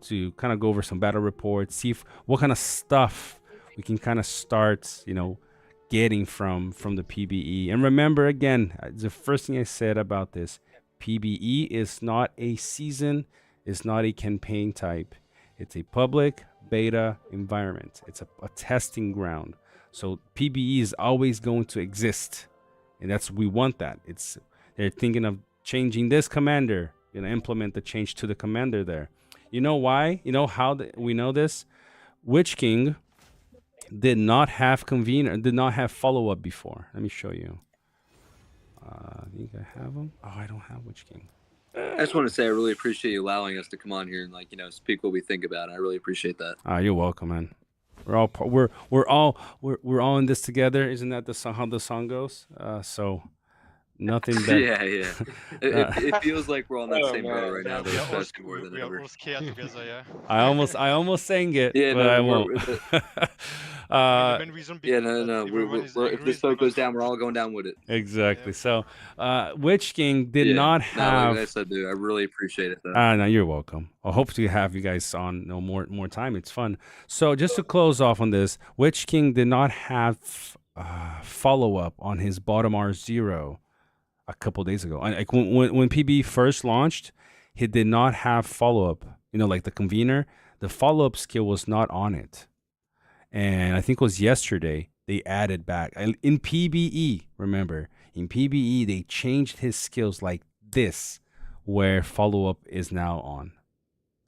to kind of go over some battle reports, see what kind of stuff we can kind of start, getting from the PBE. And remember, again, the first thing I said about this, PBE is not a season, it's not a campaign type. It's a public beta environment. It's a testing ground. So PBE is always going to exist. And we want that. They're thinking of changing this commander, implement the change to the commander there. You know why? You know how we know this? Witch King did not have convener, did not have follow-up before. Let me show you. I think I have them. Oh, I don't have Witch King. I just want to say I really appreciate you allowing us to come on here and speak what we think about it. I really appreciate that. You're welcome, man. We're all in this together. Isn't that the song, how the song goes? So nothing better. Yeah. It feels like we're on that same boat right now. We are all scared together, yeah. I almost sang it, yeah, but I won't. If this boat goes down, we're all going down with it. Exactly. Yeah. So, Witch King did not have. Like I said, dude, I really appreciate it. No, you're welcome. I hope to have you guys on more time. It's fun. So, just to close off on this, Witch King did not have follow up on his bottom R0 a couple days ago. Like when PB first launched, he did not have follow up. Like the convener, the follow up skill was not on it. And I think it was yesterday they added back in PBE. Remember, in PBE they changed his skills like this, where follow up is now on.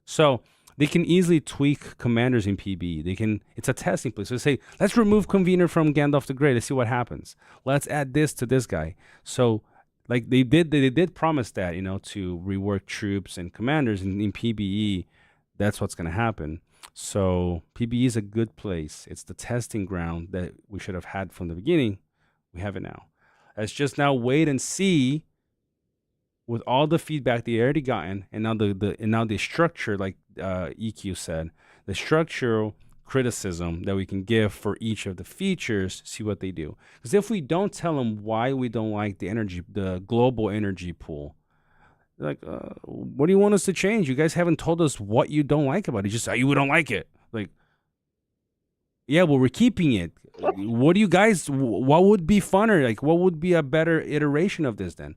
So they can easily tweak commanders in PBE. It's a testing place. So say, let's remove convener from Gandalf the Grey. Let's see what happens. Let's add this to this guy. So like they did promise that, to rework troops and commanders in PBE. That's what's going to happen. So PBE is a good place. It's the testing ground that we should have had from the beginning. We have it now. Let's just now wait and see, with all the feedback they already gotten, and now the structure, like EQ said, the structural criticism that we can give for each of the features, see what they do. Because if we don't tell them why we don't like the global energy pool, like, what do you want us to change? You guys haven't told us what you don't like about it. You just say, we don't like it. Like, yeah, well, we're keeping it. What do you guys, what would be funner? Like, what would be a better iteration of this then?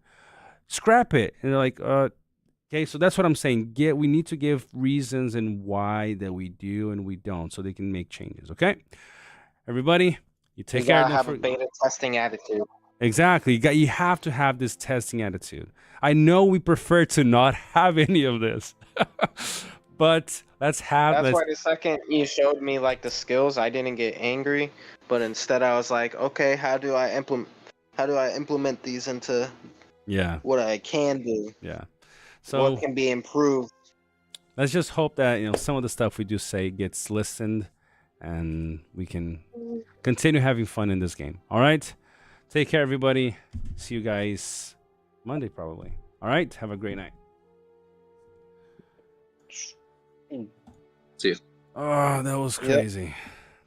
Scrap it. And they're like, okay, so that's what I'm saying. We need to give reasons and why that we do and we don't, so they can make changes. Okay, everybody, you take care. You gotta have a beta testing attitude. Exactly. You have to have this testing attitude. I know we prefer to not have any of this, but let's have. That's why the second you showed me like the skills, I didn't get angry, but instead I was like, okay, how do I implement these into what I can do? Yeah. So what can be improved? Let's just hope that some of the stuff we do say gets listened, and we can continue having fun in this game. All right. Take care, everybody. See you guys Monday, probably. All right. Have a great night. See you. Oh, that was crazy. Yeah.